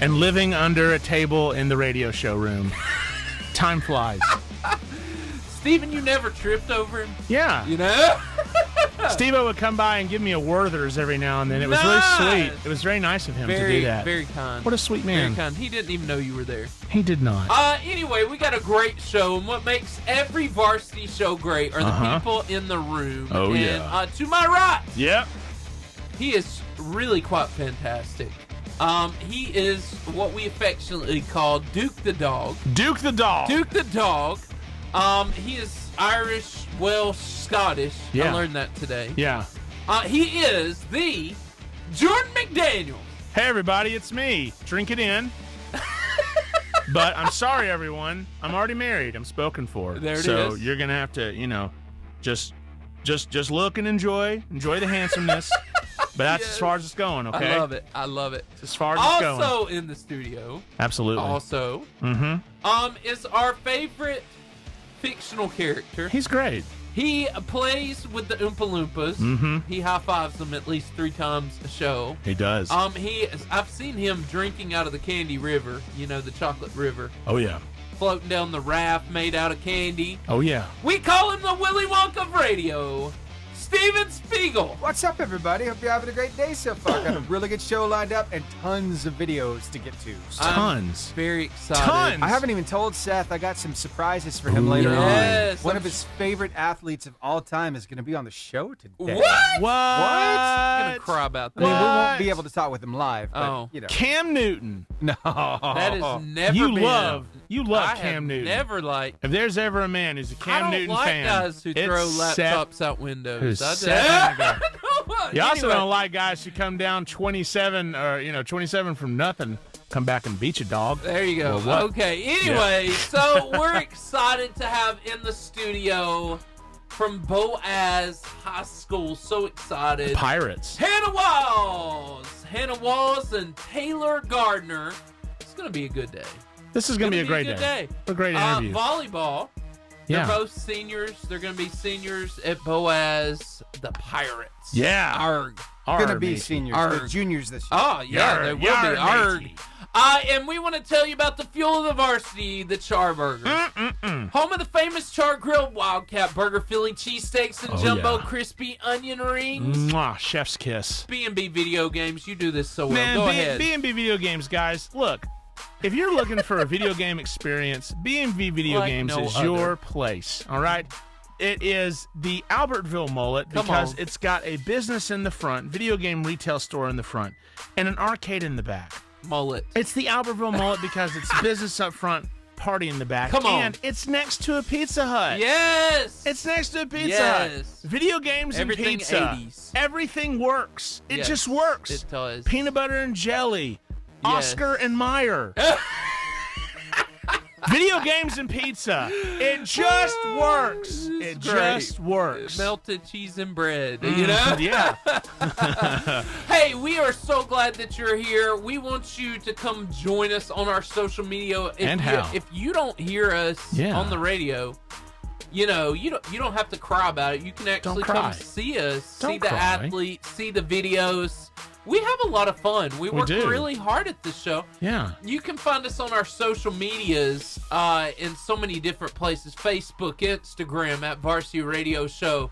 and living under a table in the radio show room. Time flies. Steven, you never tripped over him? Yeah. You know? Steve-O would come by and give me a Werther's every now and then. It was really sweet. It was very nice of him to do that. Very kind. What a sweet man. Very kind. He didn't even know you were there. He did not. Anyway, we got a great show, and what makes every varsity show great are the people in the room. Oh, and, yeah. To my right, Yep. he is really quite fantastic. He is what we affectionately call Duke the Dog. Duke the Dog. Duke the Dog. He is Irish, Welsh, Scottish. Yeah. I learned that today. Yeah. He is the Jordan McDaniel. Hey, everybody, it's me. Drink it in. But I'm sorry, everyone. I'm already married. I'm spoken for. There it is. So you're going to have to, just look and enjoy the handsomeness. But that's as far as it's going, okay? I love it. As far as it's going. Also in the studio. Absolutely. Also. Is our favorite fictional character. He's great. He plays with the Oompa Loompas. He high-fives them at least 3 times a show. He does. I've seen him drinking out of the Candy River, the chocolate river. Oh, yeah. Floating down the raft made out of candy. Oh, yeah. We call him the Willy Wonka of radio. Steven Spiegel. What's up, everybody? Hope you're having a great day so far. Got a really good show lined up and tons of videos to get to. Tons. Very excited. Tons. I haven't even told Seth. I got some surprises for him later on. One of I'm his favorite athletes of all time is going to be on the show today. What? What? I'm going to cry about I mean, that. we won't be able to talk with him live, but, Oh. Cam Newton. No. That is never You been. love I Cam have Newton. never liked. If there's ever a man who's a Cam Newton fan, I don't like guys who it's throw Seth. laptops out windows. Who's I Seth Hennigan. You also Anyway. don't like guys who come down 27 or 27 from nothing, come back and beat you, dog. There you go. Well, what? Okay. Anyway, so we're excited to have in the studio from Boaz High School. So excited. Pirates. Hannah Walls and Taylor Gardner. It's going to be a good day. This is going to be a great good day. day. A great interview. Volleyball. Yeah. They're both seniors. They're going to be seniors at Boaz, the Pirates. Yeah. Arg. Going to be seniors, Arg. but juniors this year. Oh, yeah, there will be. Arg. And we want to tell you about the fuel of the varsity, the Char Burger. Home of the famous Char Grilled Wildcat Burger, Philly cheesesteaks, and jumbo crispy onion rings. Mwah, chef's kiss. B&B Video Games, you do this so well. Man, Go ahead. B&B Video Games, guys, look. If you're looking for a video game experience, B&B Video Like Games no is other. your place, all right? It is the Albertville mullet because it's got a business in the front, video game retail store in the front, and an arcade in the back. Mullet. It's the Albertville mullet because it's business up front, party in the back. Come on. And it's next to a Pizza Hut. Yes. It's next to a Pizza Yes. Hut. Video games Everything and pizza. 80s. Everything works. It Yes, just works. it does. Peanut butter and jelly. Yes. Oscar and Meyer. Video games and pizza. It just works. It just works. Melted cheese and bread, you know? Yeah. Hey, we are so glad that you're here. We want you to come join us on our social media. If you don't hear us on the radio, you don't have to cry about it. You can actually come see us, see the athletes, see the videos. We have a lot of fun. We work really hard at this show. Yeah. You can find us on our social medias in so many different places. Facebook, Instagram at Varsity Radio Show.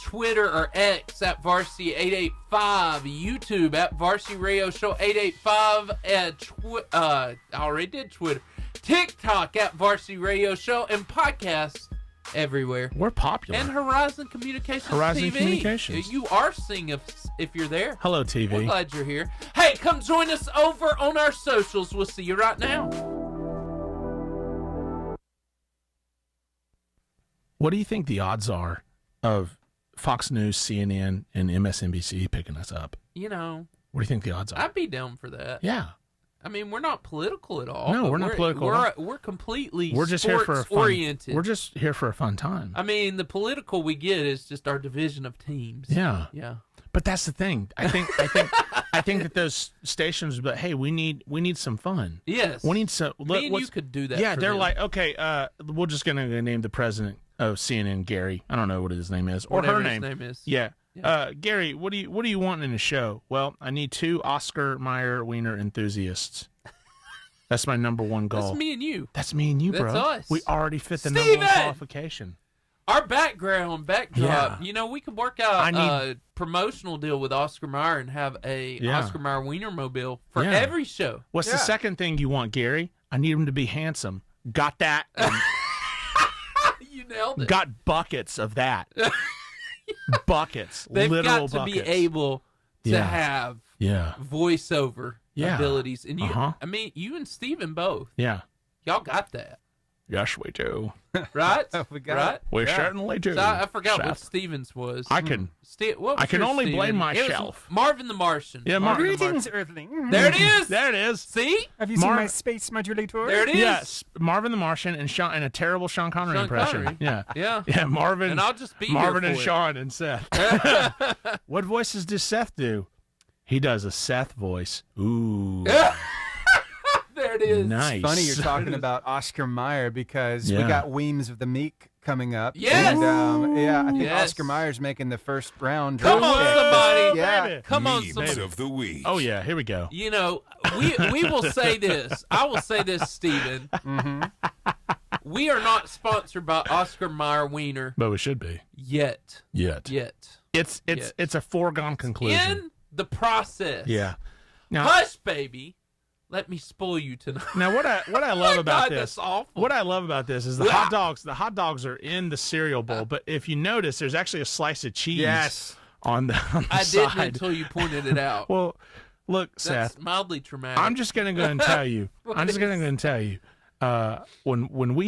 Twitter or X at Varsity 885. YouTube at Varsity Radio Show 885. I already did Twitter. TikTok at Varsity Radio Show. And podcasts everywhere. We're popular. And Horizon Communications TV. Communications. You are seeing us if you're there. Hello, TV. We're glad you're here. Hey, come join us over on our socials. We'll see you right now. What do you think the odds are of Fox News, CNN, and MSNBC picking us up? What do you think the odds are? I'd be down for that. Yeah. I mean, we're not political at all. No, we're not political. We're completely just here for a fun, oriented. We're just here for a fun time. I mean, the political we get is just our division of teams. Yeah. Yeah. But that's the thing. I think that those stations, but hey, we need some fun. Yes. We need some. Me and you could do that. Yeah, for they're them. like, okay, we're just gonna name the president of CNN, Gary. I don't know what his name is or Whatever her name. His name is. Yeah. Gary, what do you want in a show? Well, I need 2 Oscar Mayer wiener enthusiasts. That's my number 1 goal. That's me and you. That's me and you, bro. That's us. We already fit the number 1 qualification. Our backdrop. Yeah. You know, we could work out a promotional deal with Oscar Mayer and have a Oscar Mayer Wienermobile for every show. What's the second thing you want, Gary? I need him to be handsome. Got that? You nailed it. Got buckets of that. Buckets. They've literal got to buckets. be able to have voiceover abilities. And you, I mean, you and Steven both. Yeah. Y'all got that. Yes, we do. Right? We got it. We certainly do. So I forgot what Steven's was. I can. What was I can yours, only Steven? blame It was myself. Marvin the Martian. Yeah, Marvin the Greetings, Earthling. There it is. There it is. See? Have you seen my space modulator? There it is. Yes, Marvin the Martian and Sean, and a terrible Sean Connery Sean impression. Connery. Yeah, Yeah. Marvin. And I'll just be Marvin here and for Sean and Seth. What voices does Seth do? He does a Seth voice. Ooh, There it is. nice. Funny you're talking about Oscar Mayer because we got Weems of the Meek coming up. Yes. And, I think Yes. Oscar Mayer's making the first round. Come on, somebody. Yeah. Baby. Come on, Memes somebody. of the week. Oh yeah, here we go. You know, we will say this. I will say this, Steven. We are not sponsored by Oscar Mayer Wiener But we should be. yet. It's a foregone conclusion. In the process. Yeah. Now, Hush, baby. Let me spoil you tonight. now what I love about God, this. that's awful. What I love about this is the hot dogs. The hot dogs are in the cereal bowl, but if you notice, there's actually a slice of cheese. Yes. On the I side. didn't until you pointed it out. Well, look, That's Seth. mildly traumatic. I'm just gonna go and tell you. I'm just gonna go and tell you. When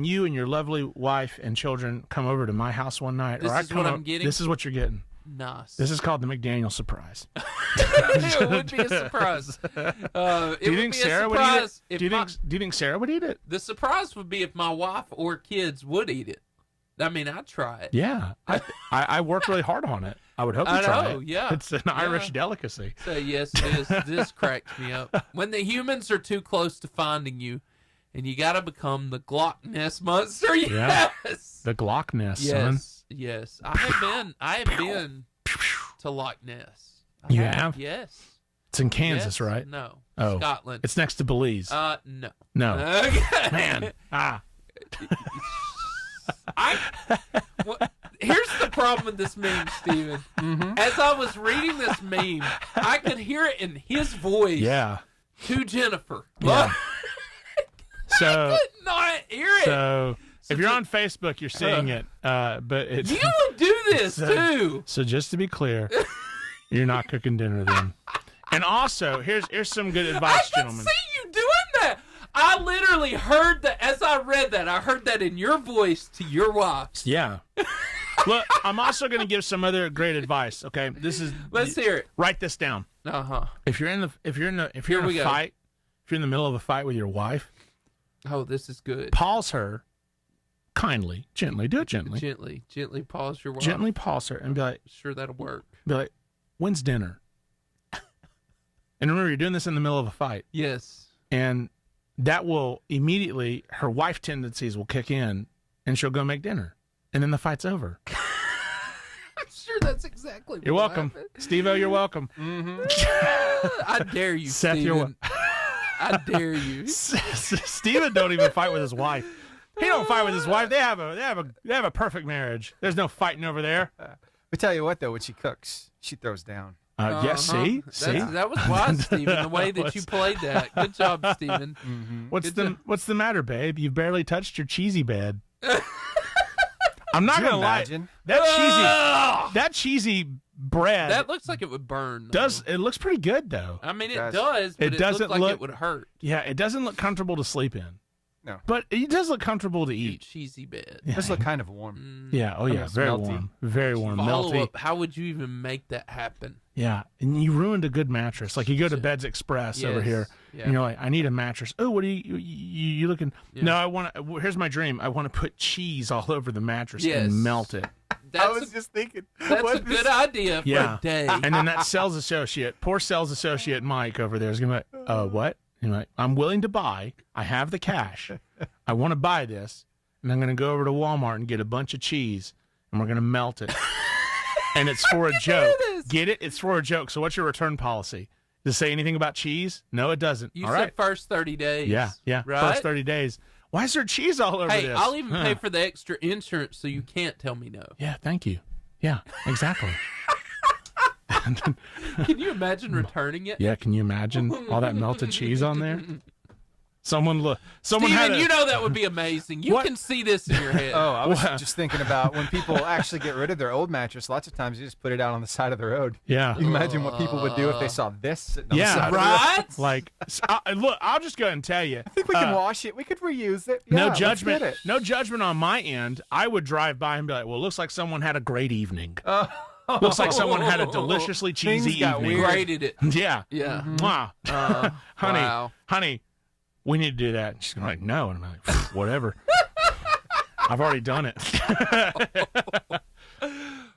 you and your lovely wife and children come over to my house one night, This or I is come what I'm over, getting? this is what you're getting. Nice. This is called the McDaniel surprise. It would be a surprise. Do you think Sarah would eat it? Do you think Sarah would eat it? The surprise would be if my wife or kids would eat it. I mean, I'd try it. Yeah, I worked really hard on it. I would hope you try it. Yeah. It's an Irish delicacy. So yes, it is. This cracks me up. When the humans are too close to finding you, and you got to become the Glock Ness monster. Yes. Yeah. The Glock Ness, son. Yes. Yes. I have been to Loch Ness. You have? Yes. It's in Kansas, Yes. right? No. Oh. Scotland. It's next to Belize. No. No. Okay. Man. Here's the problem with this meme, Steven. As I was reading this meme, I could hear it in his voice Yeah. to Jennifer. Yeah. I So, could not hear it. so if you're on Facebook, you're seeing it. But it's You would do this too. so just to be clear, you're not cooking dinner then. And also, here's some good advice, I gentlemen. can see you doing that. I literally heard that as I read that. I heard that in your voice to your wife. Yeah. Look, I'm also going to give some other great advice. Okay, this is. Let's hear it. Write this down. If you're in a fight, if you're in the middle of a fight with your wife, Oh, this is good. pause her, kindly, gently. Do it gently. Gently pause your wife. Gently pause her and be like, Sure, that'll work. "When's dinner?" And remember, you're doing this in the middle of a fight, Yes. and that will immediately her wife tendencies will kick in, and she'll go make dinner, and then the fight's over. I'm sure that's exactly. You're what welcome, happened. Steve-O. You're welcome. I dare you, Seth, Steven. you're I dare you. Steven don't even fight with his wife. He don't fight with his wife. They have a perfect marriage. There's no fighting over there. But tell you what, though, when she cooks, she throws down. Yes, see? That was wise, Steven, the way that you played that. Good job, Steven. What's the matter, babe? You've barely touched your cheesy bed. I'm not gonna lie. That cheesy bread. That looks like it would burn. It looks pretty good though. I mean, it does. But It doesn't looked like look- it would hurt. Yeah, it doesn't look comfortable to sleep in. No. But it does look comfortable to You eat. cheesy bed. Yeah. This look kind of warm. Yeah, oh yeah, it's very melty. warm. Very warm, Follow melty. up. How would you even make that happen? Yeah, and you ruined a good mattress. Like you go to Beds Express over Yes, here, yeah. and you're like, I need a mattress. Oh, what are you looking? Yeah. No, I want to. Here's my dream. I want to put cheese all over the mattress Yes. and melt it. That's just thinking. That's a good idea for Yeah, a day. and then that sales associate, poor sales associate Mike over there is gonna be like, what? And you're like, I'm willing to buy. I have the cash. I want to buy this, and I'm gonna go over to Walmart and get a bunch of cheese, and we're gonna melt it. and it's for a joke. Get it? It's for a joke. So what's your return policy? Does it say anything about cheese? No, it doesn't. You all said right. first 30 days. Yeah. Right? First 30 days. Why is there cheese all over this? Hey, I'll even pay for the extra insurance so you can't tell me no. Yeah, thank you. Yeah, exactly. Can you imagine returning it? Yeah, can you imagine all that melted cheese on there? Someone Steven, had a, you know that would be amazing. You What? can see this in your head. Oh, I was just thinking about when people actually get rid of their old mattress, lots of times you just put it out on the side of the road. Yeah. You can imagine what people would do if they saw this sitting on the side of the road. Right? Like, look, I'll just go ahead and tell you. I think we can wash it. We could reuse it. No Yeah, judgment. let's get it. No judgment on my end. I would drive by and be like, well, it looks like someone had a great evening. Looks like someone had a deliciously cheesy Things got evening. weird. Graded it. Yeah. Yeah. Mwah. Wow. Honey, we need to do that. And she's like, no. And I'm like, whatever. I've already done it.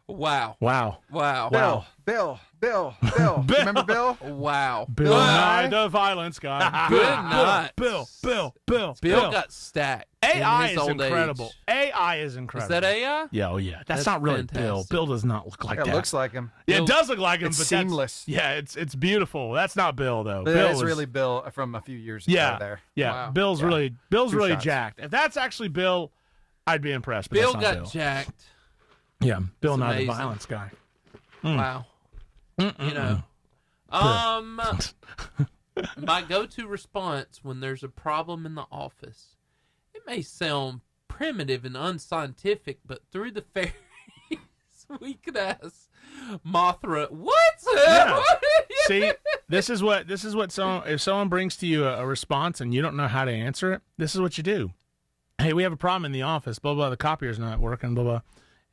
Wow. Wow. Wow. Bill. Remember Bill? Wow. Bill Nye, the violence guy. Good night. Bill. Bill got stacked. AI in his is old incredible. Age. AI is incredible. Is that AI? Yeah, oh yeah. That's That's not really fantastic. Bill. Bill does not look like It that. looks like him. Yeah, Bill- it does look like him, It's but seamless. it's beautiful. That's not Bill though. But Bill that is is really Bill from a few years ago yeah, there. yeah. Wow. Bill's Yeah. really Two really shots. jacked. If that's actually Bill, I'd be impressed. But Bill that's not got Bill. jacked. Yeah, Bill It's Nye the amazing. violence guy. Wow. You know. My go-to response when there's a problem in the office, it may sound primitive and unscientific, but through the fairies, we could ask Mothra, "What's up?" See, this is what someone if someone brings to you a response and you don't know how to answer it, this is what you do. Hey, we have a problem in the office. Blah blah. The copier's not working. Blah blah.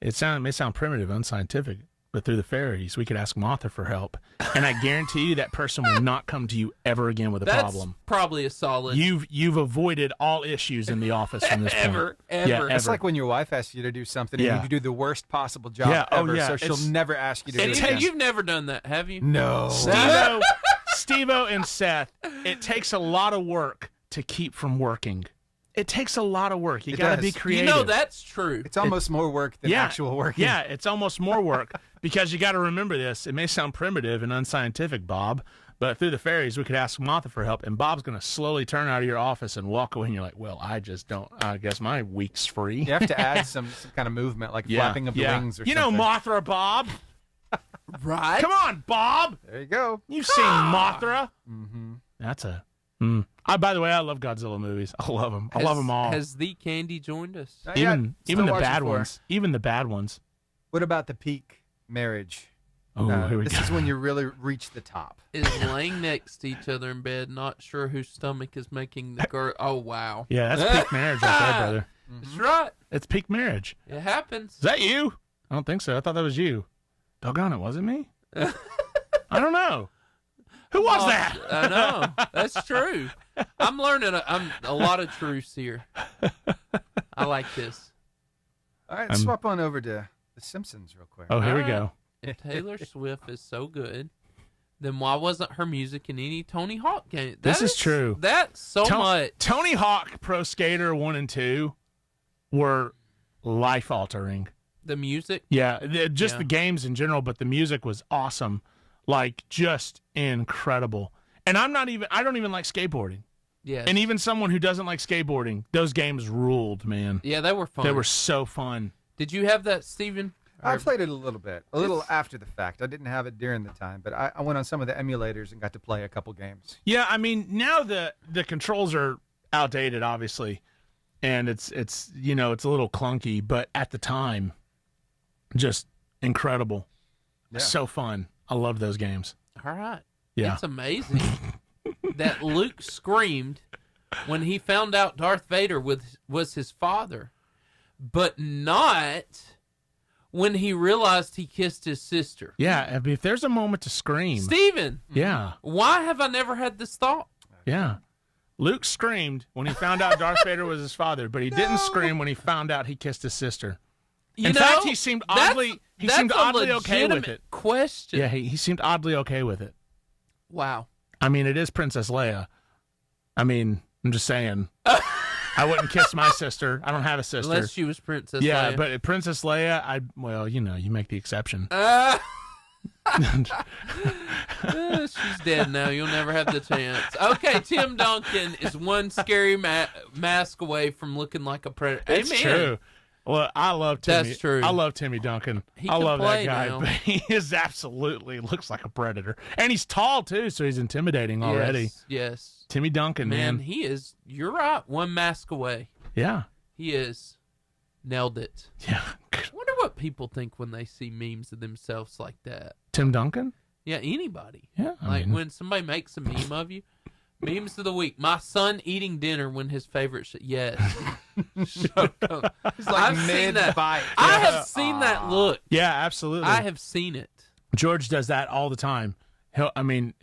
It may sound primitive, unscientific, but through the fairies, we could ask Mothra for help, and I guarantee you that person will not come to you ever again with a That's problem. probably a solid. You've avoided all issues in the office from this point. Ever. Yeah, It's ever. like when your wife asks you to do something Yeah. and you do the worst possible job Yeah, oh, ever, yeah, so she'll it's- never ask you to do And it you, again. you've never done that, have you? No. Steve-O and Seth, it takes a lot of work to keep from working. It takes a lot of work. You It got to does. be You creative. You know that's true. It's almost more work than actual work. Yeah, it's almost more work because you got to remember this. It may sound primitive and unscientific, Bob, but through the fairies, we could ask Martha for help, and Bob's going to slowly turn out of your office and walk away, and you're like, well, I guess my week's free. You have to add some kind of movement, like flapping of the wings or you something. know Mothra, Bob. Right? Come on, Bob. There you go. You've seen Mothra. Mm-hmm. That's a... by the way, I love Godzilla movies. I love them. I love them all. Has the candy joined us? Not yet. even Still the watching bad for. ones. Even the bad ones. What about the peak marriage? Oh, here we this go. is when you really reach the top. Is laying next to each other in bed, not sure whose stomach is making the girl. Oh, wow. Yeah, that's peak marriage right there, brother. That's right. It's peak marriage. It happens. Is that you? I don't think so. I thought that was you. Doggone it, was it me? I don't know. Who was that? I know. That's true. I'm learning a lot of truths here. I like this. All right, let's swap on over to The Simpsons real quick. Oh, here we All go. If Taylor Swift is so good, then why wasn't her music in any Tony Hawk game? This is true. That's so much. Tony Hawk Pro Skater 1 and 2 were life-altering. The music. Yeah, just Yeah. the games in general, but the music was awesome. Like, just incredible. And I don't even like skateboarding. Yeah. And even someone who doesn't like skateboarding, those games ruled, man. Yeah, they were fun. They were so fun. Did you have that, Steven? I played it a little bit, a little after the fact. I didn't have it during the time, but I went on some of the emulators and got to play a couple games. Yeah, I mean, now the controls are outdated, obviously, and it's a little clunky, but at the time, just incredible. Yeah. So fun. I love those games. All right. Yeah. It's amazing that Luke screamed when he found out Darth Vader was his father, but not when he realized he kissed his sister. Yeah, I mean, if there's a moment to scream. Steven, Yeah, why have I never had this thought? yeah. Luke screamed when he found out Darth Vader was his father, but he didn't scream when he found out he kissed his sister. In fact, he seemed oddly okay with it. Question. Yeah, he seemed oddly okay with it. Wow. I mean, it is Princess Leia. I mean, I'm just saying. I wouldn't kiss my sister. I don't have a sister. Unless she was Princess yeah, Leia. but Princess Leia, you make the exception. She's dead now. You'll never have the chance. Okay, Tim Duncan is one scary mask away from looking like a predator. It's true. Well, I love Timmy. That's true. I love Timmy Duncan. He I can love that play guy. now. But he is absolutely looks like a predator, and he's tall too, so he's intimidating already. Yes. Timmy Duncan, man. He is. You're right. One mask away. Yeah. He is. Nailed it. Yeah. Wonder what people think when they see memes of themselves like that. Tim Duncan? Yeah, anybody. Yeah. Like when somebody makes a meme of you. Memes of the week. My son eating dinner when his favorite yes. He's like I've seen that. mid-bite. I have seen that look. Yeah, absolutely. I have seen it. George does that all the time.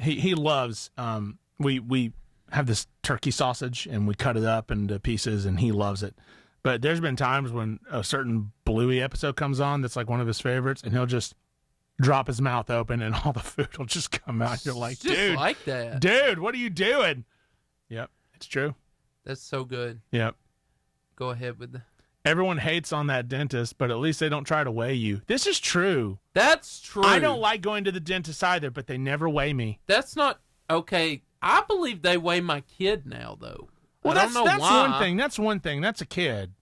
He loves we have this turkey sausage and we cut it up into pieces and he loves it. But there's been times when a certain Bluey episode comes on that's like one of his favorites and he'll just drop his mouth open and all the food will just come out. You're like, Just dude, like that. dude, what are you doing? Yep, it's true. That's so good. Yep. Go ahead with the. Everyone hates on that dentist, but at least they don't try to weigh you. This is true. That's true. I don't like going to the dentist either, but they never weigh me. That's not okay. I believe they weigh my kid now, though. Well, I don't know that's why. one thing. That's one thing. That's a kid.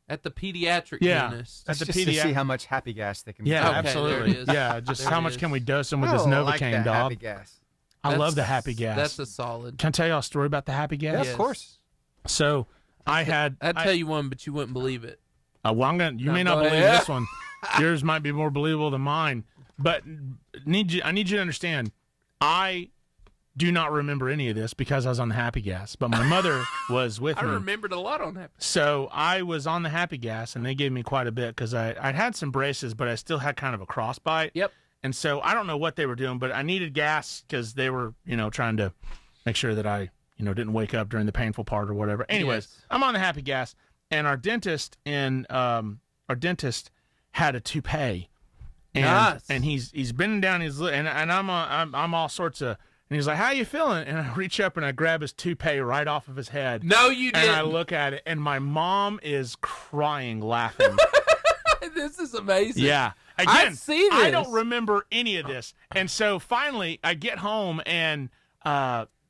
At the pediatric Yeah. dentist. At That's the just to see pediatric. how much happy gas they can Yeah, Okay, absolutely. there it is. Yeah, just There how it much is. can we dose him with this Oh, like Novocaine, that dog? happy gas. I love the happy gas. That's a solid. Can I tell y'all a story about the happy gas? Yeah, of course. So I had. I'd tell you one, but you wouldn't believe it. Well, you may No, not go believe ahead. this one. Yours might be more believable than mine. But I need you to understand, I do not remember any of this because I was on the happy gas. But my mother was with I me. remembered a lot on that. So I was on the happy gas, and they gave me quite a bit because I'd had some braces, but I still had kind of a crossbite. Yep. And so I don't know what they were doing, but I needed gas because they were, trying to make sure that I, didn't wake up during the painful part or whatever. Anyways, Yes. I'm on the happy gas, and our dentist had a toupee, and Nice. and he's bending down and I'm all sorts of. And he's like, "How you feeling?" And I reach up and I grab his toupee right off of his head. No, you And I didn't. look at it, and my mom is crying, laughing. This is amazing. Yeah. I Again, see this. I don't remember any of this. And so finally, I get home, and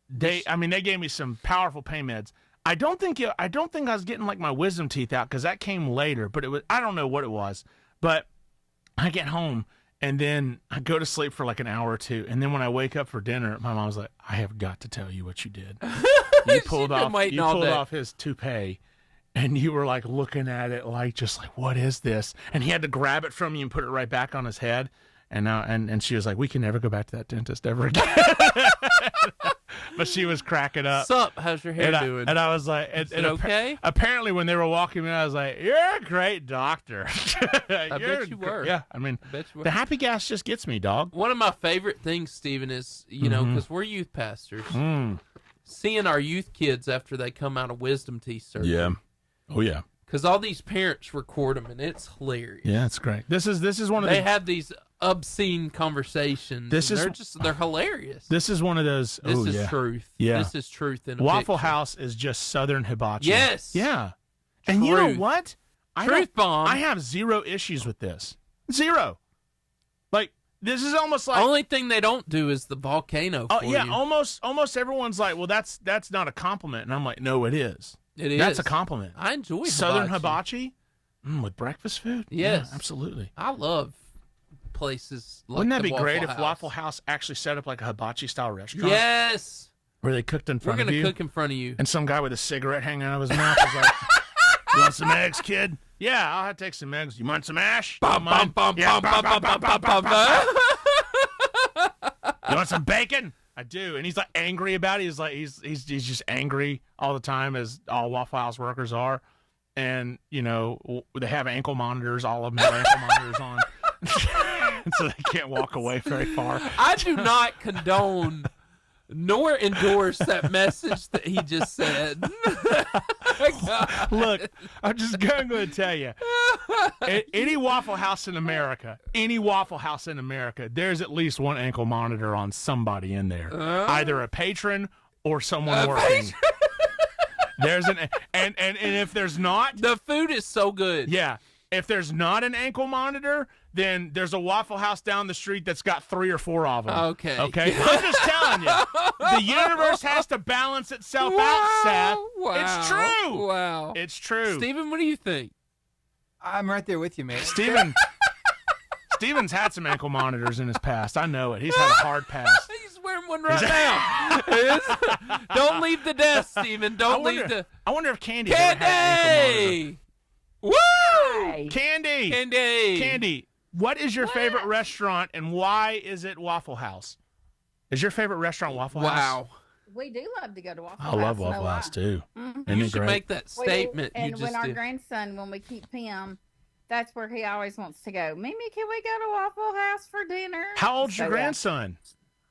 they gave me some powerful pain meds. I don't think I was getting like my wisdom teeth out because that came later. But I don't know what it was. But I get home. And then I go to sleep for like an hour or two. And then when I wake up for dinner, my mom's like, "I have got to tell you what you did. You pulled been waiting all day. off his toupee. And you were like looking at it just like, what is this?" And he had to grab it from you and put it right back on his head. And now, and she was like, "We can never go back to that dentist ever again." But she was cracking up. Sup? How's your hair And doing? I was like, Is it okay? Apparently, when they were walking in, I was like, "You're a great doctor." I bet you were. Yeah, I mean, Bet you were. the happy gas just gets me, dog. One of my favorite things, Stephen, is, because we're youth pastors, seeing our youth kids after they come out of wisdom teeth surgery. Yeah. Oh yeah. Because all these parents record them, and it's hilarious. Yeah, it's great. This is one of They the. have these obscene conversations. They're hilarious. This is one of those. This oh, is yeah. truth. Yeah. This is truth in a Waffle picture. House is just Southern hibachi. Yes. Yeah. And you know Truth. what? Truth bomb. I have zero issues with this. Zero. Like, this is almost like. Only thing they don't do is the volcano. Oh For yeah, you. almost everyone's like, "Well, that's not a compliment," and I'm like, "No, it is. It is. That's a compliment." I enjoy Southern hibachi. hibachi with breakfast food. Yes. Yeah, absolutely. I love places like Wouldn't that the be great if House. Waffle House actually set up like a hibachi style restaurant? Yes. Where they cooked in We're front going of to you, cook in front of you. and some guy with a cigarette hanging out of his mouth is like, "You want some eggs, kid?" "Yeah, I'll have to take some eggs." "You want some ash?" Bum, bum, bum, Yeah, bum, bum, bum, bum, bum, bum. "You want some bacon?" "I do." And he's like angry about it. He's like he's just angry all the time, as all Waffle House workers are. And they have ankle monitors. All of them have ankle monitors on, and so they can't walk away very far. I do not condone nor endorse that message that he just said. Look, I'm just going to tell you, any Waffle House in America, there's at least one ankle monitor on somebody in there, either a patron or someone working. There's and if there's not, The food is so good. yeah, if there's not an ankle monitor, then there's a Waffle House down the street that's got 3 or 4 of them. Okay. Okay. I'm just telling you, the universe has to balance itself out, Seth. Wow. It's true. Wow. It's true. Steven, what do you think? I'm right there with you, mate. Steven's had some ankle monitors in his past. I know it. He's had a hard past. He's wearing one right now. Don't leave the desk, Steven. Don't leave the... I wonder if Candy's ever had an ankle monitor. Woo! Candy. Candy. What is your favorite restaurant and why is it Waffle House? Is your favorite restaurant Waffle House? Wow. We do love to go to Waffle I House. love Waffle House too. Mm-hmm. Isn't You it should great? make that statement you And just when our did. grandson, when we keep him, that's where he always wants to go. Mimi, can we go to Waffle House for dinner? How old's your So, yeah. grandson?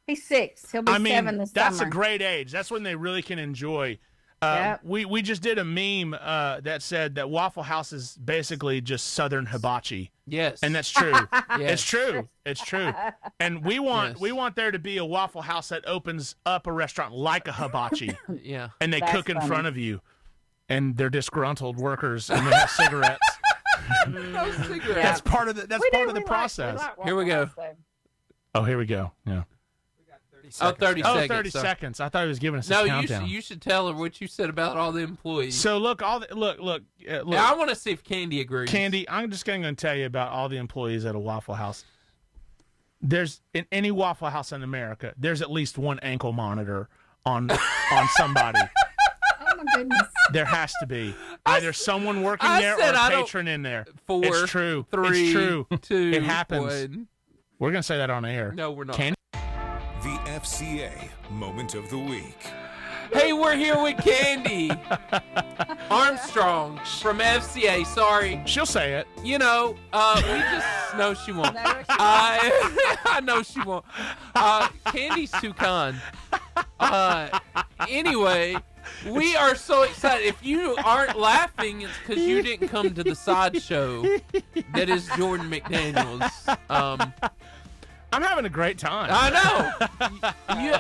He's 6. He'll be 7 this that's summer. a great age. That's when they really can enjoy. Yep. We just did a meme that said that Waffle House is basically just Southern hibachi, Yes. and that's true. Yes. It's true. It's true. And we want Yes. there to be a Waffle House that opens up a restaurant like a hibachi, Yeah. and they That's cook in funny. front of you, and they're disgruntled workers, and they have cigarettes. No cigarettes. That's part of the We do, we like process. Here we Waffle go. House, though. Oh, here we go. Yeah. Oh, 30 Oh, seconds. 30 sorry. seconds. I thought he was giving us No, a you countdown. should tell her what you said about all the employees. So look, look. Now, I want to see if Candy agrees. Candy, I'm just going to tell you about all the employees at a Waffle House. There's in any Waffle House in America, there's at least one ankle monitor on somebody. Oh, my goodness. There has to be either someone working I there or said a I don't- patron in there. 4, It's true. 3, It's true. 2, It happens. 1. We're going to say that on air. No, we're not. Candy? The FCA Moment of the Week. Hey, we're here with Candy Armstrong from FCA. Sorry, She'll say it. we just no, she won't. No, she I know she won't. Candy's too kind. Anyway, we are so excited. If you aren't laughing, it's because you didn't come to the sideshow that is Jordan McDaniels. I'm having a great time. I know.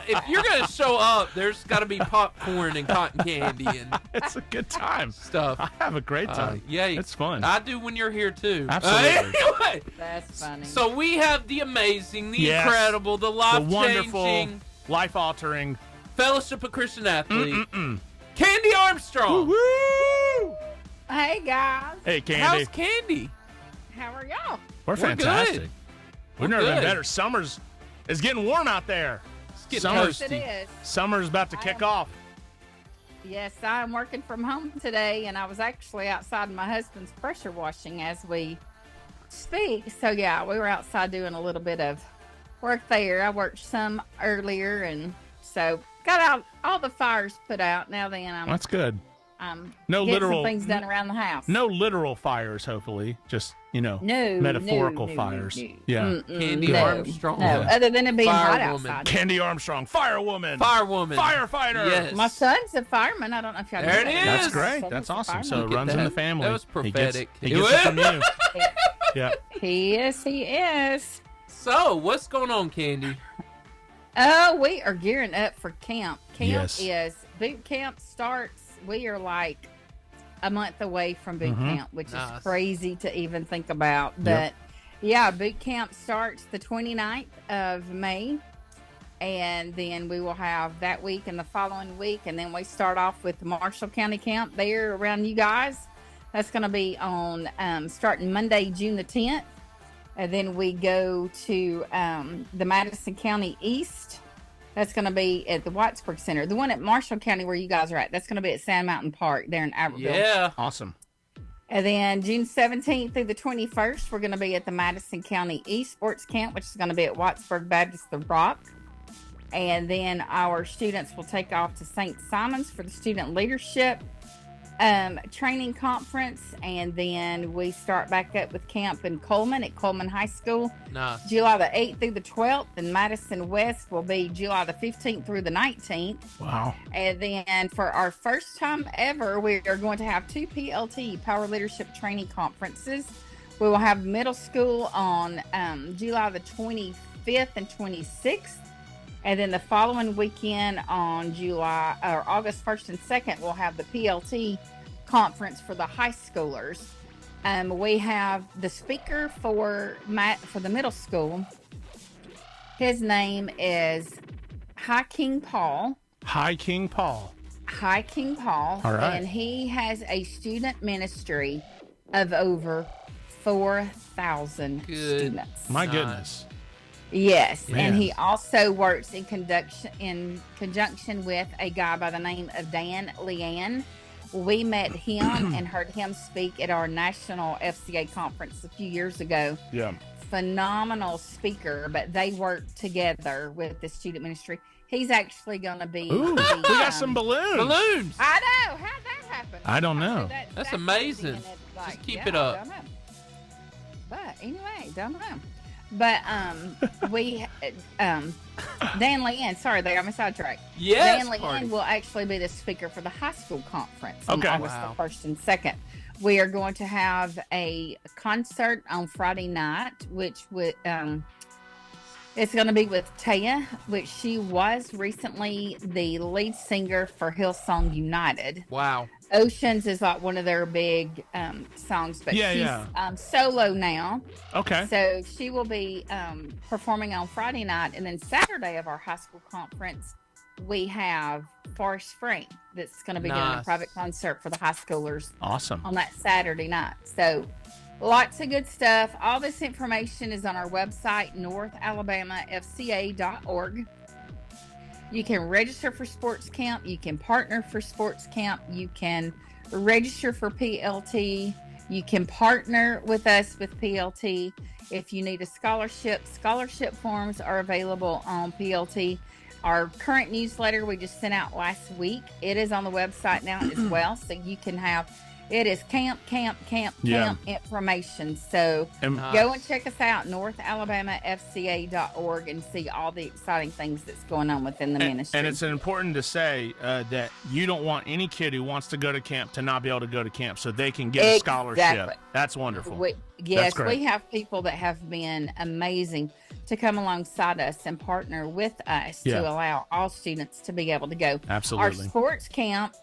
If you're gonna show up, there's got to be popcorn and cotton candy and It's a good time. stuff. I have a great time. Yeah, It's fun. I do when you're here too. Absolutely. Anyway, That's funny. so we have the amazing, the Yes. incredible, the The wonderful, life-changing life-altering. Fellowship of Christian Athlete, Candy Armstrong. Woo! Hey, guys. Hey, Candy. How's Candy? How are y'all? We're We're fantastic. good. We've We're never been good. better. Summer's it's getting warm out there. It's getting Summer's- It toasty. is. Summer's about to kick off. Yes, I'm working from home today, and I was actually outside my husband's pressure washing as we speak. So, yeah, we were outside doing a little bit of work there. I worked some earlier, and so got out all the fires put out. Now then, That's good. I'm No getting literal- some things done around the house. No literal fires, hopefully. Just, No, metaphorical no, fires. no. Yeah. Candy no, Armstrong. No, Yeah. other than it being hot Firewoman. outside. Candy Armstrong, firewoman. Firewoman. Firefighter. Yes. My son's a fireman. I don't know if y'all There know it that. That's is. great. Son That's is a awesome. So fireman. it runs in the family. That was prophetic. He gets it from you. Yeah. He is. So, what's going on, Candy? Oh, we are gearing up for camp. Camp Yes. is boot camp starts. We are like a month away from boot camp, which Nice. is crazy to even think about. But yeah, boot camp starts the 29th of May. And then we will have that week and the following week. And then we start off with the Marshall County camp there around you guys. That's going to be on starting Monday, June the 10th. And then we go to the Madison County East. That's going to be at the Whitesburg Center. The one at Marshall County where you guys are at, that's going to be at Sand Mountain Park there in Albertville. Yeah. Awesome. And then June 17th through the 21st, we're going to be at the Madison County East Sports Camp, which is going to be at Whitesburg Baptist The Rock. And then our students will take off to St. Simon's for the Student Leadership Training Conference. And then we start back up with camp in Coleman at Coleman High School, Nice. July the 8th through the 12th. And Madison West will be July the 15th through the 19th. Wow. And then for our first time ever, we are going to have 2 PLT, Power Leadership Training Conferences. We will have middle school on July the 25th and 26th. And then the following weekend on July or August 1st and 2nd, we'll have the PLT conference for the high schoolers. We have the speaker for the middle school. His name is High King Paul. Hi, King Paul. Hi King Paul. All right. And he has a student ministry of over 4,000 students. My goodness. Yes, Man. and he also works in conjunction with a guy by the name of Dan Leanne. We met him and heard him speak at our national FCA conference a few years ago. Yeah. Phenomenal speaker, but they work together with the student ministry. He's actually going to be. Ooh, we got some balloons. Balloons. I know. How'd that happen? I don't know. That's amazing. crazy, and it's Just keep yeah, it up. I don't know. But anyway, don't know. But we Dan Leanne, sorry, they got me sidetracked. Yes, Dan party. Leanne will actually be the speaker for the high school conference on Okay. August Wow. the 1st and 2nd. We are going to have a concert on Friday night, which would it's going to be with Taya, which she was recently the lead singer for Hillsong United. Wow. Oceans is like one of their big songs, but she's solo now. Okay. So she will be performing on Friday night, and then Saturday of our high school conference, we have Forest Spring that's going to be doing a Nice. private concert for the high schoolers Awesome. on that Saturday night. So lots of good stuff. All this information is on our website, northalabamafca.org. You can register for sports camp. You can partner for sports camp. You can register for PLT. You can partner with us with PLT. If you need a scholarship forms are available on PLT. Our current newsletter we just sent out last week, it is on the website now as well. So you can have, it is camp information. So go and check us out, northalabamafca.org, and see all the exciting things that's going on within the ministry. And it's important to say that you don't want any kid who wants to go to camp to not be able to go to camp, so they can get a scholarship. Exactly. That's wonderful. Yes, great. we have people that have been amazing to come alongside us and partner with us to allow all students to be able to go. Absolutely. Our sports camp,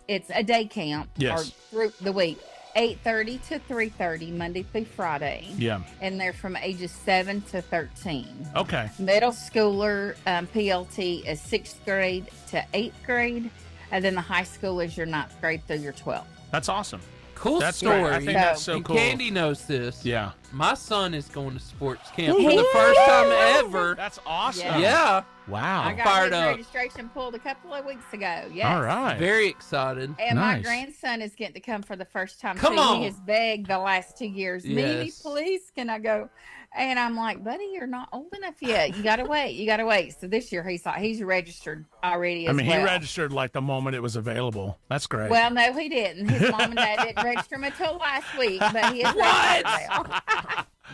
it's a day camp or through the week, 8:30 to 3:30 Monday through Friday. Yeah. And they're from ages 7 to 13. Okay. Middle schooler PLT is 6th grade to 8th grade, and then the high school is your 9th grade through your 12th. That's awesome. Cool That's story. great. I think that's so and cool. Candy knows this. Yeah. My son is going to sports camp for the first time ever. That's awesome. Yeah. Wow. I got fired his up. registration pulled a couple of weeks ago. Yes. All right. Very excited. And my Nice. grandson is getting to come for the first time. Come too. on. He has begged the last 2 years. Mimi, Yes. please, can I go? And I'm like, buddy, you're not old enough yet. You gotta wait. You gotta wait. So this year he's registered already. I mean, well. he registered like the moment it was available. That's great. Well, no, he didn't. His mom and dad didn't register him until last week, but he is registered now.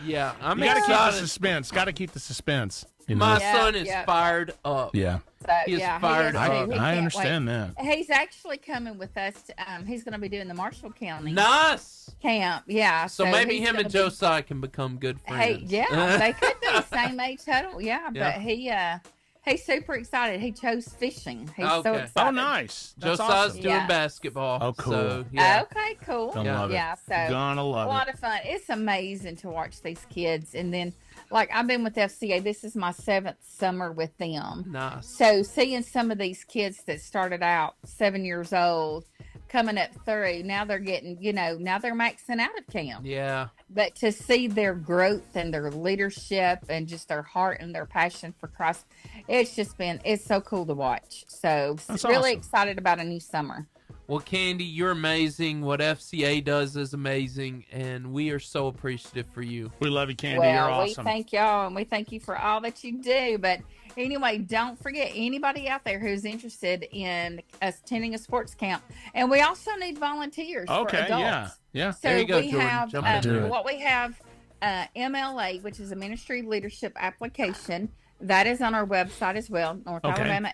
Yeah, I'm you got to keep the excited. suspense. Got to keep the suspense. You know? My Yeah, son is yeah. fired up. Yeah. So, He is yeah, fired he is up. too. He I can't understand wait. that. He's actually coming with us. He's going to be doing the Marshall County Nice. camp. Yeah. So maybe he's him gonna and be- Josiah can become good Hey, friends. yeah, they could be the same age total. Yeah, Yeah. but he's super excited. He chose fishing. He's so Okay. excited. Oh, nice. That's Josiah's awesome. doing Yeah. basketball. Oh, cool. So, yeah. Okay, cool. Gonna love it. Yeah, so Gonna a love lot it. of fun. It's amazing to watch these kids, and then like I've been with FCA. This is my 7th summer with them. Nice. So seeing some of these kids that started out 7 years old coming up through, now they're getting, now they're maxing out of camp. Yeah. But to see their growth and their leadership and just their heart and their passion for Christ, it's so cool to watch. So That's really awesome. excited about a new summer. Well, Candy, you're amazing. What FCA does is amazing, and we are so appreciative for you. We love you, Candy. Well, You're we awesome. thank y'all and we thank you for all that you do. But anyway, don't forget anybody out there who's interested in attending a sports camp. And we also need volunteers for Okay, adults. yeah. Yeah. So There you go, we Jordan. have Jump into it. what we have MLA, which is a ministry leadership application. That is on our website as well,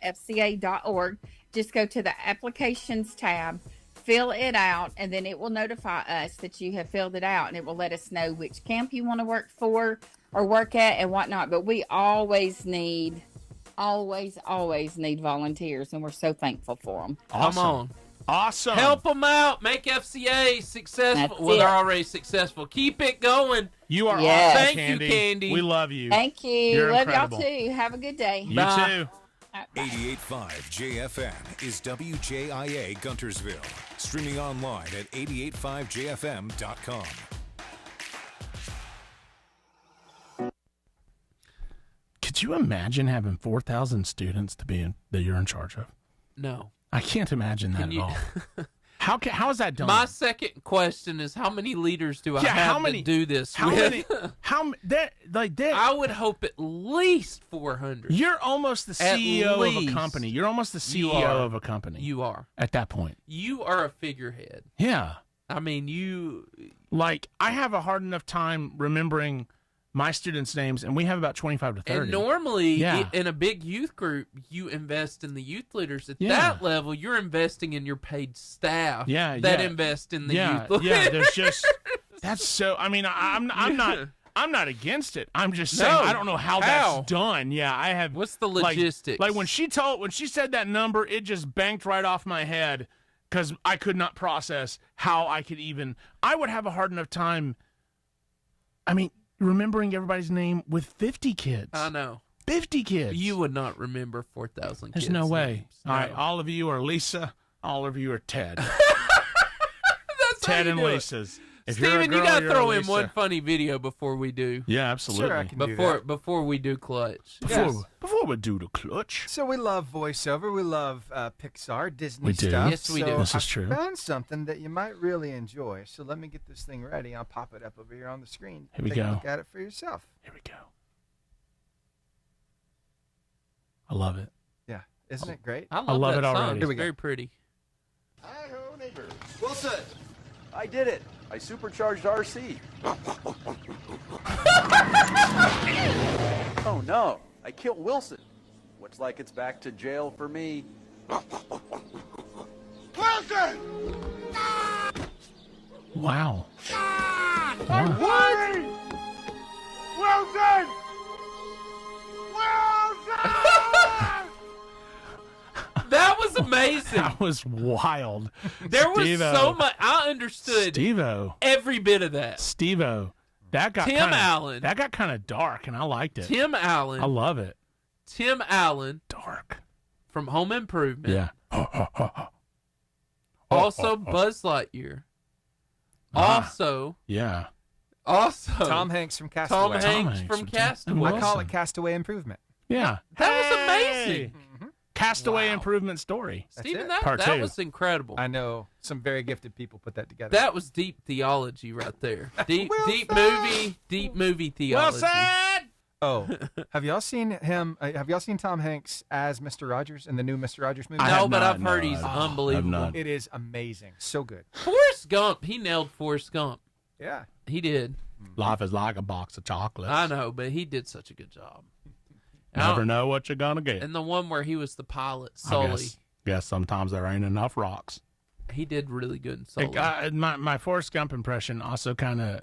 northalabamafca.org. Just go to the applications tab, fill it out, and then it will notify us that you have filled it out, and it will let us know which camp you want to work for or work at and whatnot. But we always need always need volunteers, and we're so thankful for them. Awesome. Come on. Awesome. Help them out. Make FCA successful. That's Well, it. they're already successful. Keep it going. You are Yes. awesome, Thank you, Candy. Candy. We love you. Thank you. You're Love incredible. y'all too. Have a good day. You Bye. too. 88.5 JFM is WJIA Guntersville. Streaming online at 885jfm.com. Could you imagine having 4,000 students that you're in charge of? No. I can't imagine that Can at you- all. How is that done? My second question is, how many leaders do I have to do this How with? many? How that like that? I would hope at least 400. You're almost the At CEO of a least. company. You're almost the You CEO are. of a company. You are. At that point. You are a figurehead. Yeah. I mean, you. Like I have a hard enough time remembering my students' names, and we have about 25 to 30. And normally, Yeah. in a big youth group, you invest in the youth leaders. At Yeah. that level, you're investing in your paid staff. Yeah, that yeah. invest in the yeah, youth leaders. yeah. There's just that's so. I mean, I'm not against it. I'm just saying No. I don't know how that's done. Yeah, I have. What's the like- logistics? Like when she said that number, it just banked right off my head because I could not process how I could even. I would have a hard enough time. I mean, remembering everybody's name with 50 kids. I know. 50 kids. You would not remember 4,000 kids. There's no way. names. All right, No. all of you are Lisa. All of you are Ted. That's how Ted you and do it. Lisa's. If you're a Steven, you girl, gotta you're a throw in Lisa. one funny video before we do. Yeah, absolutely. Sure, I can do that. Before we do clutch. Before we do the clutch. So we love voiceover. We love Pixar, Disney We do. stuff. Yes, we so do. This is I true. found something that you might really enjoy. So let me get this thing ready. I'll pop it up over here on the screen. Here we Take a go. look at it for yourself. Here we go. I love it. Yeah, isn't it great? I love, love that it song. already. It's Here we go. very pretty. Hi-ho, neighbor. Wilson, I did it. I supercharged RC. Oh, no. I killed Wilson. Looks like it's back to jail for me. Wilson! Wow. What? Wilson! Wilson! That was amazing. That was wild. There was Steve-O. so much. I understood Steve-O. every bit of that. Steve-O. That got Tim kinda, Allen. That got kind of dark, and I liked it. Tim Allen. I love it. Tim Allen Dark. from Home Improvement. Yeah. Also Buzz Lightyear. Also, Yeah. Tom Hanks from Castaway. Tom Hanks Hanks from from Castaway. I call Wilson. it Castaway Improvement. Yeah. That was Hey! amazing. Castaway Wow. Improvement Story. Steven, it. that Part two. was incredible. I know some very gifted people put that together. That was deep theology right there. Deep movie theology. Wilson! Oh, have y'all seen him? Have y'all seen Tom Hanks as Mr. Rogers in the new Mr. Rogers movie? I No, have but not, I've heard no, he's I've unbelievable. not. It is amazing. So good. Forrest Gump, he nailed Forrest Gump. Yeah. He did. Life is like a box of chocolates. I know, but he did such a good job. Never know what you're going to get. And the one where he was the pilot, I Sully, guess sometimes there ain't enough rocks. he did really good in Sully. My Forrest Gump impression also kind of,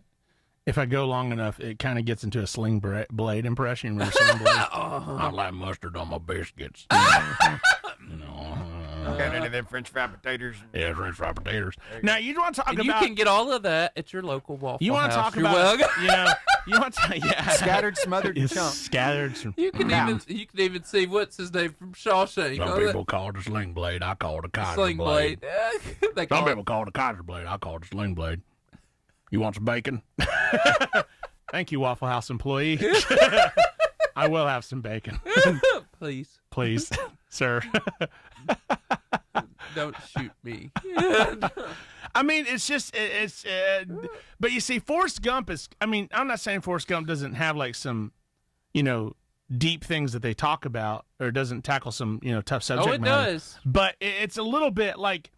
if I go long enough, it kind of gets into a Sling Blade impression. Remember Sling Blade? I like mustard on my biscuits. You know, Got into them French fried potatoes. yeah, French fried potatoes. Now you want to talk and you about? can get all of that at your local Waffle You want House. to talk You're about? welcome. You know, you want to? Yeah, Scattered, smothered, and It's chunked. scattered. Some You can even see what's his name from Shawshank. Some Oh, people call it a Sling Blade. I call it a Kaiser Sling Blade. Blade. They Some call it- people call it a Kaiser Blade. I call it a Sling Blade. You want some bacon? Thank you, Waffle House employee. I will have some bacon, Please please, sir. don't shoot me. I mean, it's just but you see, Forrest Gump is. I mean, I'm not saying Forrest Gump doesn't have like some, deep things that they talk about, or doesn't tackle some, tough subject Oh, it matter. does. But it's a little bit like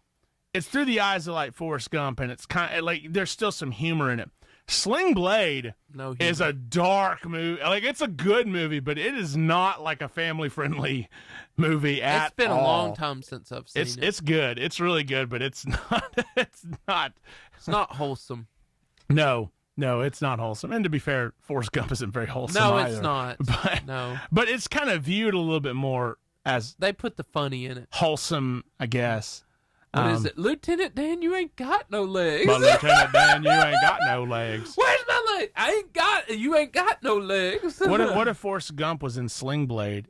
it's through the eyes of like Forrest Gump, and it's kind of like there's still some humor in it. Sling Blade No, is a dark movie. Like it's a good movie, but it is not like a family friendly movie at all. It's been a long time since I've seen it. It's good. It's really good, but it's not. It's not. It's not wholesome. No, No, it's not wholesome. And to be fair, Forrest Gump isn't very wholesome No, either. it's not. But, No. But it's kind of viewed a little bit more as They put the funny in it. wholesome, I guess. What is it? Lieutenant Dan, you ain't got no legs. But Lieutenant Dan, you ain't got no legs. Where's my leg? You ain't got no legs. What if Forrest Gump was in Sling Blade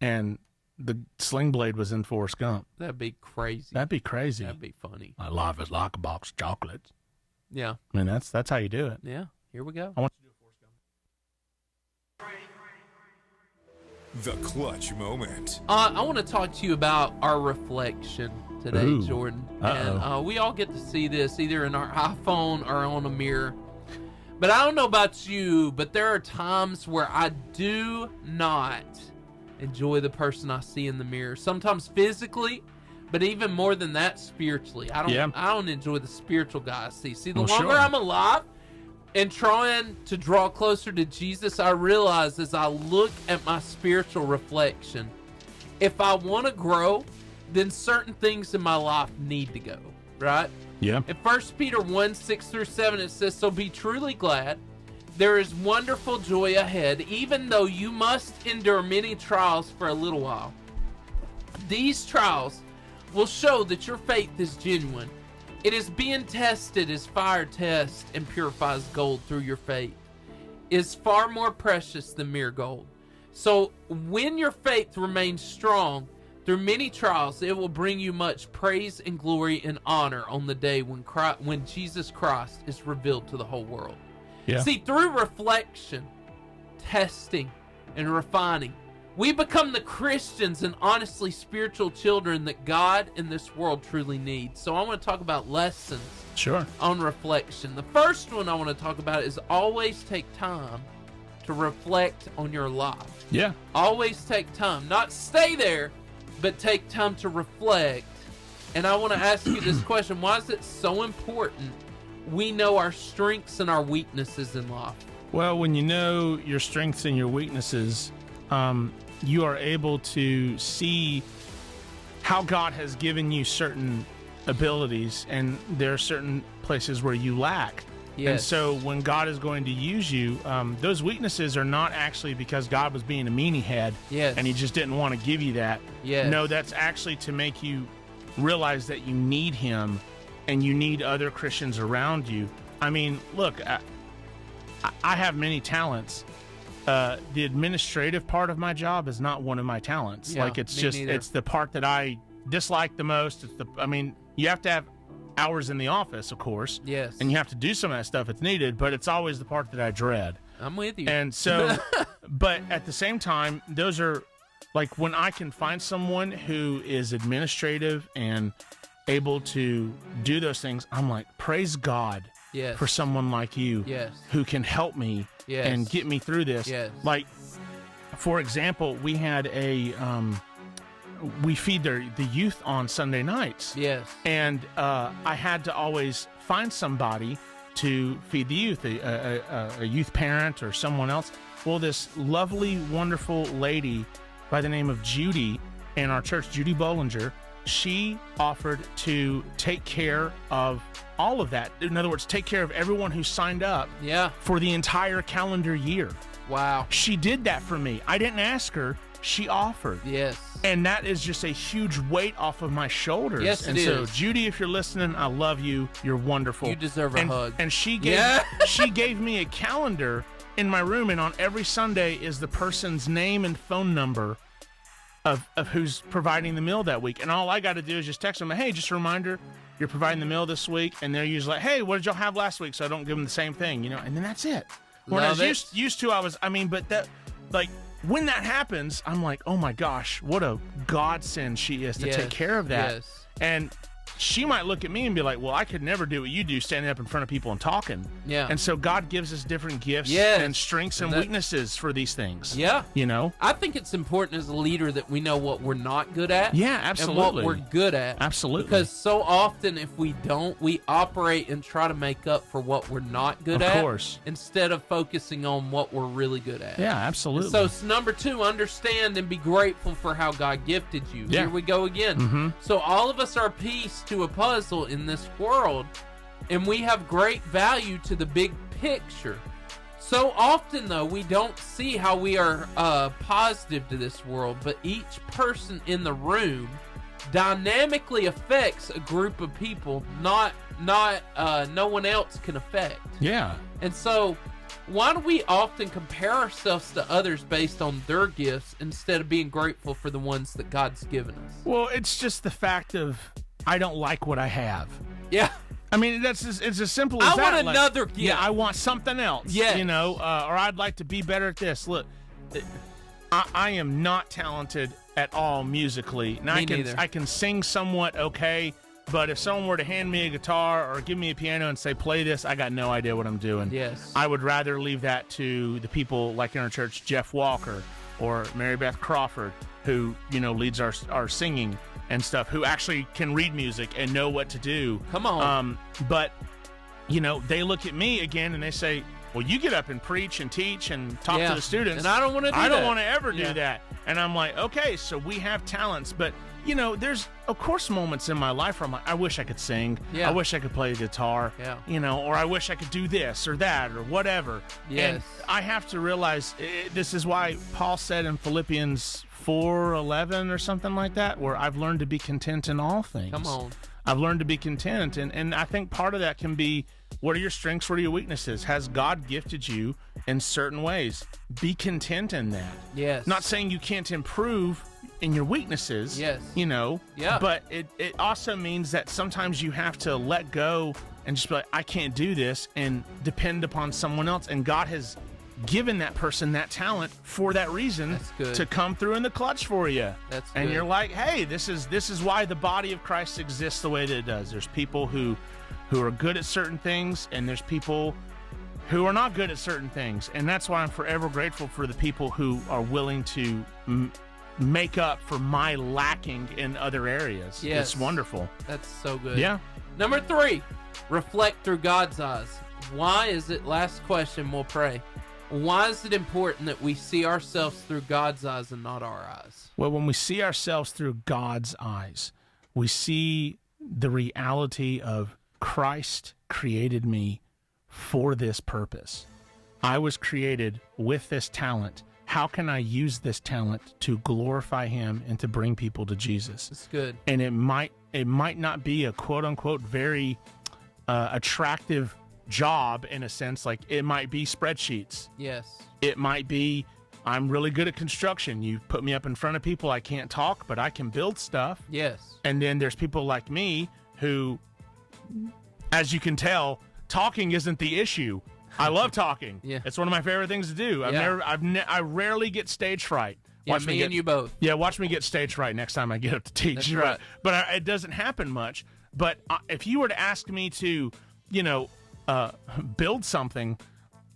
and the Sling Blade was in Forrest Gump? That'd be crazy. That'd be crazy. That'd be funny. My life is like a box of chocolates. Yeah. I mean, that's how you do it. Yeah. Here we go. I want you to do a Forrest Gump. The clutch moment. I want to talk to you about our reflection today, Ooh. Jordan. Uh-oh. And we all get to see this either in our iPhone or on a mirror. But I don't know about you, but there are times where I do not enjoy the person I see in the mirror. Sometimes physically, but even more than that, spiritually. I don't enjoy the spiritual guy I see. See, the longer I'm alive and trying to draw closer to Jesus, I realize as I look at my spiritual reflection, if I want to grow, then certain things in my life need to go, right? Yeah. In 1 Peter 1, 6-7, it says, "So be truly glad. There is wonderful joy ahead, even though you must endure many trials for a little while. These trials will show that your faith is genuine. It is being tested as fire tests and purifies gold through your faith. It is far more precious than mere gold. So when your faith remains strong through many trials, it will bring you much praise and glory and honor on the day when Jesus Christ is revealed to the whole world." Yeah. See, through reflection, testing, and refining, we become the Christians and honestly spiritual children that God and this world truly needs. So I want to talk about lessons on reflection. The first one I want to talk about is always take time to reflect on your life. Yeah. Always take time. Not stay there, but take time to reflect. And I want to ask you this question. Why is it so important we know our strengths and our weaknesses in life? Well, when you know your strengths and your weaknesses, you are able to see how God has given you certain abilities, and there are certain places where you lack. Yes. And so when God is going to use you, those weaknesses are not actually because God was being a meanie head and he just didn't want to give you that. Yes. No, that's actually to make you realize that you need him and you need other Christians around you. I mean, look, I have many talents. The administrative part of my job is not one of my talents. Yeah, like it's neither. the part that I dislike the most. You have to have hours in the office, of course. Yes. And you have to do some of that stuff if needed, but it's always the part that I dread. I'm with you. And so, but at the same time, those are like when I can find someone who is administrative and able to do those things, I'm like, praise God for someone like you who can help me and get me through this. Yes. Like, for example, we had we feed the youth on Sunday nights. Yes. And I had to always find somebody to feed the youth, a youth parent or someone else. Well, this lovely, wonderful lady by the name of Judy in our church, Judy Bollinger, she offered to take care of all of that. In other words, take care of everyone who signed up for the entire calendar year. Wow. She did that for me. I didn't ask her. She offered. Yes. And that is just a huge weight off of my shoulders. Yes, and it so, is. Judy, if you're listening, I love you. You're wonderful. You deserve a hug. And she gave she gave me a calendar in my room, and on every Sunday is the person's name and phone number of who's providing the meal that week. And all I got to do is just text them, hey, just a reminder, you're providing the meal this week. And they're usually like, hey, what did y'all have last week? So I don't give them the same thing, and then that's it. When I was used to, when that happens, I'm like, oh my gosh, what a godsend she is to take care of that. Yes. And she might look at me and be like, well, I could never do what you do, standing up in front of people and talking. Yeah. And so God gives us different gifts and strengths and weaknesses for these things. Yeah. I think it's important as a leader that we know what we're not good at. Yeah, absolutely. And what we're good at. Absolutely. Because so often if we don't, we operate and try to make up for what we're not good at. Of course. Instead of focusing on what we're really good at. Yeah, absolutely. So number 2, understand and be grateful for how God gifted you. Yeah. Here we go again. Mm-hmm. So all of us are a piece to a puzzle in this world, and we have great value to the big picture. So often, though, we don't see how we are positive to this world, but each person in the room dynamically affects a group of people no one else can affect. Yeah. And so, why do we often compare ourselves to others based on their gifts instead of being grateful for the ones that God's given us? Well, it's just the fact of I don't like what I have. Yeah. I mean, it's as simple as I that. want another gift. Yeah, I want something else. Yes. You know, or I'd like to be better at this. Look, I am not talented at all musically. And neither. I can sing somewhat okay, but if someone were to hand me a guitar or give me a piano and say, play this, I got no idea what I'm doing. Yes. I would rather leave that to the people like in our church, Jeff Walker or Mary Beth Crawford, who, you know, leads our singing and stuff, who actually can read music and know what to do. Come on. But, you know, they look at me again and they say, well, you get up and preach and teach and talk to the students. And I don't want to do that. I don't want to ever do Yeah. that. And I'm like, okay, so we have talents. But, you know, there's, of course, moments in my life where I'm like, I wish I could sing. Yeah. I wish I could play the guitar. Yeah. You know, or I wish I could do this or that or whatever. Yes. And I have to realize this is why Paul said in Philippians 4:11 or something like that, where I've learned to be content in all things. Come on. I've learned to be content. And I think part of that can be, what are your strengths? What are your weaknesses? Has God gifted you in certain ways? Be content in that. Yes. Not saying you can't improve in your weaknesses. Yes. You know. Yeah. But it also means that sometimes you have to let go and just be like, I can't do this, and depend upon someone else. And God has given that person that talent for that reason. That's good. To come through in the clutch for you. That's and good. you're like, hey, this is why the body of Christ exists the way that it does. There's people who are good at certain things, and there's people who are not good at certain things. And that's why I'm forever grateful for the people who are willing to make up for my lacking in other areas. Yes. It's wonderful. That's so good. Yeah. Number 3, reflect through God's eyes. Why is it, last question, we'll pray. Why is it important that we see ourselves through God's eyes and not our eyes? Well, when we see ourselves through God's eyes, we see the reality of Christ created me for this purpose. I was created with this talent. How can I use this talent to glorify him and to bring people to Jesus? That's good. And it might not be a quote unquote very attractive job in a sense. Like, it might be spreadsheets. Yes. It might be, I'm really good at construction. You put me up in front of people, I can't talk, but I can build stuff. Yes. And then there's people like me who, as you can tell, talking isn't the issue. I love talking. Yeah. It's one of my favorite things to do. I rarely get stage fright. Yeah, me and you both. Yeah, watch me get stage fright next time I get up to teach. That's right. But it doesn't happen much. But if you were to ask me to, you know, build something,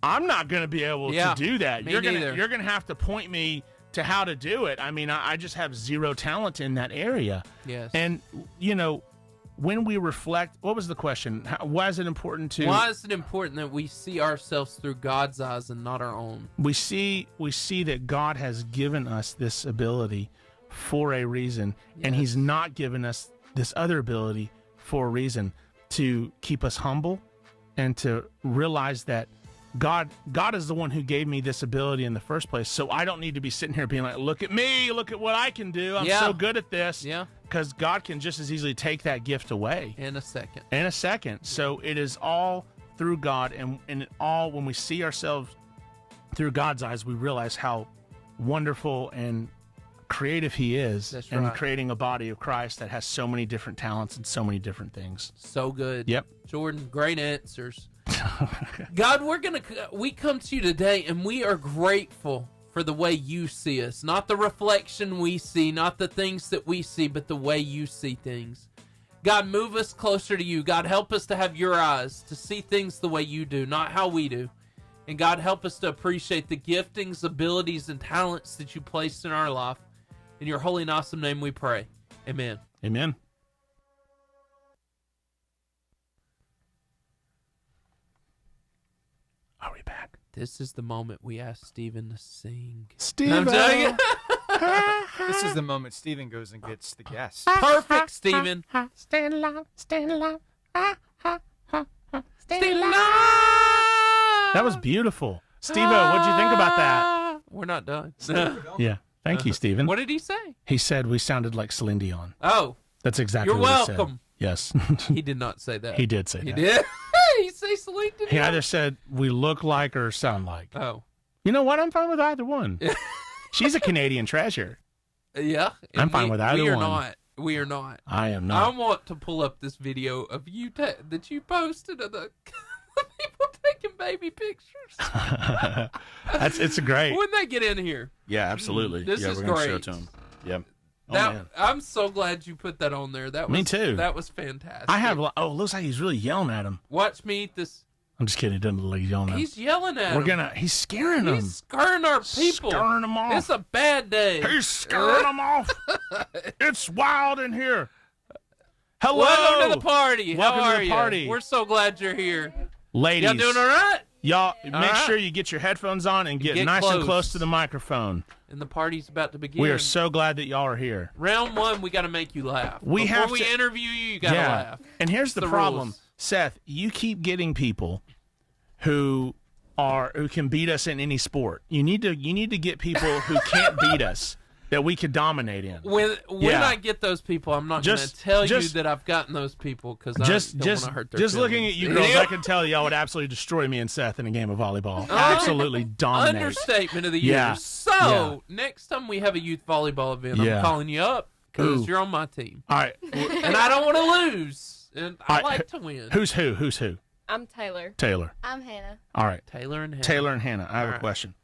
I'm not going to be able to do that. Me You're neither. going to have to point me to how to do it. I mean, I just have zero talent in that area. Yes. And, you know, when we reflect, what was the question? Why is it important to... Why is it important that we see ourselves through God's eyes and not our own? We see that God has given us this ability for a reason, and he's not given us this other ability for a reason, to keep us humble and to realize that God is the one who gave me this ability in the first place. So I don't need to be sitting here being like, look at me, look at what I can do. I'm so good at this. Yeah. Because God can just as easily take that gift away. In a second. So it is all through God, and it all, when we see ourselves through God's eyes, we realize how wonderful and creative he is. That's in right. creating a body of Christ that has so many different talents and so many different things. So good. Yep. Jordan, great answers. God, we come to you today, and we are grateful for the way you see us. Not the reflection we see, not the things that we see, but the way you see things. God, move us closer to you. God, help us to have your eyes, to see things the way you do, not how we do. And God, help us to appreciate the giftings, abilities, and talents that you placed in our life. In your holy and awesome name we pray. Amen. Amen. Are we back? This is the moment we ask Stephen to sing. Steven! This is the moment Steven goes and gets the guest. Perfect, Stephen. Stand alive, stand alive. Stay alive. That was beautiful. Steve-O, what'd you think about that? We're not done. Yeah. Thank you, Steven. What did he say? He said we sounded like Celine Dion. Oh. That's exactly You're what he said. welcome. Yes. He did not say that. He did say He that. did? He say Celine Dion? He either said we look like or sound like. Oh. You know what? I'm fine with either one. She's a Canadian treasure. Yeah. I'm fine with either we are one. Not. We are not. I am I not. want to pull up this video of you that you posted of the people taking baby pictures. It's great. When they get in here. Yeah, absolutely. This yeah, is we're gonna show great. it to him. Yep. Oh, man. I'm so glad you put that on there. That was, Me too. That was fantastic. I have. Oh, it looks like he's really yelling at him. Watch me eat this. I'm just kidding. It doesn't look like he's yelling at him. He's yelling at him. He's scaring them. He's scaring our people. Scaring them off. It's a bad day. He's scaring them off. It's wild in here. Hello. Welcome to the party. Welcome How to are the you? party. We're so glad you're here. Ladies. Y'all doing all right? Y'all, make right. sure you get your headphones on and get nice and close to the microphone. And the party's about to begin. We are so glad that y'all are here. Round one, we got to make you laugh. We Before have we to interview you, you got to laugh. And here's the the problem, rules. Seth. You keep getting people who can beat us in any sport. You need to get people who can't beat us that we could dominate in. When I get those people, I'm not going to tell you that I've gotten those people because I don't want to hurt their Just feelings. looking at you girls, I can tell y'all would absolutely destroy me and Seth in a game of volleyball. Absolutely dominate. Understatement of the year. Yeah. So, next time we have a youth volleyball event, I'm calling you up because you're on my team. All right. And I don't want to lose. And I like to win. Who's who? I'm Taylor. I'm Hannah. All right. Taylor and Hannah. I have a question.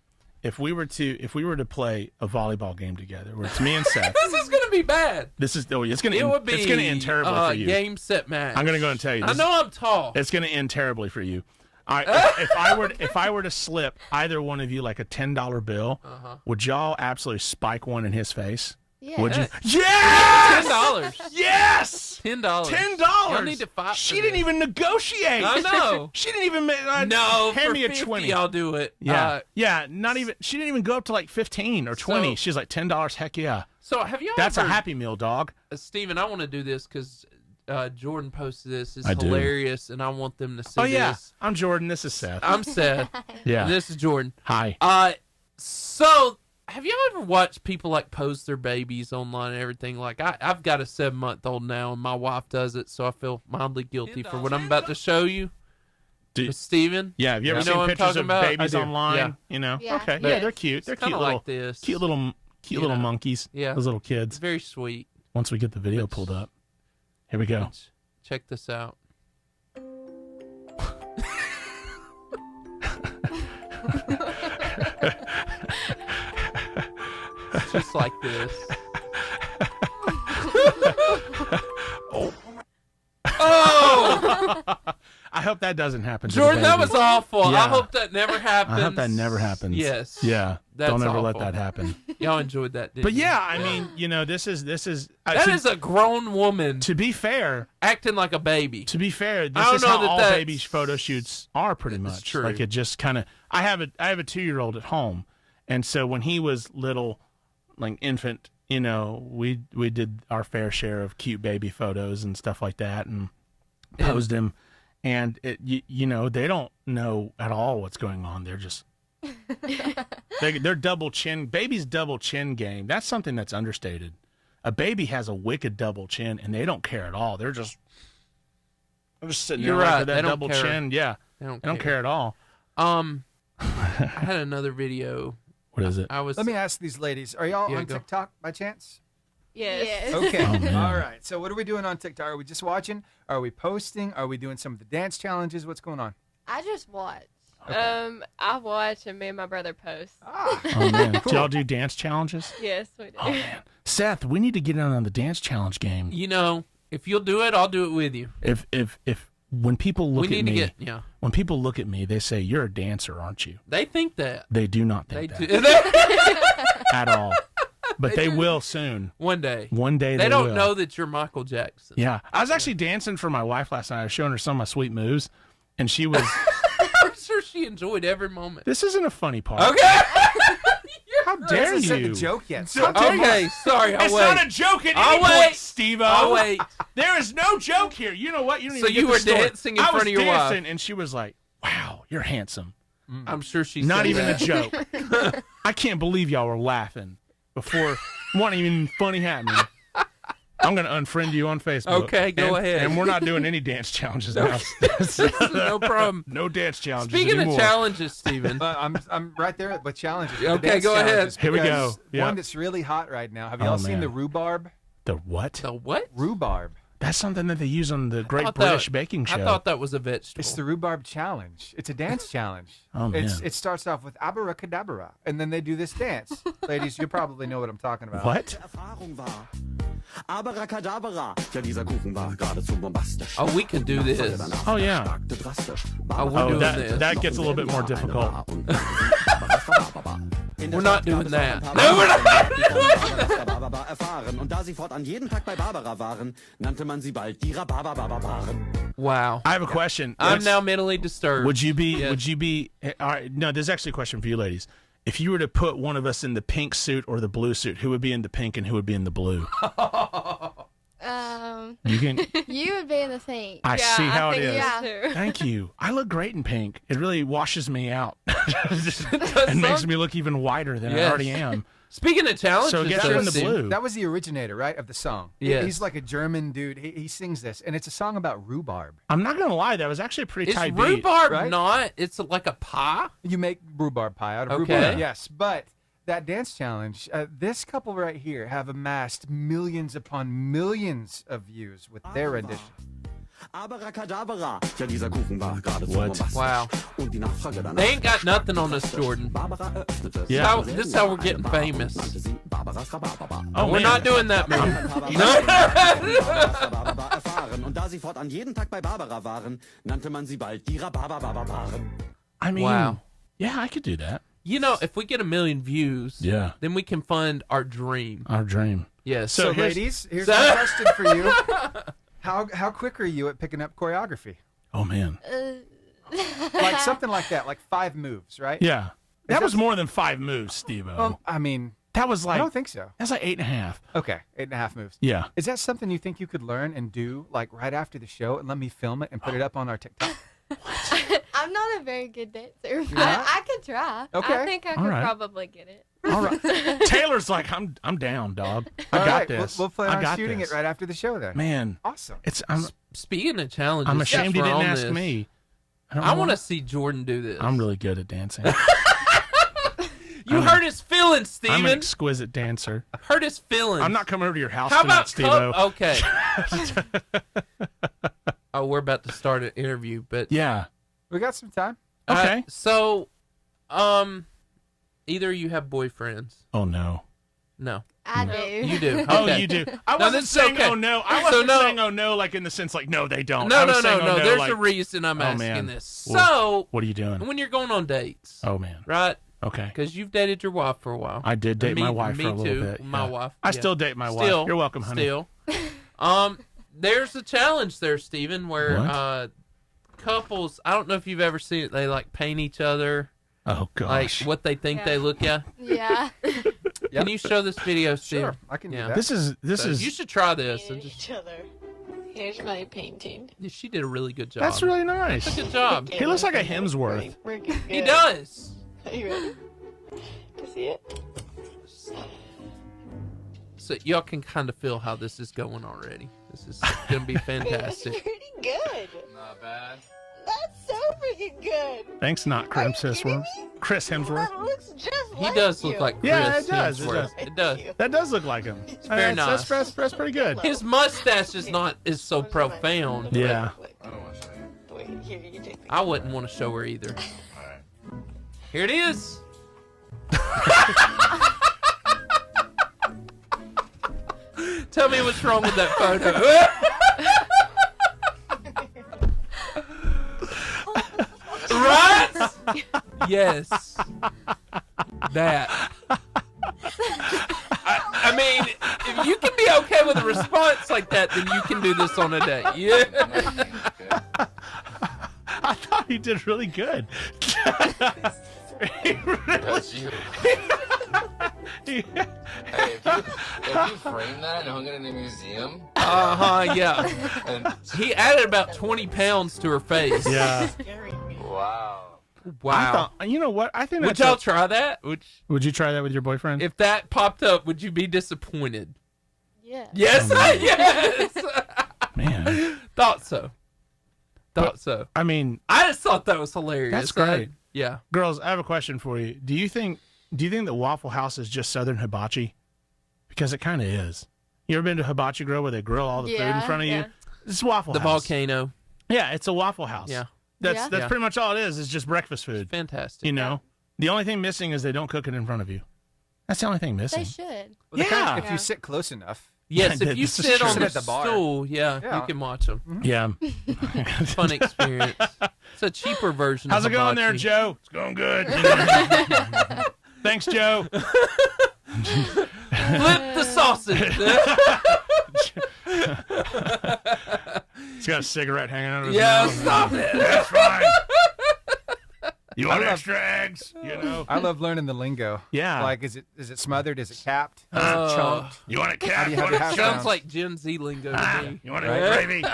If we were to play a volleyball game together, where it's me and Seth, This is going to be bad. it's going It's to end terribly for you. Game, set, match. I'm going to go and tell you. I know I'm tall. It's going to end terribly for you. All right, if I were to slip either one of you like a $10 bill, would y'all absolutely spike one in his face? Yeah. Would you? Yes! $10. Yes! $10. $10. Y'all need to fight. She didn't even negotiate. I know. She didn't even No, hand for me a 50, 20. I'll do it. Yeah, not even. She didn't even go up to like 15 or 20. She's like $10. Heck yeah. So have y'all? That's ever, a Happy Meal, dog. Steven, I want to do this because Jordan posted this. It's I do. hilarious, and I want them to see Oh yeah, this. I'm Jordan. This is Seth. I'm Seth. Yeah. This is Jordan. Hi. So have y'all ever watched people like post their babies online and everything? Like I've got a 7-month-old now, and my wife does it, so I feel mildly guilty for what I'm about to show you. Steven? Yeah, have you ever You know seen what I'm pictures talking of about? babies I do. online? Yeah. You know? Yeah. Okay. But Yeah, they're cute. They're cute like this. cute little monkeys. Yeah. Those little kids. It's very sweet. Once we get the video pulled up. Here we go. Check this out. It's just like this. Oh! I hope that doesn't happen to the Jordan, that baby. was awful. Yeah. I hope that never happens. I hope that never happens. Yes. Yeah. That's Don't ever let awful. that happen. Y'all enjoyed that, didn't But you? yeah, I mean, you know, this is That to, is a grown woman to be fair. acting like a baby. To be fair, I this don't is know how that all that's- baby photo shoots are pretty It's much. true. Like it just kind of. I have a 2-year-old at home, and so when he was little, like infant, you know, we did our fair share of cute baby photos and stuff like that, and posed him. And you know, they don't know at all what's going on. They're just they're double chin. Baby's double chin game. That's something that's understated. A baby has a wicked double chin, and they don't care at all. They're just sitting You're there like right. with that They don't double care. chin. Yeah, They they don't care at all. I had another video. What is it? I was. Let me ask these ladies: are y'all Yeah, on go. TikTok by chance? Yes. Okay. Oh, man. All right. So what are we doing on TikTok? Are we just watching? Are we posting? Are we doing some of the dance challenges? What's going on? I just watched. I watch and me and my brother post. Ah, Oh man, do y'all do dance challenges? Yes, we do. Oh man, Seth, we need to get in on the dance challenge game. You know, if you'll do it, I'll do it with you. If when people look we at need me, to get. Yeah. when people look at me, they say you're a dancer, aren't you? They think that. They do not They think do. that at all. But they do. will soon. One day. One day They don't will. know that you're Michael Jackson. Yeah, I was actually dancing for my wife last night. I was showing her some of my sweet moves, and she was. I'm sure she enjoyed every moment. This isn't a funny part. Okay. How dare this isn't you? a joke yet. How dare you? Okay, sorry. I'll It's wait. not a joke at I'll any wait. point, Steve-O. I'll wait. There is no joke here. You know what? You don't So even you get the were story. dancing in I front was of your wife. dancing, and she was like, "Wow, you're handsome." I'm sure she's Not said even that. a joke. I can't believe y'all were laughing before one even funny happening. I'm going to unfriend you on Facebook. Okay, go ahead. And we're not doing any dance challenges now. No problem. No dance challenges Speaking anymore. of challenges, Stephen. I'm right there with challenges. Okay, The dance go ahead. challenges, Here we because go. Yep. One that's really hot right now. Have y'all seen man. the rhubarb? The what? The what? Rhubarb. That's something that they use on the Great thought British that- Baking Show. I thought that was a vegetable. It's the rhubarb challenge. It's a dance challenge. Oh, man. It starts off with abracadabra, and then they do this dance. Ladies, you probably know what I'm talking about. What? Abracadabra. Ja, dieser Kuchen war geradezu bombastisch. Oh, we can do this. Oh, yeah. Oh, we're doing this. That gets a little bit more difficult. We're not doing that. No, we're not. Erfahren. Und da sie fortan jeden Tag bei Barbara waren, nannte man sie bald die Rhabarberbarbaren. Wow. I have a question. I'm now mentally disturbed. Would you be? Yes. Would you be? All right. No, there's actually a question for you, ladies. If you were to put one of us in the pink suit or the blue suit, who would be in the pink and who would be in the blue? You can. You would be in the pink. I see how it is. Yeah. Thank you. I look great in pink. It really washes me out and makes me look even whiter than I Yes. already am. Speaking of challenges, So get though, her in the Steve, blue. That was the originator, right, of the song. Yes. He's like a German dude. He sings this, and it's a song about rhubarb. I'm not gonna lie. That was actually a pretty Is tight beat. rhubarb right? not? It's like a pie. You make rhubarb pie out of Okay. rhubarb. Yes, but that dance challenge, this couple right here have amassed millions upon millions of views with their rendition. Abracadabra. Ja, dieser Kuchen war geradezu What? bombastisch. Wow. Und die Nachfrage danach. They ain't got nothing on us, Jordan. Barbara öffnete. Yeah. This is how we're getting famous. Nannte sie Barbaras Rhabarber. Oh, We're man. not doing that, man. Barbaras Rhabarber erfahren. Und da sie fortan jeden Tag bei Barbara waren, nannte man sie bald die Rhabarberbarbaren. I mean, Wow. yeah, I could do that. You know, if we get 1 million views, Yeah. then we can fund our dream. Our dream. Yes. So, here's- ladies, here's my question for you. How quick are you at picking up choreography? Oh man. Like something like that, like 5 moves, right? Yeah. That that- was more than 5 moves, Steve-O. Well, I mean, that was I like don't think so. that's like 8.5. Okay, 8.5 moves. Yeah. Is that something you think you could learn and do like right after the show and let me film it and put it up on our TikTok? I'm not a very good dancer, but not? I could try. Okay. I think I All could right. probably get it. All right. Taylor's like, I'm down, dog. I All got right, this. We'll plan I on got shooting this. it right after the show then. Man, Awesome. Speaking of challenges, I'm ashamed since you we're didn't on ask this, me. I want to see Jordan do this. I'm really good at dancing. You hurt his feelings, I'm an Steven. exquisite dancer. Hurt his feelings. I'm not coming over to your house How tonight, about Steve-O. Okay. Oh, we're about to start an interview, but Yeah. We got some time. Okay. So, either you have boyfriends. Oh no. No, I do. you do. Oh, Okay. you do. I No, wasn't this is saying okay. oh no. I So wasn't no- saying oh no like in the sense like no they don't. No, I was no, saying, no. oh, no. There's like, a reason I'm oh, asking man. this. Well, So, what are you doing? when you're going on dates, Oh man. right? Okay. Because you've dated your wife for a while. I did date Me- my wife me for a little too. bit. My yeah. wife. I Yeah. still date my Still, wife. You're welcome, honey. Still, there's a challenge there, Steven, where What? couples. I don't know if you've ever seen it. They like paint each other, Oh gosh. like what they think Yeah. they look at. Yeah. Can you show this video, Steve? Sure, I can do Yeah. that. This is You should try this. And just, other. Here's my painting. she did a really good job. that's really nice. That's a good job. He looks like a Hemsworth. We're good. He does. Are you ready to see it? So y'all can kind of feel how this is going already. This is gonna be That's fantastic. pretty good. Not bad. That's so freaking good. Thanks, not Chris Hemsworth. Chris Hemsworth. That looks just He like does you. look like Chris Yeah, it does, it Hemsworth. does. It does. That does look like him. very nice. That's pretty good. His mustache is not is so profound. Yeah. Wait, here, you take I wouldn't want to show her either. Here it is. Tell me what's wrong with that photo. Right? Yes. That. I mean, if you can be okay with a response like that, then you can do this on a date. Yeah. I thought he did really good. That's you. He- Hey, if you frame that and hung it in a museum, Yeah. and He added about 20 pounds to her face. yeah. wow. Wow. I thought, you know what? I think Would that's y'all try that? Would you try that with your boyfriend? If that popped up, would you be disappointed? Yeah. Yes, yes. Man. Thought so. So. I mean, I just thought that was hilarious. That's great. Yeah. Girls, I have a question for you. Do you think that Waffle House is just Southern hibachi? Because it kind of is. You ever been to a hibachi grill where they grill all the food in front of you? It's Waffle House. The volcano. Yeah, it's a Waffle House. Yeah. That's pretty much all it is. It's just breakfast food. It's fantastic. You know? The only thing missing is they don't cook it in front of you. That's the only thing missing. They should. Well, yeah. If you sit close enough. Yes, if you sit on the at the bar. stool, you can watch them. Yeah. Fun experience. It's a cheaper version How's of it going there, hibachi. Joe? It's going good. Thanks, Joe. Flip the sausage. He's got a cigarette hanging out of his mouth. Stop it. That's fine. You want extra eggs? You know. I love learning the lingo. Yeah. Like, is it smothered? Is it capped? Is it chunked? You want it How capped? do you have your hash Sounds browns? like Gen Z lingo to me. You want it gravy?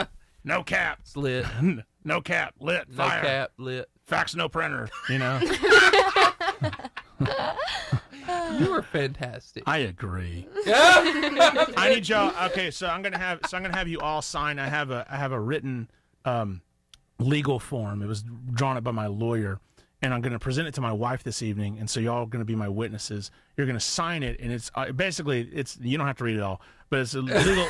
No cap. It's lit. No cap. Lit. No Fire. cap, lit. Fax, no printer. You know. You were fantastic. I agree. Yeah. I need y'all. Okay, so I'm gonna have you all sign. I have a written legal form. It was drawn up by my lawyer, and I'm gonna present it to my wife this evening. And so y'all are gonna be my witnesses. You're gonna sign it, and it's basically you don't have to read it all, but it's a legal.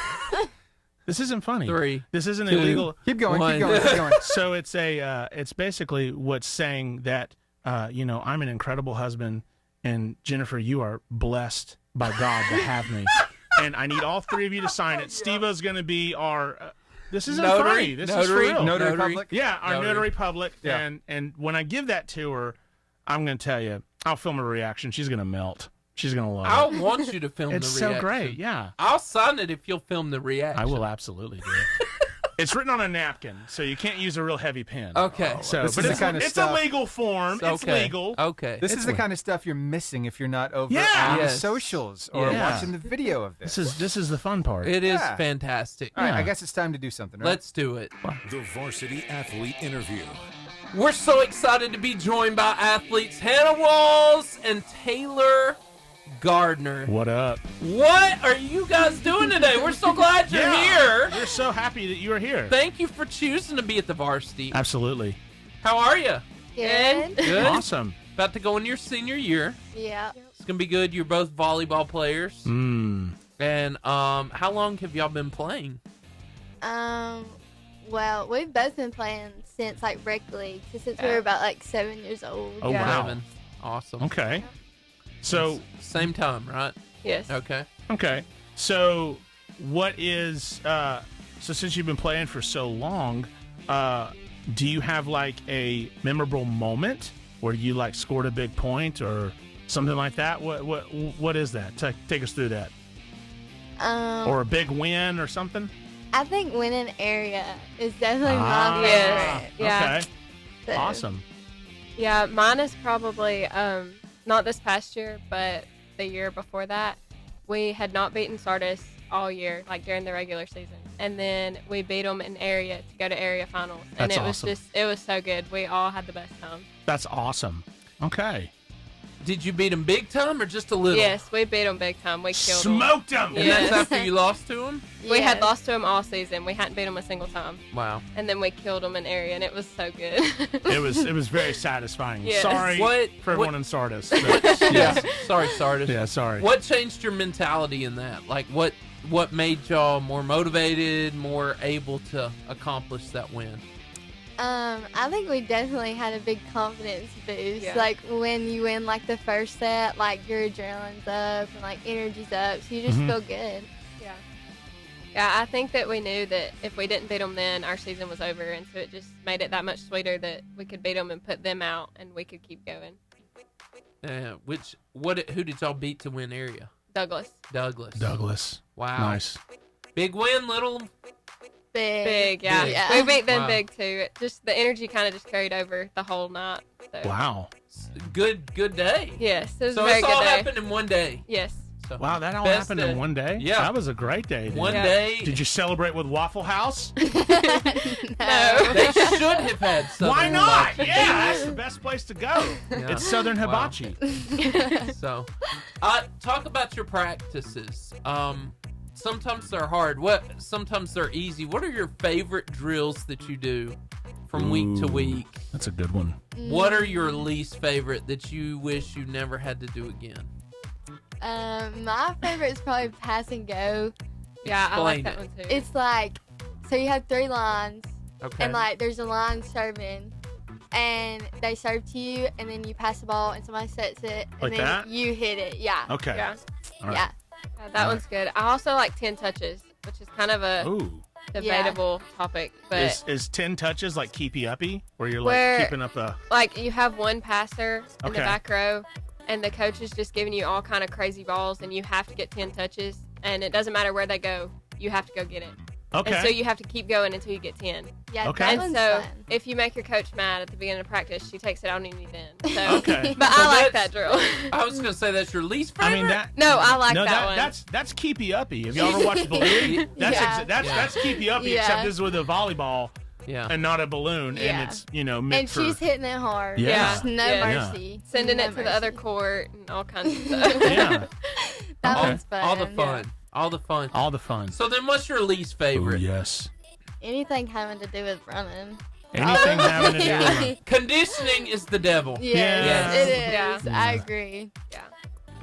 This isn't funny. 3, This isn't 2, illegal. Keep going. 1. Keep going. So it's it's basically what's saying that I'm an incredible husband, and Jennifer, you are blessed by God to have me. And I need all 3 of you to sign it. Steve-O's going to be our. This isn't Notary. funny. This is for real. Notary public. Yeah, our Notary. notary public. Yeah. And when I give that to her, I'm going to tell you, I'll film a reaction. She's going to melt. She's going to love I it. want you to film It's the so reaction. great. Yeah. I'll sign it if you'll film the reaction. I will absolutely do it. It's written on a napkin, so you can't use a real heavy pen. Okay. So, This but is the it's, kind of it's stuff- a legal form. It's Okay. legal. Okay. This It's is the weird. kind of stuff you're missing if you're not over Yeah. on the Yes. socials or Yeah. watching the video of this. This is the fun part. It is Yeah. fantastic. All right, Yeah. I guess it's time to do something, right? Let's do it. The Varsity Athlete Interview. We're so excited to be joined by athletes Hannah Walls and Taylor Gardner. What up? What are you guys doing today? We're so glad you're here. We're so happy that you are here. Thank you for choosing to be at the varsity. Absolutely. How are you? Good. Good. Awesome. About to go into your senior year. Yeah. It's gonna be good. You're both volleyball players. Mm. And how long have y'all been playing? Well, we've both been playing since like rec league, since we were about like 7 years old. Oh, wow. 7. Awesome. Okay. So, Same time, right? Yes. Okay. okay. So, what is, so since you've been playing for so long, do you have like a memorable moment where you like scored a big point or something like that? What is that? Take us through that. Or a big win or something? I think winning area is definitely Ah, my yes. favorite. Yeah. Okay. So, Awesome. Yeah, mine is probably not this past year, but the year before that. We had not beaten Sardis all year, like during the regular season, and then we beat them in area to go to area finals, and That's it was awesome. it was so good. We all had the best time. That's awesome. Okay. Did you beat them big time or just a little? Yes, we beat them big time. We killed them. Smoked them. And Yes. that's after you lost to them? We had yes. lost to them all season. We hadn't beat them a single time, Wow. and then we killed them in area, and it was so good. It was very satisfying. Yes. Sorry What- for everyone what- in Sardis. but- Yeah. Sorry, Sardis. yeah, sorry. What changed your mentality in that? Like, what made y'all more motivated, more able to accomplish that win? I think we definitely had a big confidence boost. Yeah. Like when you win like the first set, like your adrenaline's up and like energy's up, so you just Mhm. feel good. Yeah. Yeah, I think that we knew that if we didn't beat them then, our season was over, and so it just made it that much sweeter that we could beat them and put them out, and we could keep going. Who did y'all beat to win area? Douglas. Douglas. Wow. Nice. Big win, little. Big. Big, yeah. Yeah. We beat them Wow. big, too. It just the energy kind of just carried over the whole night. So. Wow. Good day. Yes, it was So a very it's good all day. happened in one day. Yes. So, Wow, that all best happened in one day? Yeah. That was a great day. One day. Did you celebrate with Waffle House? No. They should have had Southern Why not? Hibachi. Yeah, that's the best place to go. Yeah. It's Southern Wow. Hibachi. So, talk about your practices. Sometimes they're hard. Sometimes they're easy. What are your favorite drills that you do from week to week? That's a good one. What are your least favorite that you wish you never had to do again? My favorite is probably pass and go. Yeah, I like Explain that it. one too. It's like, so you have 3 lines, Okay. and like there's a line serving, and they serve to you, and then you pass the ball, and somebody sets it, and Like then that? you hit it. Yeah. Okay. Yeah. All right. Yeah. Yeah, that one's good. I also like 10 touches, which is kind of a Ooh. debatable topic, but Is 10 touches like keepy uppy? Where you're Where- like keeping up a. like you have one passer in the Okay. back row, and the coach is just giving you all kind of crazy balls, and you have to get 10 touches, and it doesn't matter where they go, you have to go get it. Okay. And so you have to keep going until you get 10. Yeah. Okay. That And one's so fun. if you make your coach mad at the beginning of practice, she takes it out on you then. So, Okay. But So I like that's- that drill. I was gonna say that's your least favorite. I mean, that. No, I like no, that one. That's keepy uppy. Have you ever watched Balloon? That's Yeah. that's keepy uppy, Yeah. except this is with a volleyball Yeah. and not a balloon, Yeah. and it's meant And for. she's hitting it hard. Yeah. There's no Yeah. mercy. Sending No it to the other mercy. court and all kinds of stuff. Yeah. That Okay. one's fun. All the yeah. fun. All the fun. All the fun. So then, what's your least Ooh, favorite? yes. Anything having to do with running. Anything having to do Yeah. with it. Conditioning is the devil. Yes, it is. Yeah. I agree. Yeah.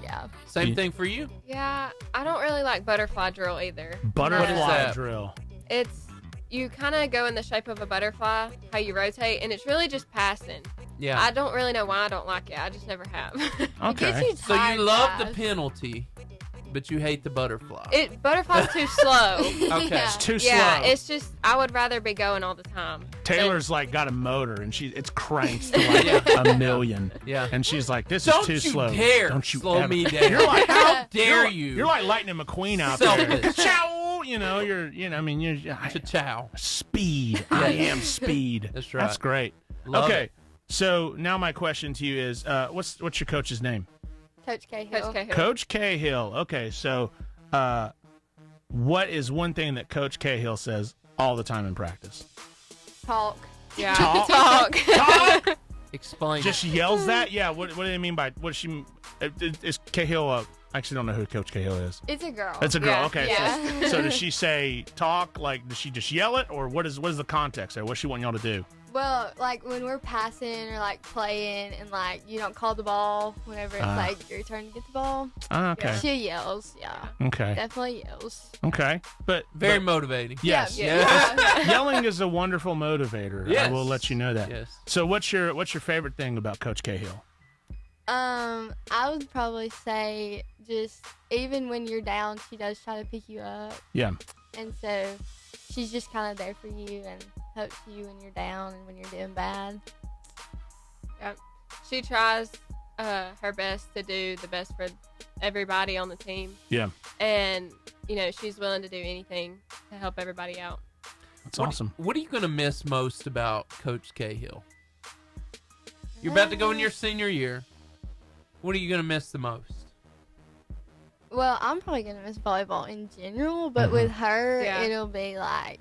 Yeah. Same Yeah. thing for you. Yeah, I don't really like butterfly drill either. Butterfly that? drill. It's you kind of go in the shape of a butterfly, how you rotate, and it's really just passing. Yeah. I don't really know why I don't like it. I just never have. Okay. So tired you love the fast. penalty, but you hate the butterfly. Butterfly's too slow. Okay. Yeah. It's too Yeah, slow. it's just I would rather be going all the time. Taylor's like got a motor and it's cranked to like a million. Yeah. And she's like, this Don't is too you slow. dare Don't you slow ever. me down. You're like, How dare you're, you? You're like Lightning McQueen out Selfish. there. Chow! I mean, you're Cha-chow. speed. I am speed. That's right. That's great. Love okay. it. So now my question to you is, what's your coach's name? Coach Cahill. Coach Cahill. Coach Cahill. Okay, so what is one thing that Coach Cahill says all the time in practice? Talk. Yeah. Talk. Talk. Explain. Just yells that? Yeah. What do they mean by what? Is Cahill? I actually don't know who Coach Cahill is. It's a girl. It's a girl. Yeah. Okay. Yeah. So does she say talk? Like, does she just yell it, or what is the context there? What's she want y'all to do? Well, like when we're passing or like playing and like you don't call the ball whenever it's like your turn to get the ball. Oh, okay. She yells. Yeah. Okay. Definitely yells. Okay. But Very but- motivating. Yes. Yeah. Yelling is a wonderful motivator. Yes. I will let you know that. Yes. So what's your favorite thing about Coach Cahill? I would probably say just even when you're down, she does try to pick you up, Yeah. and so she's just kind of there for you and helps you when you're down and when you're doing bad. Yep. She tries her best to do the best for everybody on the team. Yeah. And, she's willing to do anything to help everybody out. That's awesome. What are you going to miss most about Coach Cahill? You're about to go in your senior year. What are you going to miss the most? Well, I'm probably gonna miss volleyball in general, but with her, Yeah. it'll be like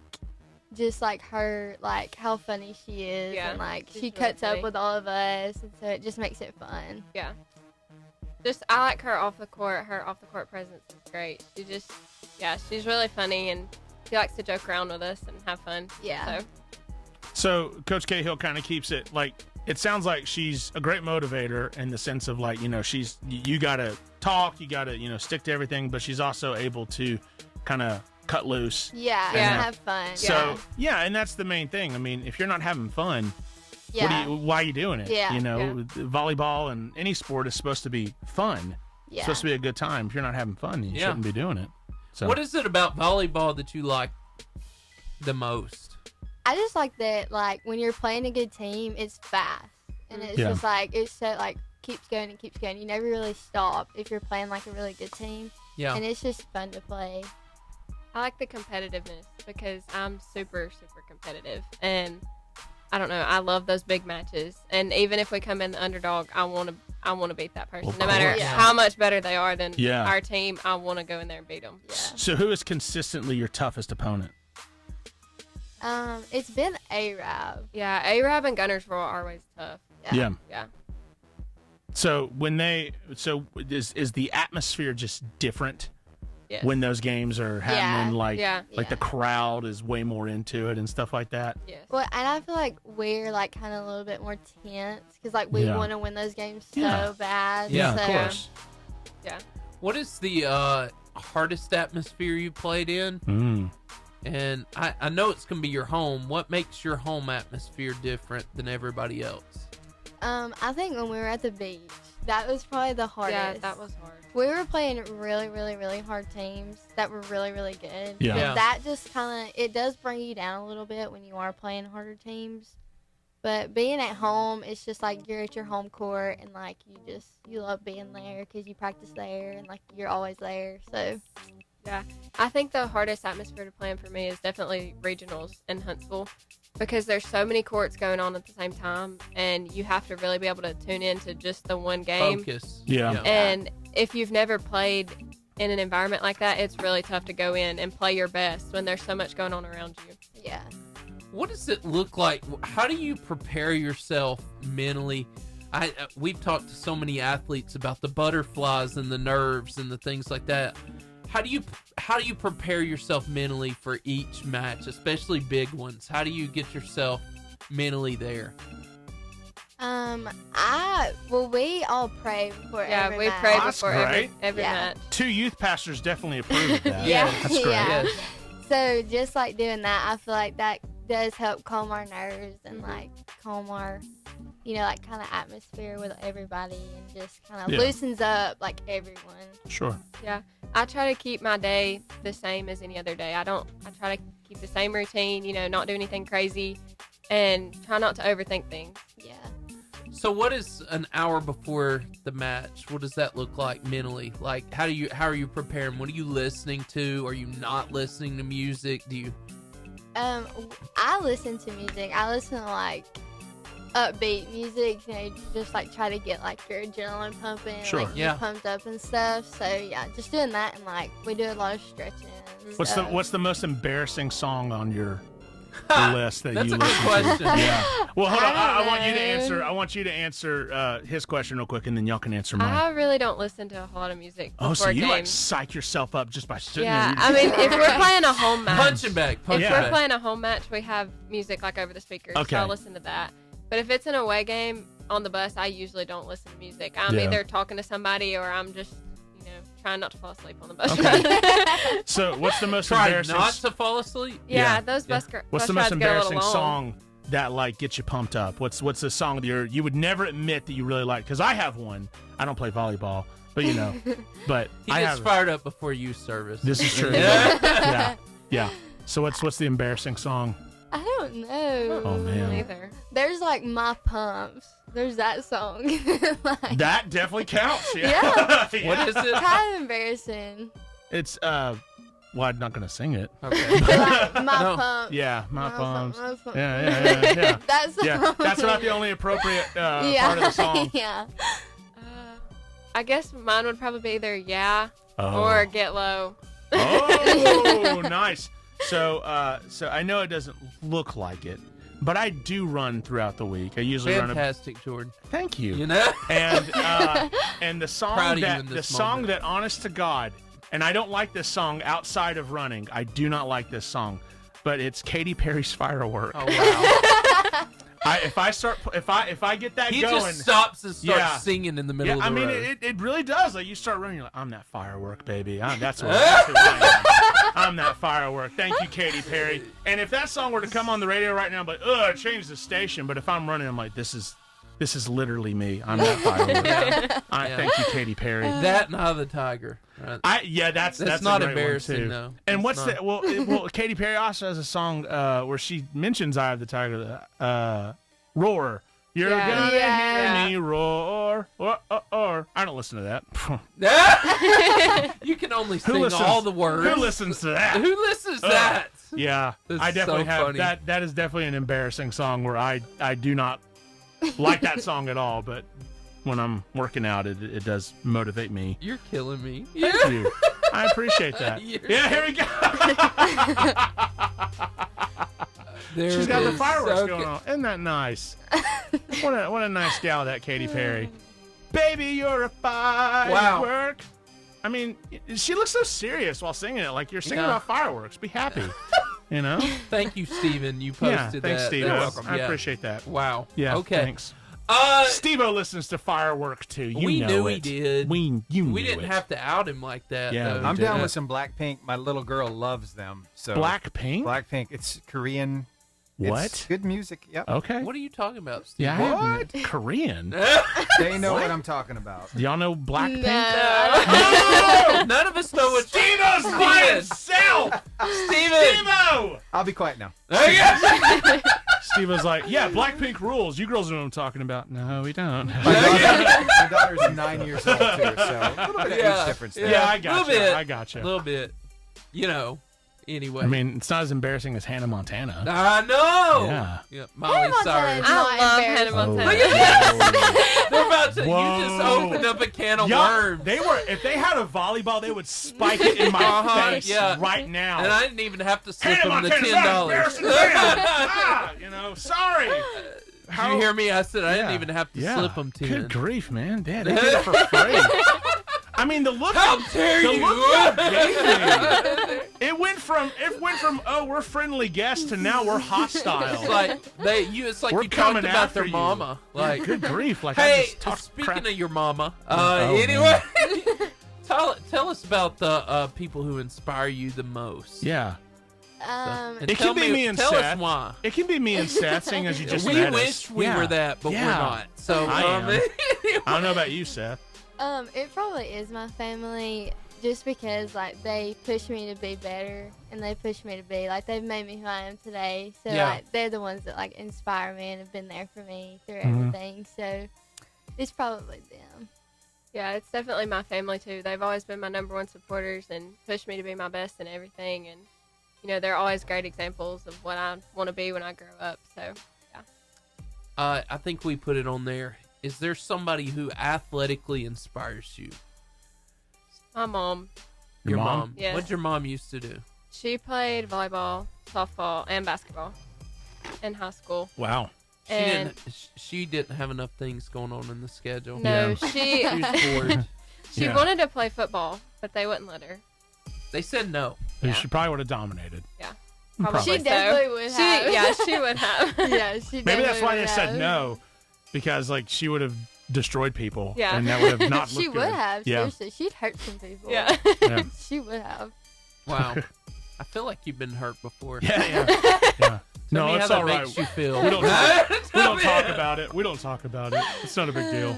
just like her, like how funny she is, Yeah, and like she's she really cuts funny. up with all of us, and so it just makes it fun. Yeah. Just, I like her off the court. Her off the court presence is great. She's really funny, and she likes to joke around with us and have fun. Yeah. So Coach Cahill kind of keeps it like, it sounds like she's a great motivator in the sense of like, you got to talk, you got to, stick to everything, but she's also able to kind of cut loose. Yeah, Yeah. and have fun. So, yeah, and that's the main thing. I mean, if you're not having fun, yeah, why are you doing it? Yeah. Volleyball and any sport is supposed to be fun. It's yeah. supposed to be a good time. If you're not having fun, then you Yeah. shouldn't be doing it. So What is it about volleyball that you like the most? I just like that, like when you're playing a good team, it's fast, and it's Yeah. just like it's so like keeps going and keeps going. You never really stop if you're playing like a really good team, Yeah. and it's just fun to play. I like the competitiveness because I'm super, super competitive. And I don't know. I love those big matches, and even if we come in the underdog, I want to beat that person, no matter how much better they are than our team. I want to go in there and beat them. Yeah. So, who is consistently your toughest opponent? It's been Arab. Yeah, Arab and Gunners were always tough. Yeah. Yeah. So is the atmosphere just different when those games are happening? Like the crowd is way more into it and stuff like that. Yes. Well, and I feel like we're like kind of a little bit more tense because like we want to win those games so bad. Yeah, so, of course. Yeah. What is the hardest atmosphere you played in? And I know it's going to be your home. What makes your home atmosphere different than everybody else? I think when we were at the beach, that was probably the hardest. Yeah, that was hard. We were playing really, really, really hard teams that were really, really good. Yeah. And that just kind of, it does bring you down a little bit when you are playing harder teams. But being at home, it's just like you're at your home court and like you love being there because you practice there and like you're always there. So, yeah. I think the hardest atmosphere to play in for me is definitely regionals in Huntsville because there's so many courts going on at the same time and you have to really be able to tune into just the one game. Focus. Yeah. And if you've never played in an environment like that, it's really tough to go in and play your best when there's so much going on around you. Yeah. What does it look like? How do you prepare yourself mentally? We've talked to so many athletes about the butterflies and the nerves and the things like that. How do you prepare yourself mentally for each match, especially big ones? How do you get yourself mentally there? We all pray before every match. Yeah, we pray Oh, before every match. 2 youth pastors definitely approve of that. Yeah. That's great. Yeah. So just like doing that, I feel like that does help calm our nerves and like calm our, like kind of atmosphere with everybody and just kind of loosens up like everyone. Sure. Yeah. I try to keep my day the same as any other day. I try to keep the same routine, not do anything crazy and try not to overthink things. Yeah. So what is an hour before the match? What does that look like mentally? Like how are you preparing? What are you listening to? Are you not listening to music? Do you I listen to music. I listen to like upbeat music, just like try to get like your adrenaline pumping, Sure. like you pumped up and stuff. So yeah, just doing that and like we do a lot of stretching. What's the most embarrassing song on your list that That's you a good listen question. to? Yeah. Well, hold on. I want you to know. answer. I want you to answer his question real quick, and then y'all can answer mine. I really don't listen to a whole lot of music before so you games. like psych yourself up just by sitting Yeah, there. I mean, if we're playing a home match, punching back? if we're playing a home match, we have music like over the speakers, Okay. so I'll listen to that. But if it's an away game on the bus, I usually don't listen to music. I'm either talking to somebody or I'm just, trying not to fall asleep on the bus. Okay. So what's the most Try embarrassing? not to fall asleep. Yeah, those bus What's the rides most get a little embarrassing long. song that like gets you pumped up? What's the song that you would never admit that you really like? Because I have one. I don't play volleyball, but but He I gets have. fired up before youth service. This is true. Yeah. So what's the embarrassing song? I don't know. Oh man. Either. There's like My Pumps. There's that song. Like, That definitely counts. Yeah. Yeah. What is it? kind of embarrassing. It's well, I'm not gonna sing it. Okay. Like, My No. Pumps. Yeah, my palms. My Pumps. Yeah. That's the Yeah, that's not the only appropriate part of the song. Yeah. I guess mine would probably be either Oh. or Get Low. Oh, nice. So I know it doesn't look like it, but I do run throughout the week. I usually Fantastic, Jordan. Thank you. And the song Proud of you that in the this song moment. that, honest to God, and I don't like this song outside of running. I do not like this song, but it's Katy Perry's Firework. Oh wow. If I get that He going, just stops and starts singing in the middle of the road. it really does. Like you start running, you're like, I'm that firework, baby. That's who I am. I'm that firework. Thank you, Katy Perry. And if that song were to come on the radio right now, I'm like, ugh, change the station. But if I'm running, I'm like, this is literally me. I'm that firework. Thank you, Katy Perry. That and Eye of the Tiger. Right? That's not a great embarrassing, one too. though. And It's what's not. well, Katy Perry also has a song where she mentions Eye of the Tiger, Roar. You're gonna hear me roar, or I don't listen to that. You can only Who sing listens- all the words. Who listens to that? Who listens to that? Yeah, That's I definitely so have funny. that. That is definitely an embarrassing song where I do not like that song at all. But when I'm working out, it does motivate me. You're killing me. Thank you. I appreciate that. Yeah, here we go. She's got the fireworks going on. Isn't that nice? What a nice gal, that Katy Perry. Baby, you're a firework. I mean, she looks so serious while singing it. Like you're singing about fireworks. Be happy. You know? Thank you, Steven. You posted thanks, that. Steve. You're welcome. I appreciate that. Wow. Yeah. Okay. Thanks. Steve-O listens to Firework too. We know knew it. he did. We didn't have to out him like that. Yeah, though. I'm down with some Blackpink. My little girl loves them. So Blackpink? Blackpink. It's Korean. What? It's good music. Yep. Okay. What are you talking about, Steve? Yeah. What? Korean? They know what I'm talking about. Do y'all know Blackpink? No. None of us know what Steve-O's by himself. Steve-O! I'll be quiet now. Steve was like, yeah, Blackpink rules. You girls know what I'm talking about. No, we don't. My daughter's 9 years old, too, so a little bit of age difference there. Yeah, I got you. Bit. I got you. A little bit. You know, anyway. I mean, it's not as embarrassing as Hannah Montana. I know. Yeah. Molly Cyrus. I love Hannah Montana. They're about to. You just opened up a can of worms. They were. If they had a volleyball, they would spike it in my face right now. And I didn't even have to slip Hannah them the Montana's $10. you know, sorry. Did you hear me? I said I didn't even have to slip them 10. Good grief, man! Dad, they did it for free. I mean, the look. How dare you? Look they gave me. It went from oh, we're friendly guests to now we're hostile. It's like it's like We're you talked coming about after their you. mama. Like, good grief! Like, I hey, just talked speaking crap. of your mama, man. tell us about the people who inspire you the most. Yeah. And It can be me and tell Seth. us why. It can be me and Seth, seeing as you just we met wish us. we were that, but we're not. So I am. I don't know about you, Seth. It probably is my family, just because like they push me to be better, and they push me to be like they've made me who I am today. So like they're the ones that like inspire me and have been there for me through everything. So it's probably them. Yeah, it's definitely my family too. They've always been my number one supporters and pushed me to be my best in everything. And you know, they're always great examples of what I want to be when I grow up. So yeah. I think we put it on there. Is there somebody who athletically inspires you? My mom. Your mom? Yes. What'd your mom used to do? She played volleyball, softball, and basketball in high school. Wow. She didn't have enough things going on in the schedule. No, she was bored. She wanted to play football, but they wouldn't let her. They said no. She probably would have dominated. Yeah. Probably. She definitely would have. Yeah, she would have. Yeah, she Maybe that's why definitely they would said have. no, because like she would have destroyed people. Yeah. And that would have not She looked would good. have. Yeah. Seriously, she'd hurt some people. Yeah. Yeah. She would have. Wow. I feel like you've been hurt before. Yeah. Tell No, me it's how all that right. makes you feel. We don't talk about it. We don't talk about it. It's not a big deal.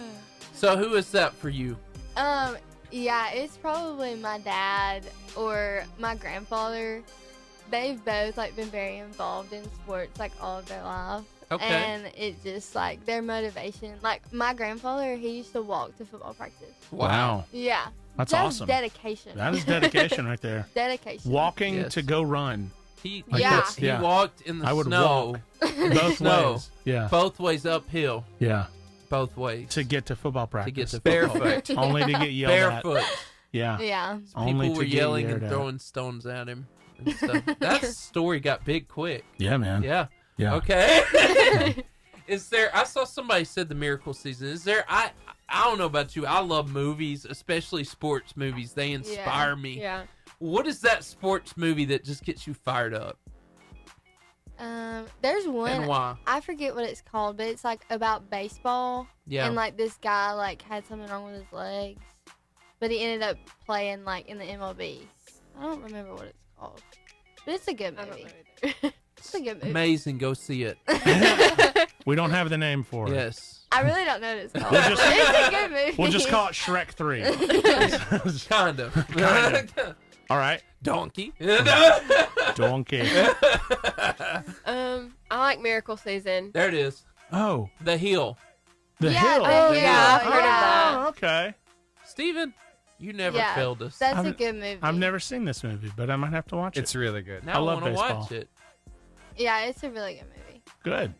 So who is that for you? Yeah, it's probably my dad or my grandfather. They've both like been very involved in sports like all of their life. Okay. And it just like their motivation. Like my grandfather, he used to walk to football practice. Wow. Yeah. That's That's awesome. dedication. That is dedication right there. Dedication. Walking to go run. He walked in the I would snow. walk both ways. Yeah. Both ways uphill. Yeah. Both ways. To get to football practice. To get to football. Barefoot. Only to get yelled Barefoot. at. Yeah. Yeah. Only People to were get yelling and yelled at. throwing stones at him and stuff. That story got big quick. Yeah, man. Yeah. Yeah. Okay. Is there? I saw somebody said the miracle season. Is there? I don't know about you. I love movies, especially sports movies. They inspire me. Yeah. What is that sports movie that just gets you fired up? There's one. And why? I forget what it's called, but it's like about baseball. Yeah. And like this guy like had something wrong with his legs, but he ended up playing like in the MLB. I don't remember what it's called, but it's a good movie. It's a good movie. Amazing. Go see it. We don't have the name for it. Yes. I really don't know what it's called. We'll just- It's a good movie. We'll just call it Shrek 3. Kind of. Kind of. All right. Donkey. Donkey. I like Miracle Season. There it is. Oh. The Hill. The Yeah, Hill. oh, yeah, I've heard of Oh, that. okay. Steven, You never Yeah, failed us. That's a good movie. I've never seen this movie, but I might have to watch it. It's really good. Now I love want to baseball. watch it. Yeah, it's a really good movie. Good.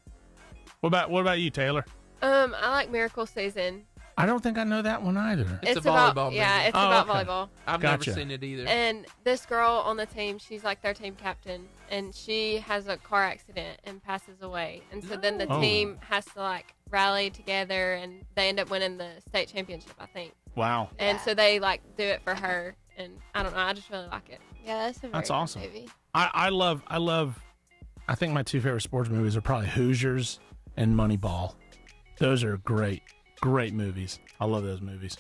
What about you, Taylor? I like Miracle Season. I don't think I know that one either. It's a about volleyball yeah, movie. it's Oh, about okay. volleyball. I've Gotcha. never seen it either. And this girl on the team, she's like their team captain, and she has a car accident and passes away. And so then the Oh. team has to like rally together, and they end up winning the state championship, I think. Wow. And so they like do it for her, and I don't know, I just really like it. Yeah, that's a very That's good awesome. movie. I love. I think my two favorite sports movies are probably Hoosiers and Moneyball. Those are great movies. I love those movies.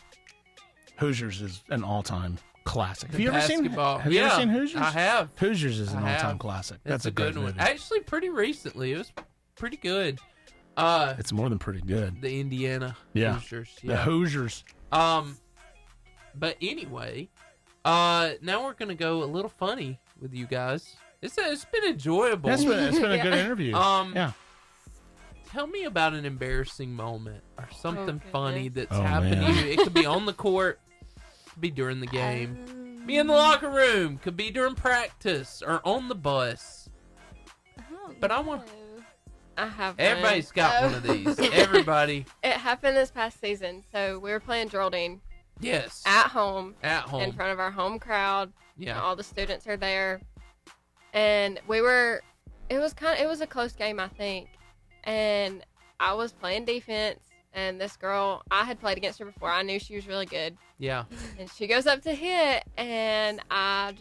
Hoosiers is an all-time classic. Have you ever seen Hoosiers? I have. Hoosiers is an I all-time have. classic. That's That's a good great one. movie. Actually, pretty recently. It was pretty good. It's more than pretty good. The Indiana Yeah. Hoosiers. The Hoosiers. But anyway, now we're gonna go a little funny with you guys. It's been enjoyable. It's been a good interview. Yeah. Tell me about an embarrassing moment or something Oh, funny goodness. that's Oh, happened man. to you. It could be on the court, could be during the game, be in the locker room, could be during practice or on the bus. But I want I have everybody's one. got one of these. Everybody, It happened this past season. So we were playing Geraldine yes, at home at home. in front of our home crowd. Yeah. All the students are there. And it was a close game, I think. And I was playing defense, and this girl, I had played against her before. I knew she was really good. Yeah. And she goes up to hit, and I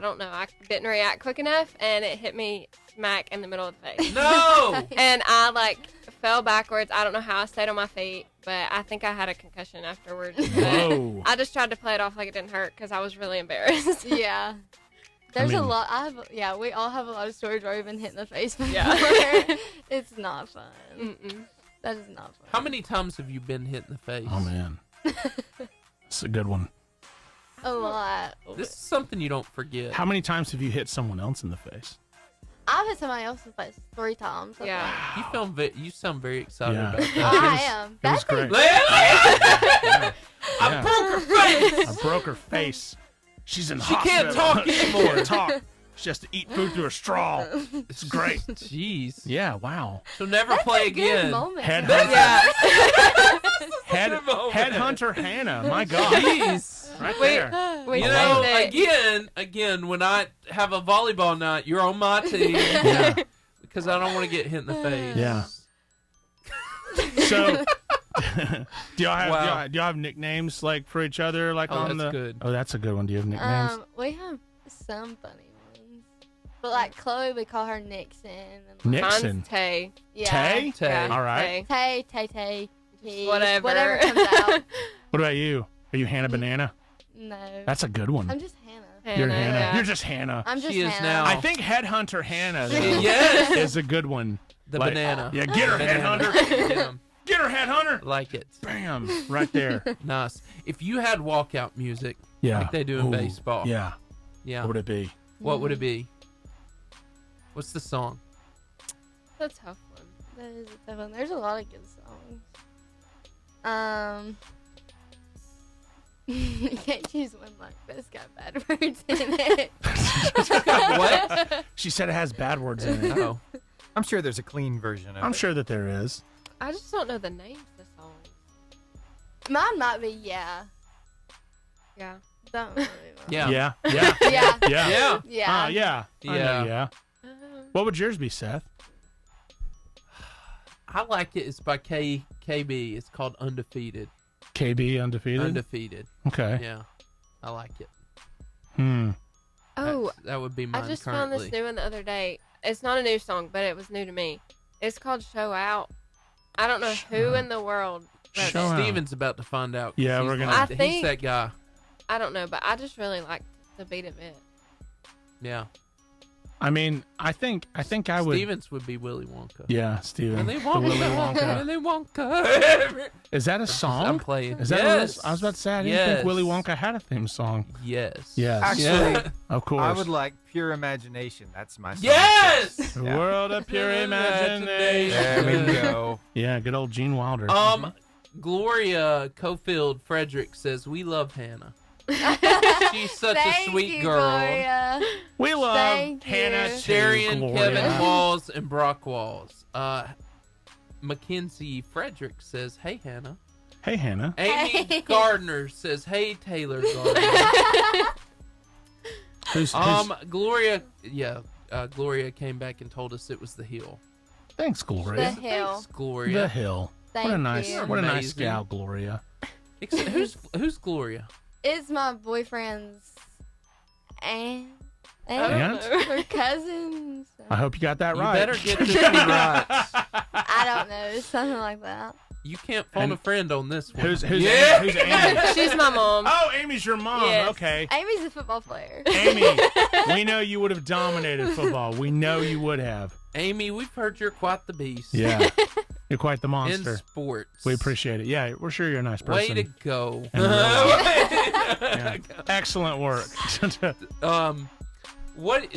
don't know, I didn't react quick enough, and it hit me smack in the middle of the face. No! And I like fell backwards. I don't know how I stayed on my feet, but I think I had a concussion afterwards. But Whoa. I just tried to play it off like it didn't hurt because I was really embarrassed. Yeah. There's mean- a lot. We all have a lot of stories where we've been hit in the face before. Yeah. It's not fun. Mm-mm. That is not fun. How many times have you been hit in the face? Oh man. It's a good one. A lot. This is something you don't forget. How many times have you hit someone else in the face? I've hit somebody else in the face 3 times. I Yeah. You sound very excited Yeah. about think. that. I am. It was great. I Yeah. broke her face. I broke her face. She's in the She hospital. can't talk She anymore. can't talk. She has to eat food through a straw. It's great. Jeez. Yeah, wow. So never That's play a good again. moment. Headhunter. Good moment. Headhunter Hannah. My God. Jeez. Right there. We You played know, it. again, when I have a volleyball night, you're on my team Yeah. because I don't want to get hit in the face. Yeah. So, do y'all have Wow. do y'all have nicknames like for each other? Like Oh, on that's the. good. Oh, that's a good one. Do you have nicknames? We have some funny ones. But like Chloe, we call her Nixon. And Nixon. Mine's Tay. yeah. Tay? Tay. Yeah, All right. Tay. Tay. Tay. Whatever. Whatever comes out. What about you? Are you Hannah Banana? No. That's a good one. I'm just Hannah. You're Hannah. yeah. You're just Hannah. I'm just She is Hannah. now. I think Headhunter Hannah though, Yes. is a good one. The Like- banana. Yeah, get her, Banana. Headhunter. Get 'em. Get her, Headhunter. Like it. Bam. Right there. Nice. If you had walkout music, Yeah. like they do in Ooh, baseball, Yeah. yeah, What would it be? what would it be? What's the song? That's a tough one. That is a tough one. There's a lot of good songs. You can't choose one like that's got bad words in it. What? She said it has bad words in it. Oh, I'm sure there's a clean version of I'm it. sure that there is. I just don't know the names of the songs. Mine might be yeah. Yeah. Don't really know. yeah, Yeah. Yeah. Yeah. Yeah. yeah. Yeah. Ah, yeah. I know, Yeah. yeah. What would yours be, Seth? I like it. It's by KB. It's called Undefeated. KB Undefeated? Undefeated. Okay. Yeah, I like it. Oh, That would be mine I just currently. found this new one the other day. It's not a new song, but it was new to me. It's called Show Out. I don't know who in the world wrote Show it. Out. Steven's about to find out. 'cause Yeah, he's we're gonna- like- I he's think- that guy. I don't know, but I just really liked the beat of it. Yeah, I mean, I think I would. Stevens would be Willy Wonka. Yeah, Steven. Willy The Willy Wonka. Wonka. Willy Wonka. Is that a song? I'm playing. Is that yes. I was about to say, I didn't Yes. think Willy Wonka had a theme song. Yes. Yes. Actually, Yeah. Of course. I would like Pure Imagination. That's my song. Yes. The Yeah. world of pure Pure imagination. There we go. Yeah, good old Gene Wilder. Gloria Cofield Frederick says we love Hannah. She's such Thank a sweet you, girl. Gloria. We love Thank Hannah, you. Sharian, Gloria. Kevin Walls, and Brock Walls. Mackenzie Frederick says, "Hey Hannah." Hey, Hannah. Amy Hey. Gardner says, "Hey Taylor Gardner." Who's, Gloria, Gloria came back and told us it was the hill. thanks, The Gloria. hill. Thanks, Gloria. The hill. Thank what a nice, you. what a nice Amazing. gal, Gloria. Who's Gloria? It's my boyfriend's aunt. Aunt? Or cousins. I hope you got that You right. better get this one right. I don't know. Something like that. You can't phone a friend on this one. Who's Yeah. Amy? Who's Amy? She's my mom. Oh, Amy's your mom. Yes. Okay. Amy's a football player. Amy, we know you would have dominated football. We know you would have. Amy, we've heard you're quite the beast. Yeah. You're quite the In monster. sports. We appreciate it. Yeah, we're sure you're a nice Way person. to go. And yeah. Excellent work.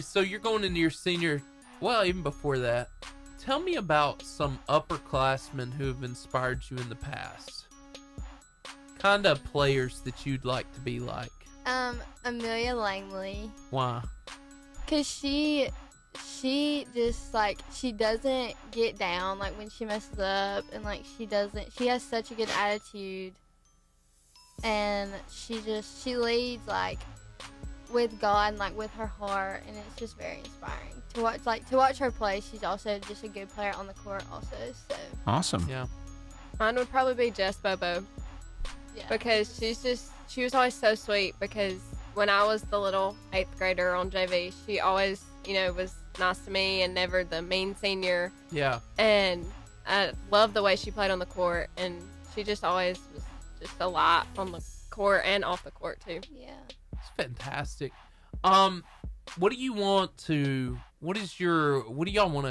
So you're going into your senior, well, even before that, tell me about some upperclassmen who have inspired you in the past. Kind of players that you'd like to be like. Amelia Langley. Why? Cause she just like she doesn't get down like when she messes up, and like she has such a good attitude, and she leads like with God and like with her heart, and it's just very inspiring to watch her play. She's also just a good player on the court also. So Awesome. Yeah. Mine would probably be Jess Bobo yeah. because she was always so sweet. Because when I was the little 8th grader on JV, she always, was nice to me and never the mean senior. Yeah. And I love the way she played on the court, and she just always was just a light on the court and off the court too. Yeah. It's fantastic. What do y'all want to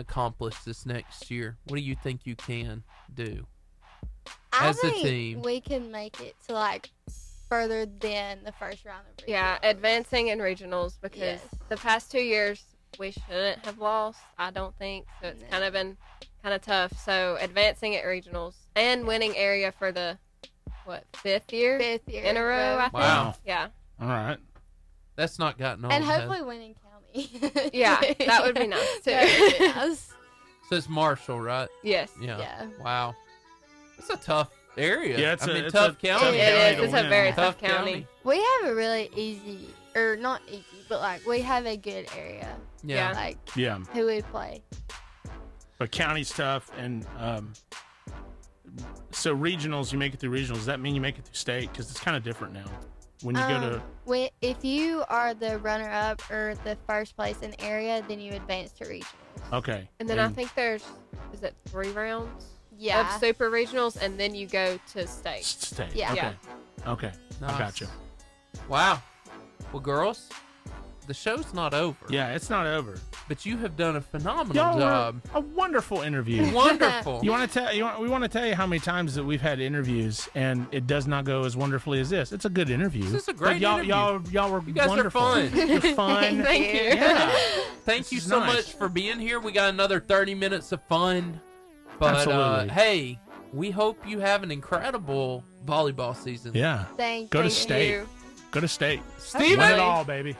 accomplish this next year? What do you think you can do as a think team? we can make it to like further than the first round of regionals. Yeah, advancing in regionals, because Yes. the past 2 years we shouldn't have lost, I don't think. So it's kind of been kind of tough. So advancing at regionals and winning area for the fifth year in a row, I think. Wow. Yeah. All right. That's not gotten old. And has hopefully winning county. Yeah, that would be nice too. That would be nice. So it's Marshall, right? Yes. Yeah. Yeah. Wow. It's a tough area. Yeah, it's tough a county. tough county It is. to It's a win. very tough county. We have a really easy, or not easy, but like we have a good area. Yeah. Like Yeah. who we play. But county's tough, and so regionals, you make it through regionals. Does that mean you make it through state? Because it's kind of different now. When you go to If you are the runner-up or the first place in area, then you advance to regionals. okay, And then I think is it 3 rounds Yeah. of super regionals, and then you go to state. state. Yeah. Okay. Okay. Nice. I got you. Wow. Well, girls, the show's not over. Yeah, it's not over. But you have done a phenomenal Y'all job. were a wonderful interview. Wonderful. We want to tell you how many times that we've had interviews and it does not go as wonderfully as this. It's a good interview. This is a great But interview. Y'all were You guys wonderful. are fun. You're fun. Thank you. Yeah. Thank This you is so nice. much for being here. We got another 30 minutes of fun. But Absolutely. hey, we hope you have an incredible volleyball season. Yeah. Thank Go to you. state. Go to state. Steven! Win it all, baby.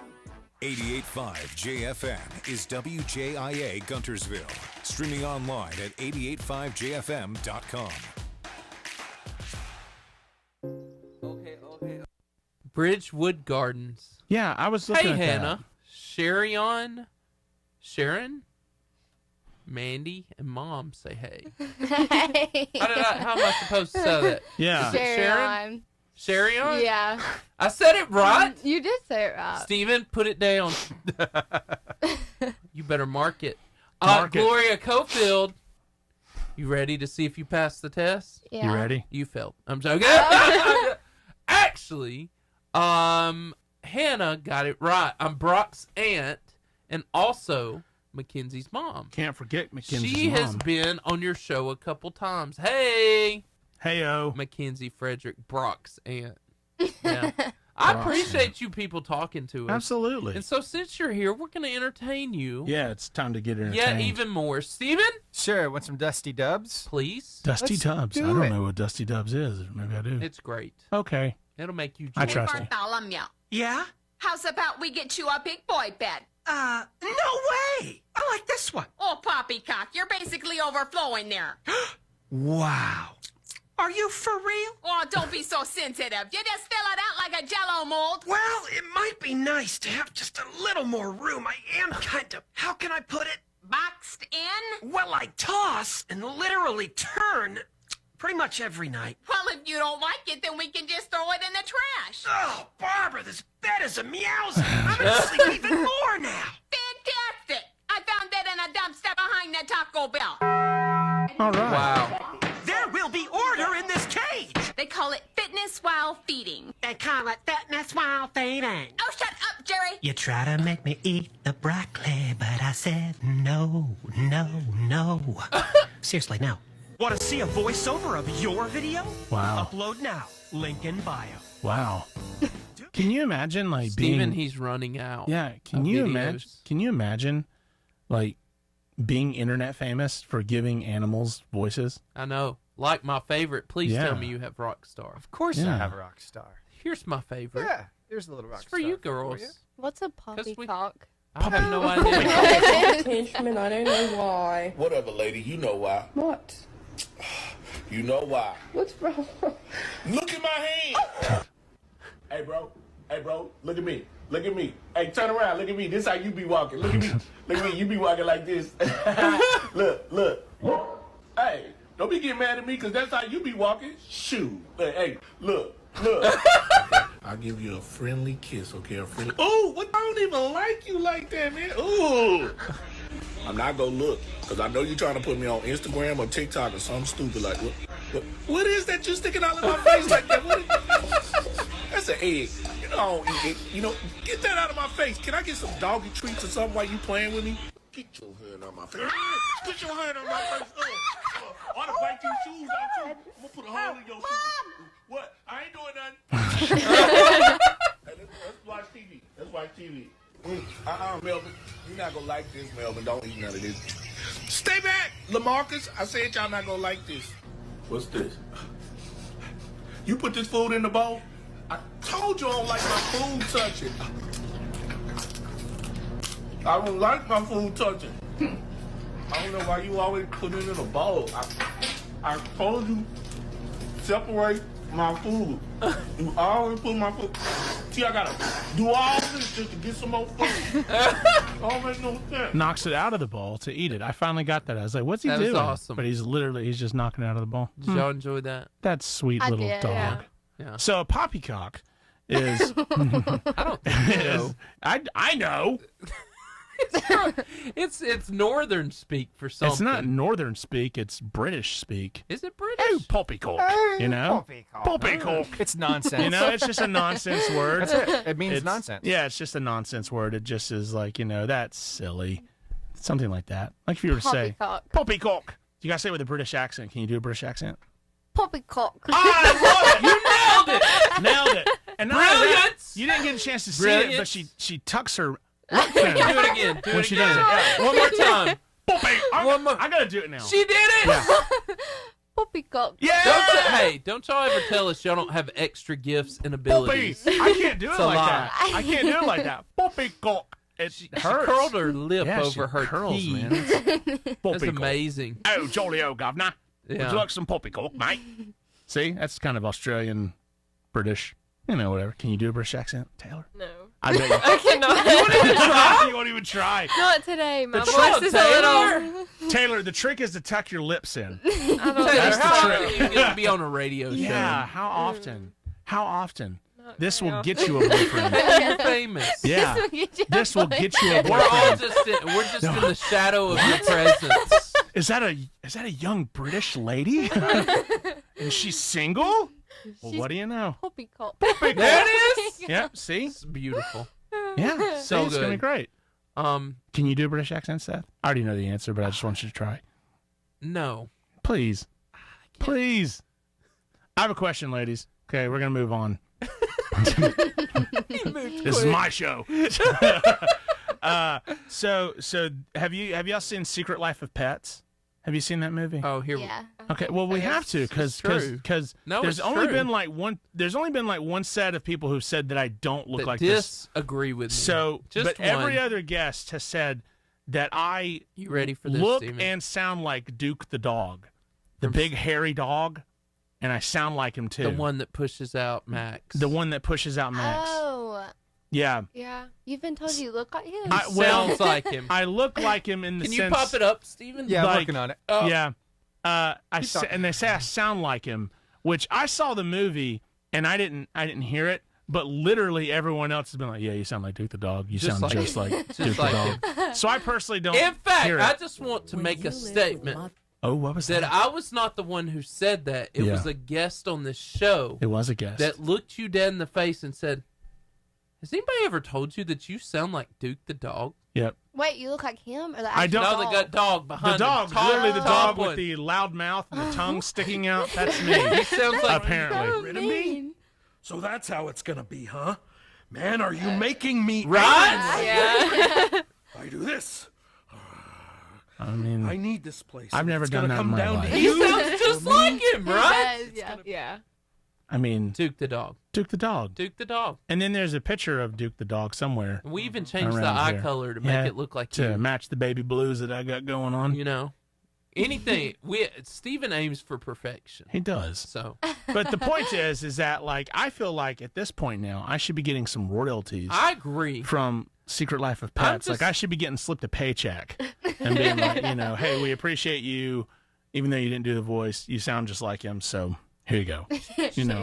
88.5 JFM is WJIA Guntersville. Streaming online at 885jfm.com. Okay. Bridgewood Gardens. Yeah, I was looking Hey, at Hannah. Sharon, Mandy, and Mom say hey. Hey. How am I supposed to say that? that. Yeah. Is it Sharon? Sharion? Yeah. I said it right. You did say it right. Steven, put it down. You better mark it. Mark it. Gloria Cofield, you ready to see if you pass the test? Yeah. You ready? You failed. I'm joking. Actually, Hannah got it right. I'm Brock's aunt and also Mackenzie's mom. Can't forget Mackenzie's She mom. has been on your show a couple times. Hey, Hey-o. Mackenzie Frederick, Brock's aunt. Yeah. I appreciate you people talking to us. Absolutely. And so since you're here, we're going to entertain you. Yeah, it's time to get entertained. Yeah, even more. Steven, Sure. Want some Dusty Dubs? please. Dusty Let's Dubs. I do don't it. know what Dusty Dubs is. Maybe I do. It's great. Okay. It'll make you I joyful. trust you. Bartholomew, Yeah? how's about we get you a big boy bed? No way! I like this one. Oh, poppycock, you're basically overflowing there. Wow. Are you for real? Oh, don't be so sensitive. You just fill it out like a jello mold. Well, it might be nice to have just a little more room. I am kind of, how can I put it? Boxed in? Well, I toss and literally turn pretty much every night. Well, if you don't like it, then we can just throw it in the trash. Oh, Barbara, this bed is a meowsy. I'm gonna sleep even more now. Fantastic. I found it in a dumpster behind the Taco Bell. All right. Wow. There will be order in this cage. They call it fitness while feeding. They call it fitness while feeding. Oh, shut up, Jerry. You try to make me eat the broccoli, but I said no, no, no. Seriously, now. Want to see a voiceover of your video? Wow. Upload now. Link in bio. Wow. Can you imagine like Steven, being? he's running out. Yeah. Can of you videos. imagine? Can you imagine, like, being internet famous for giving animals voices? I know. Like my favorite. Please Yeah. tell me you have Rockstar. Of course I Yeah. have a rock star. Here's my favorite. Yeah, here's a little rock It's for star you girls. What's a poppycock? I have no idea. Pinchman, I don't know why. Whatever, lady. You know why. What? You know why. What's wrong? Look at my hand. Hey, bro. Hey, bro. Look at me. Look at me. Hey, turn around. Look at me. This how you be walking. Look at me. Look at me. You be walking like this. Look. Hey, don't be getting mad at me because that's how you be walking. Shoot. Hey, look. I'll give you a friendly kiss, okay? A friendly. Oh, what? I don't even like you like that, man. Ooh. I'm not gonna look because I know you're trying to put me on Instagram or TikTok or something stupid like what is that you sticking out of my face like that? That's an egg. You know, I don't eat it. You know, get that out of my face. Can I get some doggy treats or something while you playing with me? Get your hand on my face. Put your hand on my face. I want to bite these shoes out too. I'm gonna put a hole in your shoes. What? I ain't doing nothing. Hey, let's watch TV. Let's watch TV. Melvin, you're not gonna like this, Melvin. Don't eat none of this. Stay back, LaMarcus. I said y'all not gonna like this. What's this? You put this food in the bowl? I told you I don't like my food touching. I don't like my food touching. I don't know why you always put it in a bowl. I told you separate my food. You always put my food. See, I gotta do all this just to get some more food. Don't make no sense. Knocks it out of the bowl to eat it. I finally got that. I was like, "What's he That doing?" was awesome. But he's just knocking it out of the bowl. Did y'all enjoy that? That sweet I little did, dog. Yeah. So a poppycock is. I don't think so. I know. It's northern speak for something. It's not northern speak. It's British speak. Is it British? Oh, poppycock. You know, poppycock. It's nonsense. You know, it's just a nonsense word. That's it. It means It's- nonsense. Yeah, it's just a nonsense word. It just is like, that's silly. Something like that. Like if you were to say Poppycock. poppycock. You gotta say it with a British accent. Can you do a British accent? Poppycock. I love it. You nailed it. Nailed it. And not only that, Brilliant. you didn't get a chance to see Brilliant. it, but she tucks her Do it again. Do when it she again. does it. Yeah. One more time. One more. I gotta do it now. She did it. Poppycock. Yeah. Don't y'all ever tell us y'all don't have extra gifts and Poppy. abilities. I can't do it It's a like lie. that. I can't do it like that. Poppycock. It She hurts. curled her lip Yeah, over she her curls, teeth. man. That's Poppycock. amazing. Oh, jolly old governor. Would Yeah. you like some poppycock, mate? See, that's kind of Australian, British, whatever. Can you do a British accent, Taylor? No. I bet you. I cannot. You won't even try. You won't even try. Not today. My The voice trick, is Taylor. a little. Taylor, the trick is to tuck your lips in. I don't Taylor, That's know. the how trick. often you get to be on a radio show? Yeah, how often? How often? Not This very will get often. you a boyfriend. You're famous. Yeah. This will get you This a will get you a We're all boyfriend. just in the shadow of your presence. Is that a young British lady? And she's single? Well, She's what do you know? Poppycock. There it is. Yeah, see? It's beautiful. Yeah, So it's gonna be good. great. Um, Can you do a British accent, Seth? I already know the answer, but I just want you to try. no. Please. Please. I have a question, ladies. Okay, we're gonna move on. This is my show. So have y'all seen Secret Life of Pets? Have you seen that movie? Oh, here Yeah. Okay, well we have to because No, there's it's only true. been like one set of people who said that I don't look that like this. disagree with me. So, just but one. every other guest has said that I You ready for this, look Steven? and sound like Duke the dog, the big hairy dog, and I sound like him too. The one that pushes out Max. The one that pushes out Max. Oh. Yeah. Yeah. You've been told you look like him. Sounds like him. I look like him in the Can sense. you pop it up, Steven? Yeah, I'm like- working on it. Oh. Yeah. And they say I sound like him, which I saw the movie and I didn't hear it, but literally everyone else has been like, "Yeah, you sound like Duke the dog. You Just sound like just him. like Just Duke like the dog." So I personally don't. In fact, hear it. I just want to make a statement Oh, what was that that? I was not the one who said that. It Yeah. was a guest on this show It was a guess. that looked you dead in the face and said, "Has anybody ever told you that you sound like Duke the dog?" Yep. Wait, you look like him or the I actual don't- No, dog? they got dog behind The dog, him. Top- literally the top dog one. with the loud mouth and the tongue sticking out. That's me. He sounds like Apparently. So Rid of me? mean. So that's how it's gonna be, huh? Man, are you making me Right? Yeah. I do this. I mean, I need this place. I've never It's done gonna that in come my down life. to He you. sounds just like him, right? He does, yeah. Yeah. I mean, Duke the dog. Duke the dog. Duke the dog. And then there's a picture of Duke the dog somewhere And we even changed the around eye here. color to make Yeah, it look like to you. match the baby blues that I got going on. You know, anything. Steven aims for perfection. He does. So But the point is that like I feel like at this point now I should be getting some royalties I agree. from Secret Life of Pets. Like I should be getting slipped a paycheck and being like, hey, we appreciate you, even though you didn't do the voice. You sound just like him, so here you go.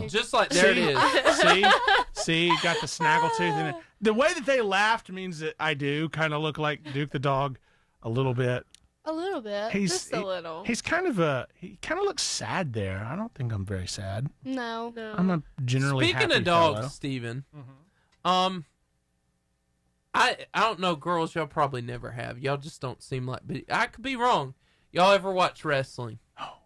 Just like there it is. See, got the snaggletooth in it. The way that they laughed means that I do kind of look like Duke the dog a little bit. A little bit. Just a little. He kind of looks sad there. I don't think I'm very sad. No. I'm a generally Speaking happy of dogs, fellow. Steven, I don't know, girls. Y'all probably never have. Y'all just don't seem like. But I could be wrong. Y'all ever watch wrestling? Oh,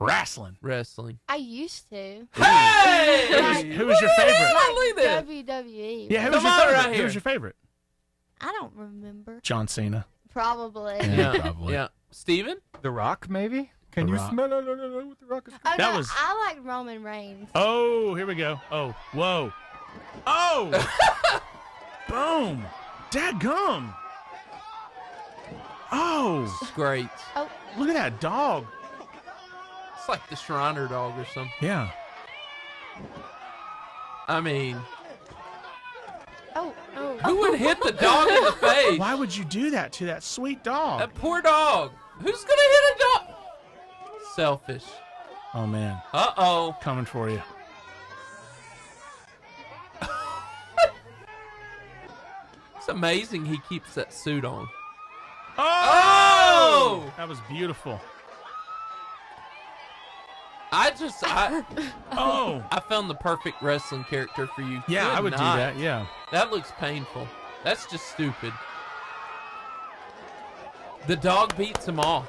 wrestling. Wrestling. I used to. Hey! Who was your favorite? Look at that. WWE. Yeah, who Come was your on favorite? right Who here. was your favorite? I don't remember. John Cena. Probably. Yeah, probably. yeah. Steven? The Rock, maybe? Can The you Rock. smell what the Rock is Oh, That no, was- I like Roman Reigns. Oh, here we go. Oh, whoa. Oh! Boom! Dadgum! Oh! It's great. Oh, Look at that dog. It's like the Shriner dog or something. Yeah. I mean, oh. who would hit the dog in the face? Why would you do that to that sweet dog? That poor dog. Who's gonna hit a dog? Selfish. Oh, man. Uh-oh. Coming for you. It's amazing he keeps that suit on. Oh! That was beautiful. Oh! I found the perfect wrestling character for you. Yeah, Good I would night. do that, yeah. That looks painful. That's just stupid. The dog beats them all.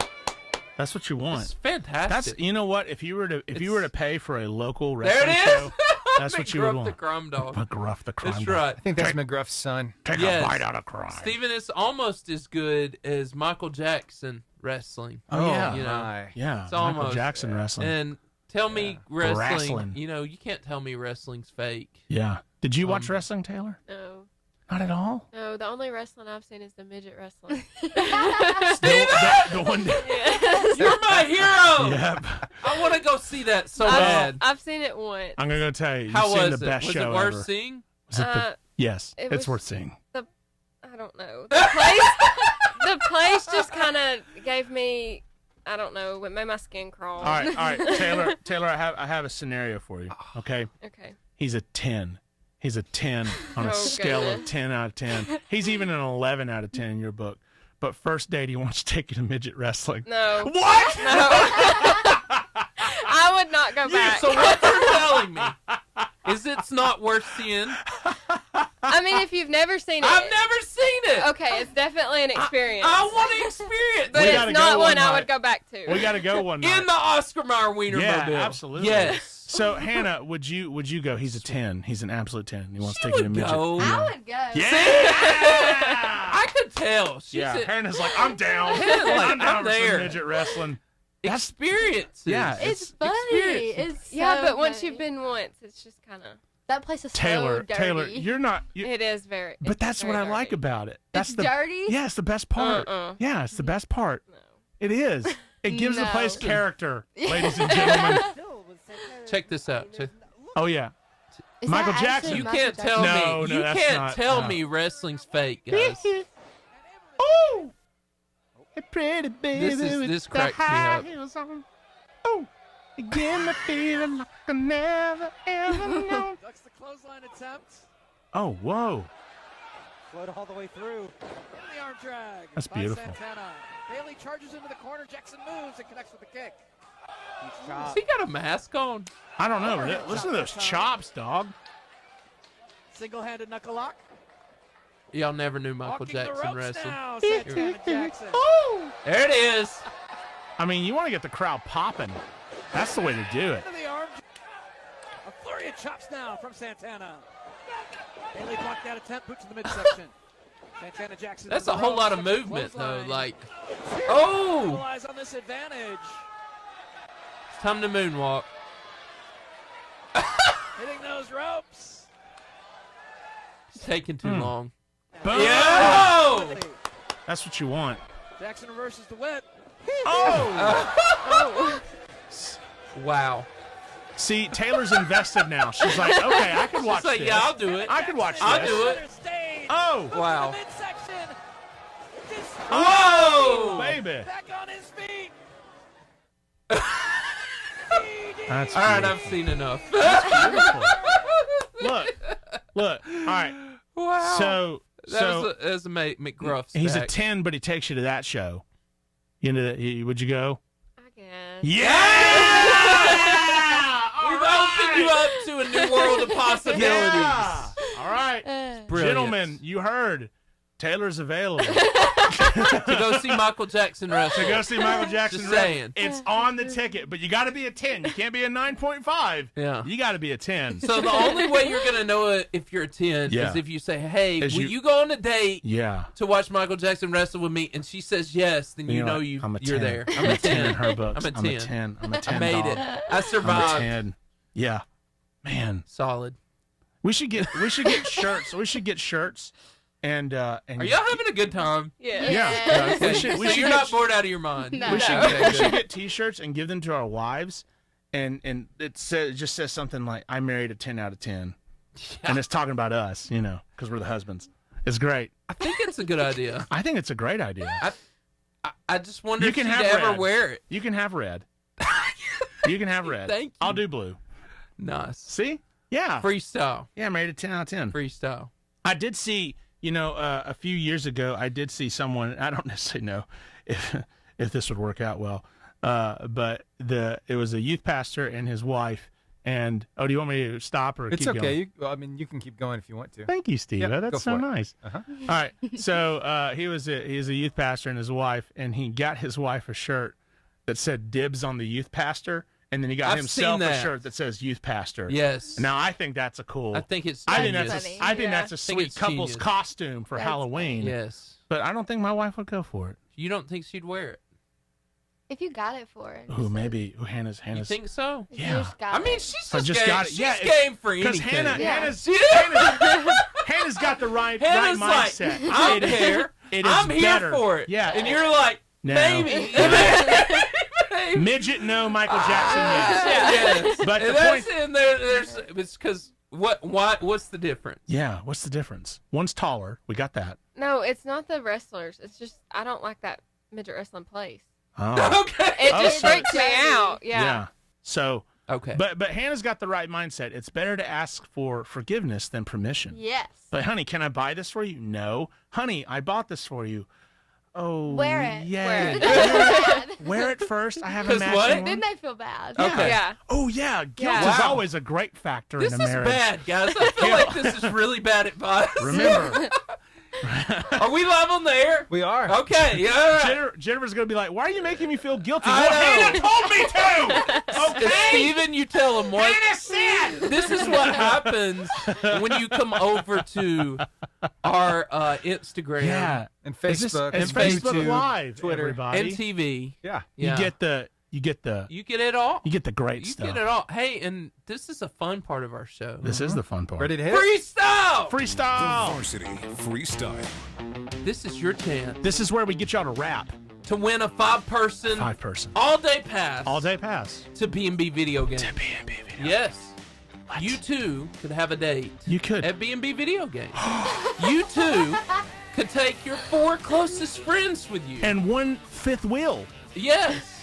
That's what you want. It's fantastic. That's, you know what? If you were to pay for a local There wrestling it is. show, that's what you would McGruff want. the Crumb Dog. McGruff the Crumb That's Dog. right. I think that's McGruff's son. Take Yes. a bite out of crime. Steven, it's almost as good as Michael Jackson wrestling. Oh, yeah. You know, my. Yeah, it's Michael almost Jackson wrestling. And tell me wrestling. Wrestling. You know, you can't tell me wrestling's fake. Yeah. Did you watch wrestling, Taylor? No. Not at all? No, the only wrestling I've seen is the midget wrestling. The one You're my hero. Yep. I want to go see that so bad. I've seen it once. I'm going to go tell you. How You've seen was the it? best Was show it worth ever. seeing? Was it yes, it it's was- worth seeing. I don't know. The place just kind of gave me, I don't know, it made my skin crawl. All right, Taylor, I have a scenario for you. Okay. Okay. He's a 10. He's a 10 on a Oh, scale of goodness. 10 out of 10. He's even an 11 out of 10 in your book. But first date, he wants to take you to midget wrestling. No. What? No. I would not go back. So what you're telling me is it's not worth seeing? I mean, if you've never seen it, I've never seen it. Okay, it's definitely an experience. I want to experience, but it's not one I would go back to. We got to go one night in the Oscar Mayer Wienermobile. Yeah, absolutely. Yes. So Hannah, would you go? He's a 10. He's an absolute 10. He wants to take you to midget. Go. I would go. Yeah. I could tell. Hannah's like, I'm down. I'm down for there. some midget wrestling. Experiences. Yeah, It's funny. It's but once funny. you've been once, it's just kind of. That place is Taylor, so dirty. Taylor, you're not. It is very. But that's what I very like dirty. about it. That's It's the dirty? Yeah, it's the best part. Yeah, it's the best part. No. It is. It gives the No. place character, ladies and gentlemen. Check this out. Oh yeah, Is Michael that Jackson. actually You Michael can't Jackson? tell No, me. no, You that's can't not- tell no. me wrestling's fake, guys. Oh, a pretty baby. This with cracks the me high up. heels on. Oh, you give me feeling like I never ever known. Ducks the clothesline attempt. Oh, whoa. Float all the way through. Into the arm drag. That's by beautiful. Santana. Bailey charges into the corner. Jackson moves and connects with the kick. Huge Has chop. he got a mask on? I don't know. Listen to those chops, dog. Single-handed knuckle lock. Y'all never knew Michael Walking the Jackson ropes wrestled. now, Santana Jackson. There it is. I mean, you want to get the crowd popping. That's the way to do it. Into the arm. A flurry of chops now from Santana. Bailey blocked that attempt. Boots in the midsection. Santana Jackson. That's to a the whole ropes, lot of up to the movement, though. clothesline. Like, Capitalize oh, on this advantage. it's time to moonwalk. Hitting those ropes. It's taking too long. Boom. Yo! That's what you want. Jackson reverses the whip. Oh! Wow. See, Taylor's invested now. She's like, okay, I can watch She's like, this. yeah, I'll do it. I can watch I'll this. do it. Oh! Wow. Midsection. Whoa! Baby. Back on his feet. That's All right, beautiful. I've seen enough. Beautiful. Look. All right. Wow. So that was a McGruff. he's a stack. 10, but he takes you to that show. Would you go? I guess. Yeah! We've opened you up to a new world of possibilities. Yeah! All right. Brilliant. Gentlemen, you heard. Taylor's available. To go see Michael Jackson wrestle. To go see Michael Jackson Just wrestle. saying. It's on the ticket, but you got to be a 10. You can't be a 9.5. Yeah. You got to be a 10. So the only way you're gonna know it if you're a 10 Yeah. is if you say, "Hey, Is will you- you go on a date Yeah. to watch Michael Jackson wrestle with me?" And she says yes, then you You're know like, I'm a you're 10. there. I'm a 10 in her books. I'm a 10. I'm a 10. I made dog. it. I I'm a survived. 10. Yeah. Man. Solid. We should get shirts. We should get shirts. And Are y'all having a good time? Yeah. Yeah. Okay. We So should you're get- not bored out of your mind. No. We should Okay, get, we should good. get T-shirts and give them to our wives, and it just says something like, "I married a 10 out of 10," and it's talking about us, because we're the husbands. It's great. I think it's a good idea. I think it's a great idea. I just wonder You if can she'd have ever red. wear it. You can have red. You can have red. Thank you. I'll do blue. Nice. See? Yeah. Freestyle. Yeah, I married a 10 out of 10. Freestyle. I did see, a few years ago, I did see someone. I don't necessarily know if this would work out well, but it was a youth pastor and his wife. And do you want me to stop or It's keep okay. going? You can keep going if you want to. Thank you, Steve. Yep, go That's so for it. nice. Uh-huh. All right. So he's a youth pastor and his wife, and he got his wife a shirt that said "Dibs on the youth pastor," and then he got I've himself seen a that. shirt that says "Youth Pastor." Yes. Now I think that's a cool. I think it's I think genius. that's Funny. I think Yeah. that's a think sweet it's couple's genius. costume for That's Halloween. Yes. But I don't think my wife would go for it. You don't think she'd wear it? If you got it for it. Ooh, maybe. Ooh, Hannah's. You think so? If you Yeah. just got I mean, it. she's I just, just game. got it. She's Yeah, it's- game for Because anything. Hannah's got the right Hannah's mindset. like, I It don't is- care. It is I'm here better. for it. Yeah. And you're like, No. maybe. Midget, no. Michael Jackson, yes. Yes. But and the that's point. in there. It's because what's the difference? Yeah. What's the difference? One's taller. We got that. No, it's not the wrestlers. It's just I don't like that midget wrestling place. Oh. Okay. It Oh, just so- freaks me out. Yeah. So. Okay. But Hannah's got the right mindset. It's better to ask for forgiveness than permission. Yes. But honey, can I buy this for you? No. Honey, I bought this for you. Oh, Wear it. yeah. Wear it first. I have a matching what? one. Then they feel bad. Okay. Yeah. Oh, yeah. Guilt Yeah. is Wow. always a great factor This in a is marriage. bad, guys. I feel like this is really bad advice. Remember, Are we live on the air? We are. Okay. Yeah. Jennifer's going to be like, why are you making me feel guilty? I Well, know. Hannah told me to. Okay? Steven, you tell him what. Hannah said. This is what happens when you come over to our Instagram Yeah. And Is this- Facebook. It's and Facebook YouTube, Live, Twitter. everybody. and TV. Yeah. You get the You get it all. You get the great You stuff. get it all. Hey, and this is a fun part of our show. This is the fun part. Ready to hit it? Freestyle! Freestyle. Varsity Freestyle. This is your chance This is where we get y'all to rap. to win a 5-person, 5-person. all-day pass All day pass. to B&B Video Games. To B&B Video. Yes. You too could have a date You could. at B&B Video Games. You too could take your 4 closest friends with you. And 1/5 wheel. Yes.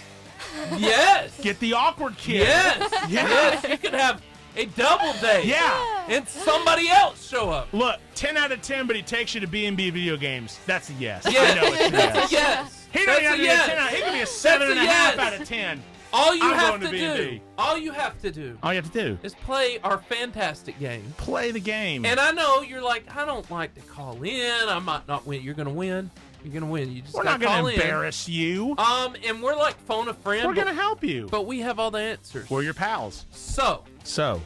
Yes. Get the awkward kid. Yes. Yeah. Yes. You could have a double date. Yeah. And somebody else show up. Look, 10 out of 10, but he takes you to B&B Video Games. That's a yes. Yes. I know it's a That's yes. a yes. He don't That's even have a to be a yes. 10 out. He could be a 7.5 yes. out of 10. All you I'm have going to to do, B&B. all you have to do All you have to do. is play our fantastic game. Play the game. And I know you're like, I don't like to call in. I might not win. You're gonna win. You're gonna win. You just We're gotta not call going in. to embarrass you. And we're like phone a friend. We're going to help you. But we have all the answers. We're your pals. So, So.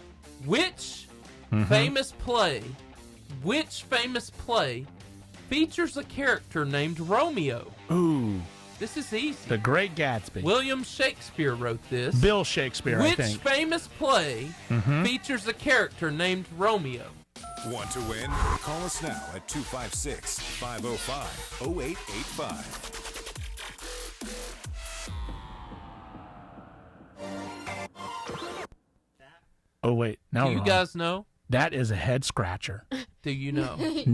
which Mhm. famous play features a character named Romeo? Ooh. This is easy. The Great Gatsby. William Shakespeare wrote this. Bill Shakespeare, Which I think. famous play features a character named Romeo? Want to win? Call us now at 256-505-0885. Oh, wait. Now Do you wrong. guys know? That is a head scratcher. Do you know? Name?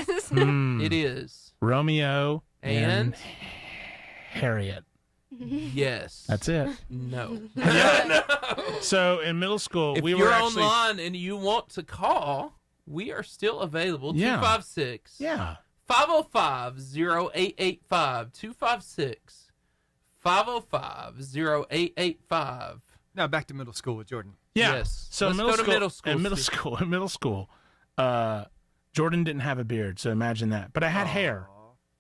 Yes. It is. Romeo And? Harriet. Yes. That's it. No. So in middle school, If we you're were actually online and you want to call, we are still available. Yeah. 256 Yeah. 505-0885. 256-505-0885. Now back to middle school with Jordan. Yeah. Yes. So Let's middle go to school, middle school, In middle Steve. school, Jordan didn't have a beard, so imagine that. But I had hair,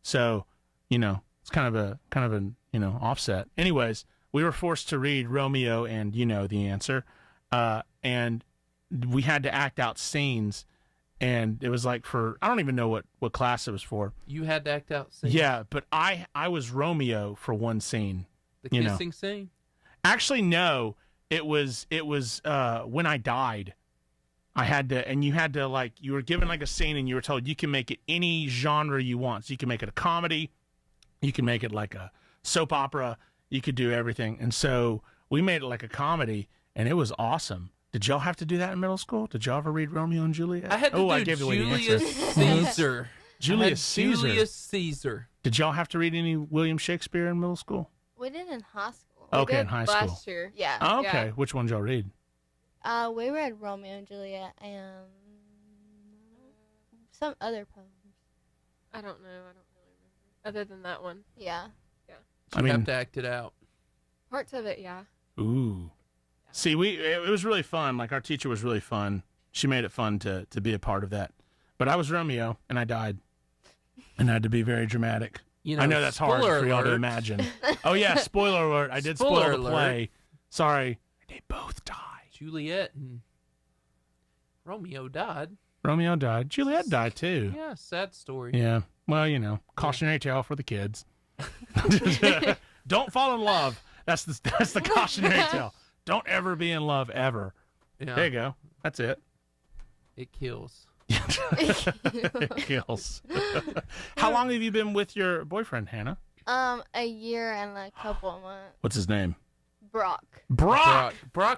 so it's kind of a offset. Anyways, we were forced to read Romeo and the answer, and we had to act out scenes, and it was like I don't even know what class it was for. You had to act out scenes. Yeah, but I was Romeo for one scene. The kissing scene? Actually, no. It was when I died. I had to, and you had to you were given a scene, and you were told you can make it any genre you want. So you can make it a comedy, you can make it like a soap opera, you could do everything. And so we made it like a comedy, and it was awesome. Did y'all have to do that in middle school? Did y'all ever read Romeo and Juliet? I had to do I gave away the Julius answer. Caesar. Julius Caesar. Julius Caesar. Did y'all have to read any William Shakespeare in middle school? We did in high school. Okay, did in high school. last year. Yeah. Oh, okay. Yeah. Which one did y'all read? We read Romeo and Juliet and some other poems. I don't know. I don't really remember. Other than that one. Yeah. You have to act it out. Parts of it, yeah. Ooh. See, it was really fun. Our teacher was really fun. She made it fun to be a part of that. But I was Romeo, and I died. And I had to be very dramatic. I know that's hard for y'all to imagine. Oh, yeah, spoiler alert. I did spoil the play. Sorry. They both died. Juliet and Romeo died. Romeo died. Juliet died, too. Yeah, sad story. Yeah. Well, cautionary tale for the kids. Don't fall in love. That's the cautionary tale. Don't ever be in love, ever. Yeah. There you go. That's it. It kills. It kills. How long have you been with your boyfriend, Hannah? A year and a couple of months. What's his name? Brock. Brock,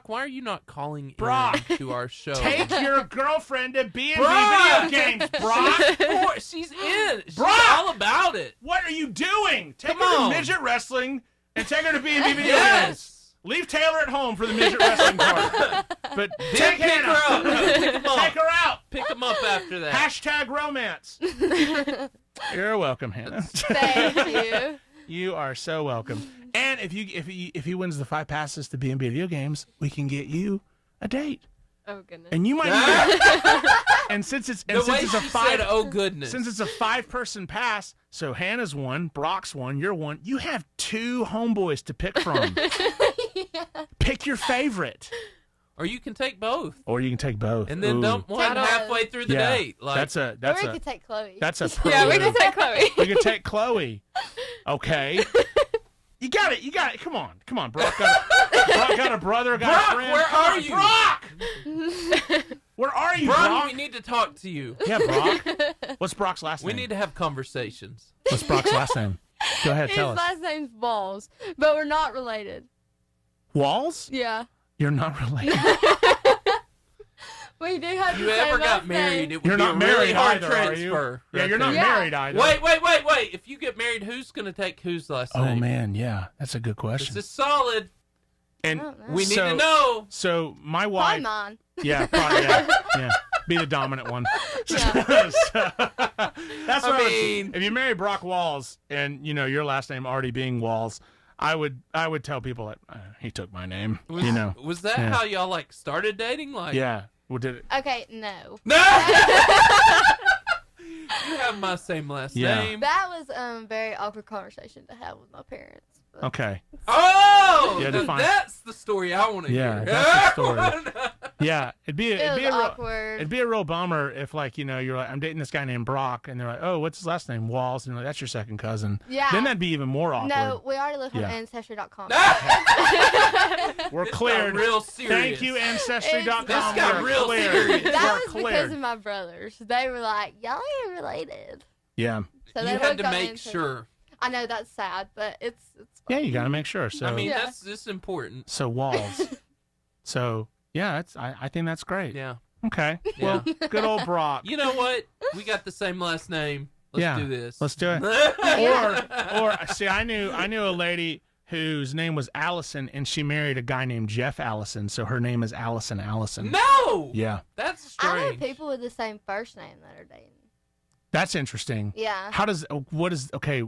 why are you not calling Brock, in to our show? Take your girlfriend to B&B Brock! Video Games, Brock. She's in. She's Brock! all about it. What are you doing? Take Come her on. to midget wrestling and take her to B&B Video Yes. Games. Leave Taylor at home for the midget wrestling part. But take pick Hannah. her up. Pick 'em up. Take her out. Pick them up after that. Hashtag romance. You're welcome, Hannah. Thank you. You are so welcome. And if he wins the 5 passes to B&B Video Games, we can get you a date. Oh goodness. And you might need and since it's a 5 oh goodness. Since it's a 5-person pass, so Hannah's one, Brock's one, you're one. You have 2 homeboys to pick from. Yeah. Pick your favorite. Or you can take both. And then Ooh. dump one halfway through the date. Like, That's Or we could take Chloe. That's a pro Yeah, we move. can take Chloe. We can take Chloe. Okay. You got it. Come on. Brock got a brother, got a friend. Where are you? Brock! Where are you, Brock? Brock? We need to talk to you. Yeah, Brock. What's Brock's last We name? need to have conversations. What's Brock's last name? Go ahead, tell His us. last name's Balls, but we're not related. Walls? Yeah. You're not related. We do have If the you same ever got last married, name. it would You're be not a really married hard either, are you? transfer. Yeah, right you're not there. married either. Wait. If you get married, who's going to take whose last name? Oh man, yeah, that's a good question. This is solid. And we need to know. So my Probably wife, mine. yeah, probably, yeah, be the dominant one. That's what I mean. If you marry Brock Walls, and your last name already being Walls, I would tell people that he took my name. Was that how y'all like started dating? Like, yeah, well, did it? Okay, no. You have my same last Yeah. name. That was a very awkward conversation to have with my parents. But Okay. Oh, Yeah, now define- that's the story I want to Yeah, hear. that's the story. Yeah, it'd be It was a real, awkward. it'd be a real bummer if you're like, I'm dating this guy named Brock, and they're like, oh, what's his last name? Walls, and you're like, that's your second cousin. Yeah. Then that'd be even more awkward. No, we already looked on Yeah. Ancestry.com. We're This cleared. got real serious. Thank you, Ancestry.com. This got We're real cleared. serious. That We're was because cleared. of my brothers. They were like, y'all ain't related. Yeah. So You they had looked to on make Ancestry. sure. I know that's sad, but it's Yeah, you got to make sure. So I mean, Yeah. that's important. so Walls. So yeah, I think that's great. Yeah. Okay. Yeah. Well, good old Brock. You know what? We got the same last name. Let's do this. Let's do it. or see, I knew a lady whose name was Allison, and she married a guy named Jeff Allison, so her name is Allison. No. Yeah, That's I know strange. people with the same first name that are dating. that's interesting. Yeah. Okay?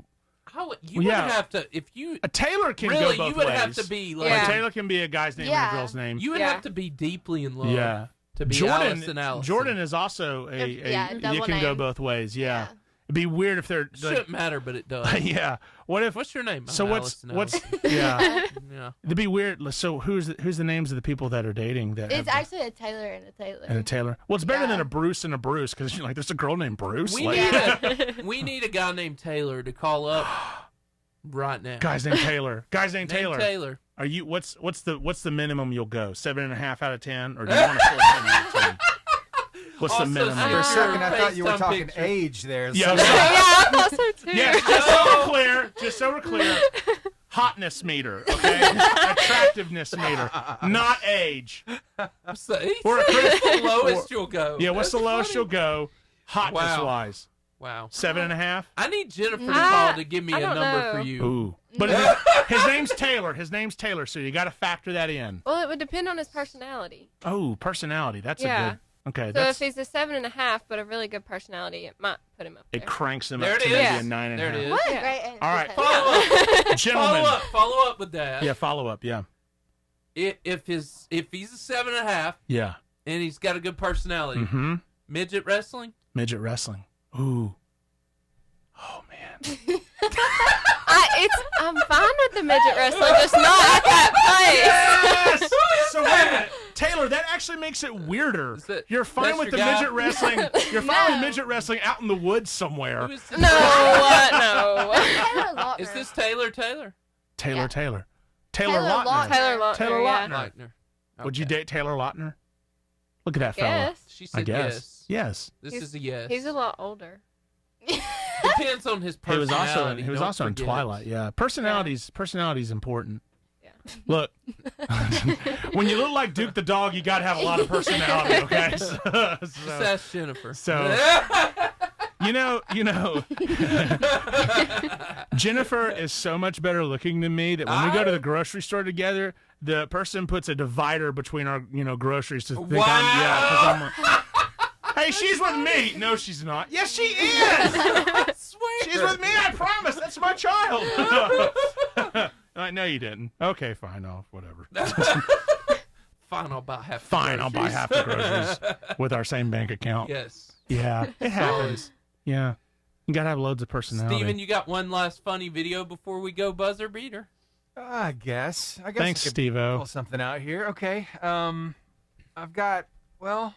You Yeah. would have to, if you A Taylor can really, go both you would ways. have to be like, A Taylor can be a guy's name and Yeah. a girl's name. you would have to be deeply in love. Yeah. To be Allison. Jordan is also a Yeah, you double can go name. both ways. Yeah. It'd be weird if they're Shouldn't matter, but it does. yeah. What if? What's your name? So I'm what's Allison. yeah? Yeah. It'd be weird. So who's the names of the people that are dating? That It's have- actually a Taylor and a Taylor. and a Taylor. Well, it's better Yeah. than a Bruce and a Bruce because you're like, there's a girl named Bruce. We Like, need a guy named Taylor to call up right now. Guys named Taylor. Named Taylor. Are you? What's the minimum you'll go? 7.5 out of 10, or do you want to 10 out of 10? What's Also, the minimum? For a second, I thought you were FaceTime talking picture. age there. Yeah. So- I thought so too. Yes, just so we're clear, hotness meter, okay? Attractiveness meter, not age. So, We're a that's the lowest you'll go. Yeah, what's the lowest you'll go, hotness Wow. wise? Wow. 7.5. I need Jennifer to call to give me I a don't number know. for you. Ooh, but his name's Taylor. His name's Taylor, so you got to factor that in. Well, it would depend on his personality. Oh, personality. That's a Yeah. good. Okay, So that's if he's a 7.5, but a really good personality, it might put him up there. it cranks him There up it to maybe is. a 9.5. There it is. What a Yeah. great answer. All right. Follow up. Gentlemen. Follow up with that. Yeah, follow up. Yeah, If he's a 7.5 yeah. and he's got a good personality, Mm-hmm. midget wrestling. Midget wrestling. Ooh. Oh man. I'm fine with the midget wrestling, just not at that place. Yes! So wait a minute. Taylor, that actually makes it weirder. You're fine that's with the your guy? midget wrestling. You're fine with No. midget wrestling out in the woods somewhere. Who is No, no. Taylor Lautner. Is this Taylor? Taylor. Yeah. Taylor Taylor Lautner. Lautner. Taylor Lautner. Taylor yeah. Lautner. Leitner. Would you Okay. date Taylor Lautner? Look at that fella. Yes. She I said guess. yes. Yes. This is a yes. He's a lot older. Depends on his He was personality. also don't in forget. Twilight. Yeah. Personality's important. Yeah. Look, when you look like Duke the dog, you got to have a lot of personality. Okay. Just ask Jennifer. So you know, Jennifer is so much better looking than me that when we go to the grocery store together, the person puts a divider between our groceries to think I'm Hey, she's with me. No, she's not. Yes, she is. I swear. She's with me. I promise. That's my child. No, you didn't. Okay, fine. Oh, whatever. Fine, I'll buy half. Fine, I'll buy half the groceries with our same bank account. Yes. Yeah, it happens. Yeah. You got to have loads of personality. Steven, you got one last funny video before we go buzzer beater? I guess. Thanks, Steve-O. Pull something out here. Okay. I've got, well,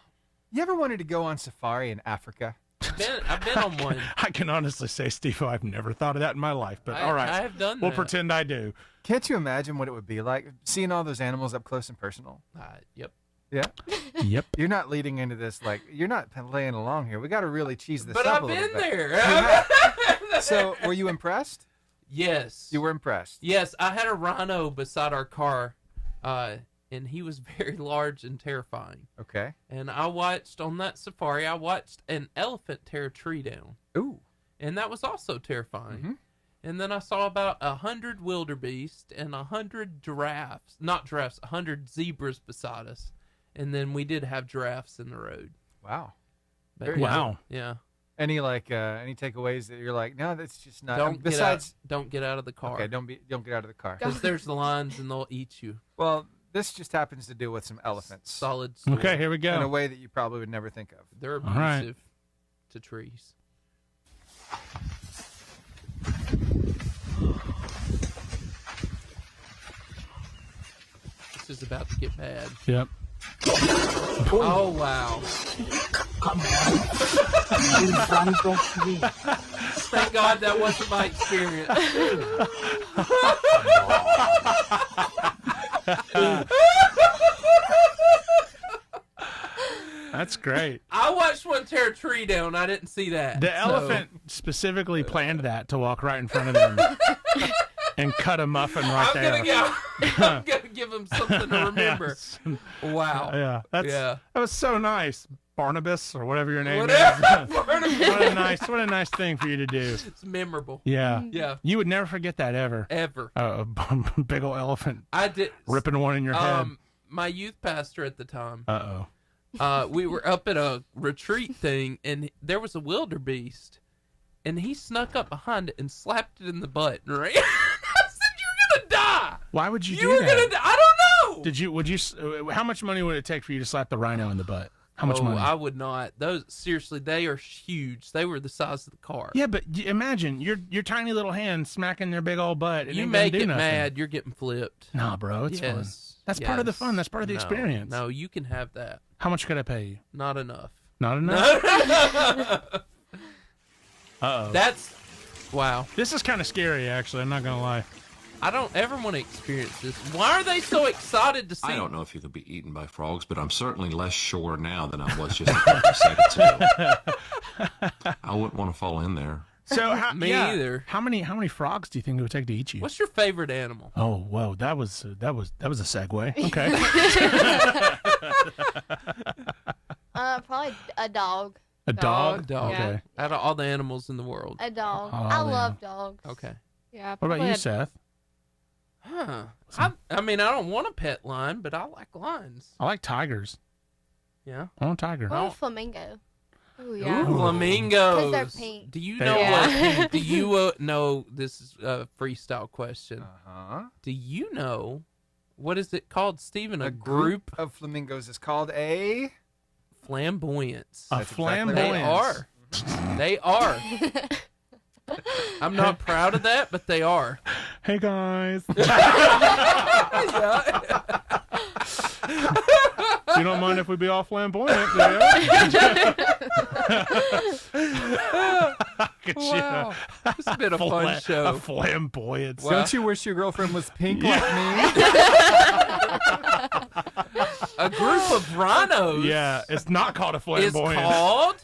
you ever wanted to go on safari in Africa? I've been on one. I can honestly say, Steve-O, I've never thought of that in my life, but all right. I have done We'll that. pretend I do. Can't you imagine what it would be like seeing all those animals up close and personal? Yep. Yeah? Yep. You're not leading into this, like, you're not playing along here. We got to really cheese this But up I've a little been bit. there. So, were you impressed? Yes. You were impressed? Yes, I had a rhino beside our car, and he was very large and terrifying. Okay. And I watched, on that safari, I watched an elephant tear a tree down. Ooh. And that was also terrifying. Mm-hmm. And then I saw about 100 wildebeest and 100 giraffes. Not giraffes, 100 zebras beside us. And then we did have giraffes in the road. Wow. But, Wow. Yeah. Any takeaways that you're like, no, that's just not. Don't get out of the car. Okay, don't get out of the car. Because there's the lines and they'll eat you. Well, this just happens to deal with some elephants. Solid. Okay, here we go. In a way that you probably would never think of. They're All right. abusive to trees. This is about to get bad. Yep. Oh, wow. Thank God that wasn't my experience. That's great. I watched one tear a tree down. I didn't see that. The elephant specifically planned that to walk right in front of them and cut a muffin right there. I'm going to give him something to remember. Yes. Wow. Yeah. That was so nice. Barnabas or whatever your name Whatever. is. What a nice thing for you to do. It's memorable. Yeah. Yeah. You would never forget that ever. Ever. A big old elephant. I did. Ripping one in your head. My youth pastor at the time. Uh-oh. We were up at a retreat thing, and there was a wildebeest, and he snuck up behind it and slapped it in the butt and ran. I said, "You're gonna die." Why would you do You're that? gonna die. I don't know. Would you? How much money would it take for you to slap the rhino in the butt? How much money? I would not. Those seriously, they are huge. They were the size of the car. Yeah, but imagine your tiny little hand smacking their big old butt. You make it mad, you're getting flipped. Nah, bro, it's fun. That's part of the fun. That's part of the experience. No, you can have that. How much could I pay you? Not enough. Not enough? Uh-oh. That's, wow. This is kind of scary, actually. I'm not going to lie. I don't ever want to experience this. Why are they so excited to see? I don't know if you could be eaten by frogs, but I'm certainly less sure now than I was just a couple seconds ago. I wouldn't want to fall in there. So Me either. How many frogs do you think it would take to eat you? What's your favorite animal? Oh, whoa, that was a segue. Okay. Probably a dog. A dog? Dog. Yeah. Okay. Out of all the animals in the world. A dog. Oh, I yeah. love dogs. Okay. Yeah. What about you, Seth? Huh. I mean, I don't want a pet lion, but I like lions. I like tigers. Yeah. I want a tiger. Or a flamingo. Ooh, yeah. Ooh, flamingos. 'Cause they're pink. Do you They know are. what? Do you know? This is a freestyle question. Do you know what is it called, Stephen? A group of flamingos is called a flamboyance. A That's exactly flamboyance. They are. I'm not proud of that, but they are. Hey guys. You don't mind if we be all flamboyant, do you? Wow. It's been a fun show. A flamboyance. Wow. Don't you wish your girlfriend was pink like me? A group of rhinos. Yeah, it's not called a It's flamboyance. called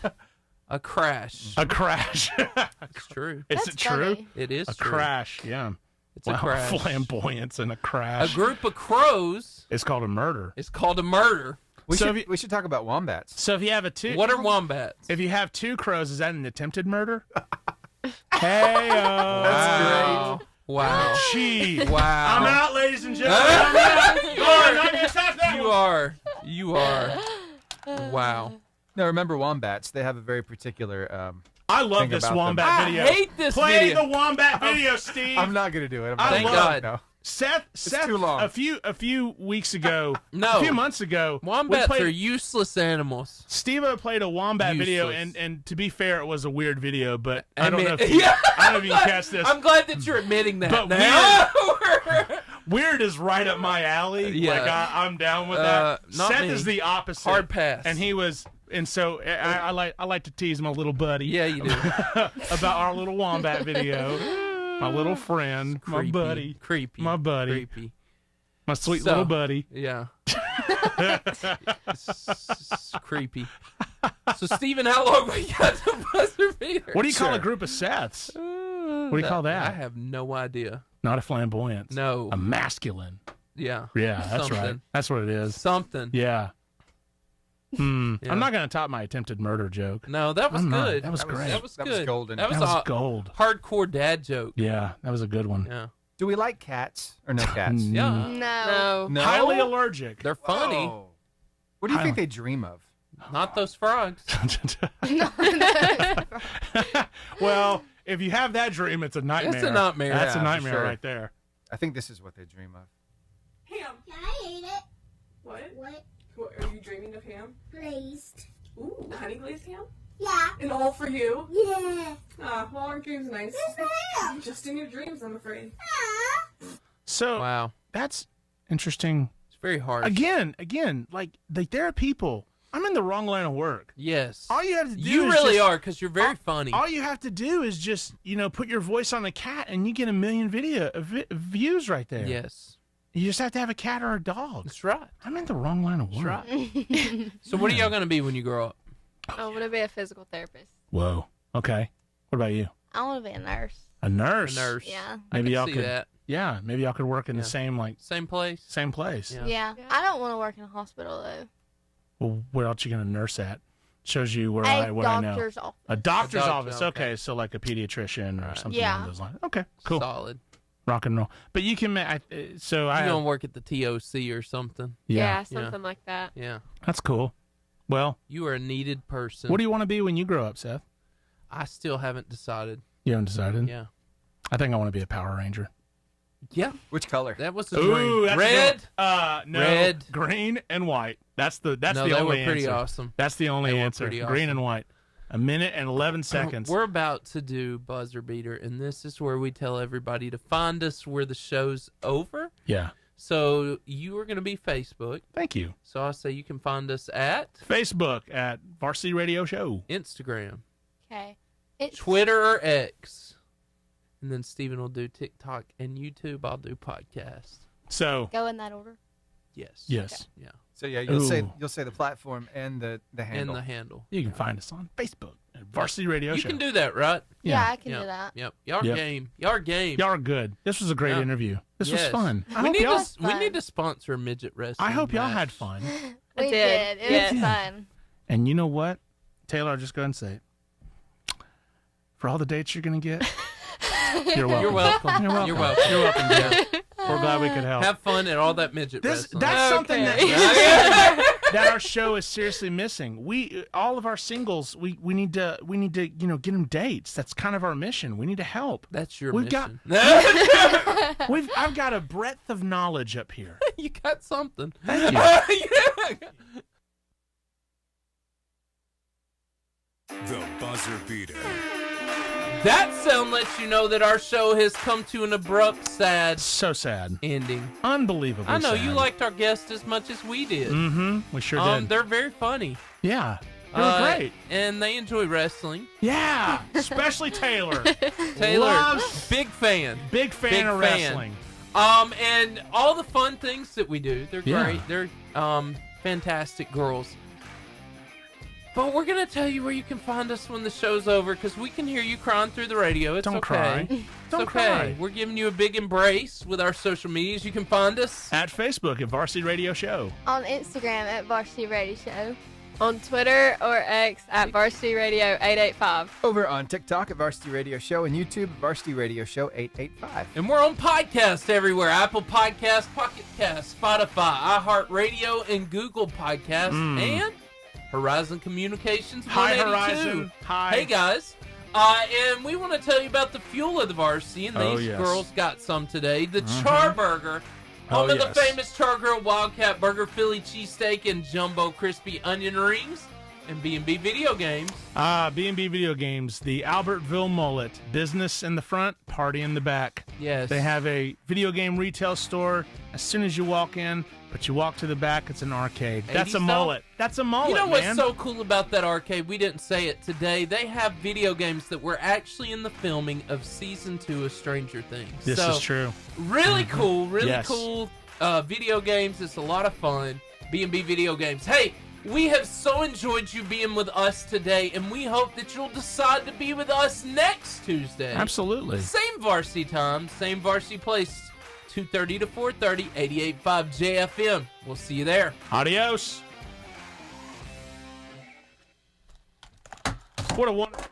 a crash. A crash. It's true. Is That's it true? funny. It is A true. crash, yeah. It's a crash. Flamboyance and a crash. A group of crows. It's called a murder. It's called a murder. We So should talk about wombats. So if you have What are wombats? If you have two crows, is that an attempted murder? Hey, Wow. Wow. Gee. Wow. I'm out, ladies and gentlemen. I'm out. You are. Wow. No, remember Wombats. They have a very particular... I love this Wombat video. I hate this Play video. the Wombat video, Steve. I'm not going to do it. Thank God. No. Seth, too long. a few weeks ago, No. a few months ago, Wombats we played, are useless animals. Steve-O played a Wombat video, Useless. and to be fair, it was a weird video, but I I don't mean- know if you, Yeah, I don't know if you can catch this. I'm glad that you're admitting that But now. Weird is right up my alley. Yeah. Like I'm down with that. not Seth me. is the opposite. Hard pass. And he was, and so I like to tease my little buddy. Yeah, you do. About our little Wombat video. My little friend, Creepy. my buddy, Creepy. my buddy, Creepy. my sweet So- little buddy. Yeah. It's creepy. So, Steven, how long we got to buzzer beater? What do you call a group of Seths? What do you call that? I have no idea. Not a flamboyance. No. A masculine. Yeah. Yeah, that's right. Something. That's what it is. Something. Yeah. Yeah. I'm not going to top my attempted murder joke. No, that was I'm not. good. That was great. That was That good. was golden. That was, That was a gold. hardcore dad joke. Yeah, that was a good one. Yeah. Do we like cats or no cats? Yeah. No. No? Highly allergic. They're funny. Oh. What do you think they dream of? Not those frogs. Well, if you have that dream, it's a nightmare. It's a nightmare. That's Yeah, a for nightmare sure. right there. I think this is what they dream of. Ham. Can I eat it? What? What? What, are you dreaming of ham? Glazed. Ooh, honey glazed ham? Yeah. And all for you? Yeah. Ah, well, our dreams nice. Where's the ham? Just in your dreams, I'm afraid. So Wow. that's interesting. It's very hard. Again, like there are people. I'm in the wrong line of work. Yes. All you have to do You is really just- are, because you're very funny. All you have to do is just, put your voice on a cat and you get 1 million views right there. Yes. You just have to have a cat or a dog. That's right. I'm in the wrong line of work. That's right. So what are y'all going to be when you grow up? I want to be a physical therapist. Whoa. Okay. What about you? I want to be a nurse. A nurse. A nurse. Yeah. Maybe I y'all can see could. that. Yeah. Maybe y'all could work in the same Same place. same place. Yeah. Yeah. I don't want to work in a hospital though. Well, where else you gonna nurse at? Shows you where A what I know. doctor's office. A doctor's A doctor, office. okay. Okay, so like a pediatrician or something Yeah. along those lines. Okay, cool. Solid. Rock and roll. But you can. So I. You don't work at the TOC or something. Yeah. Something like that. Yeah. That's cool. Well, You are a needed person. what do you want to be when you grow up, Seth? I still haven't decided. You haven't decided. Yeah. I think I want to be a Power Ranger. Yeah. Which color? That was the Ooh, dream. that's Red. No, Red. green and white. That's the No, only they were answer. pretty awesome. That's the only They were answer. pretty Green awesome. and white. 1 minute and 11 seconds. We're about to do buzzer beater, and this is where we tell everybody to find us where the show's over. Yeah. So you are going to be Facebook. Thank you. So I say you can find us at Facebook at Varsity Radio Show. Instagram, Okay. It's Twitter, or X. And then Steven will do TikTok and YouTube. I'll do podcast. So Go in that order. Yes. yes, Yeah. So yeah, you'll say Ooh. the platform and the handle. And the handle. you can find us on Facebook at Varsity Radio You Show. can do that, right? Yeah, I can Yep. do that. Yep. Y'all are Yep. game. Y'all are game. Y'all are good. This was a great Yeah. interview. This was Yes. fun. I We hope need, y'all. to, we need to sponsor a midget wrestling. I hope y'all match. had fun. We did. did. It Yes. was fun. And you know what, Taylor? I'll just go ahead and say it. For all the dates you're gonna get, you're welcome. You're welcome. You're welcome. You're welcome. You're welcome, Jeff. We're glad we could help. Have fun at all that midget wrestling. That's something Okay. that our show is seriously missing. We all of our singles, we need to get them dates. That's kind of our mission. We need to help. That's your We've mission. I've got a breadth of knowledge up here. You got something. Thank you. Yeah. The buzzer beater. That sound lets you know that our show has come to an abrupt, sad So sad. ending. Unbelievably I know sad. you liked our guest as much as we did. Mm-hmm. We sure did. They're very funny. Yeah. They were great. And they enjoy wrestling. Yeah. Especially Taylor. Taylor, Loves- big fan. Big fan Big of fan. wrestling. And all the fun things that we do, they're Yeah. great. They're fantastic girls. But we're going to tell you where you can find us when the show's over, because we can hear you crying through the radio. It's Don't okay. cry. It's Don't okay. cry. We're giving you a big embrace with our social medias. You can find us At Facebook at Varsity Radio Show. On Instagram at Varsity Radio Show. On Twitter or X at Varsity Radio 885. Over on TikTok at Varsity Radio Show and YouTube at Varsity Radio Show 885. And we're on podcast everywhere. Apple Podcasts, Pocket Cast, Spotify, iHeartRadio, and Google Podcasts. And Horizon Communications Hi, 182. Horizon. Hi. Hey, guys. And we want to tell you about the fuel of the varsity, and these yes. girls got some today. The Char Burger. Oh, Home of yes. the famous Char Grill Wildcat Burger, Philly cheesesteak, and jumbo crispy onion rings. And B&B Video Games. B&B Video Games, the Albertville mullet. Business in the front, party in the back. Yes. They have a video game retail store as soon as you walk in, but you walk to the back, it's an arcade. That's a 80s mullet. That's a mullet, You know man. what's so cool about that arcade? We didn't say it today. They have video games that were actually in the filming of Season 2 of Stranger Things. This is true. Really cool, really Yes. cool video games. It's a lot of fun. B&B Video Games. Hey, we have so enjoyed you being with us today, and we hope that you'll decide to be with us next Tuesday. Absolutely. Same varsity time, same varsity place, 2:30 to 4:30, 88.5 JFM. We'll see you there. Adios. What a wonderful...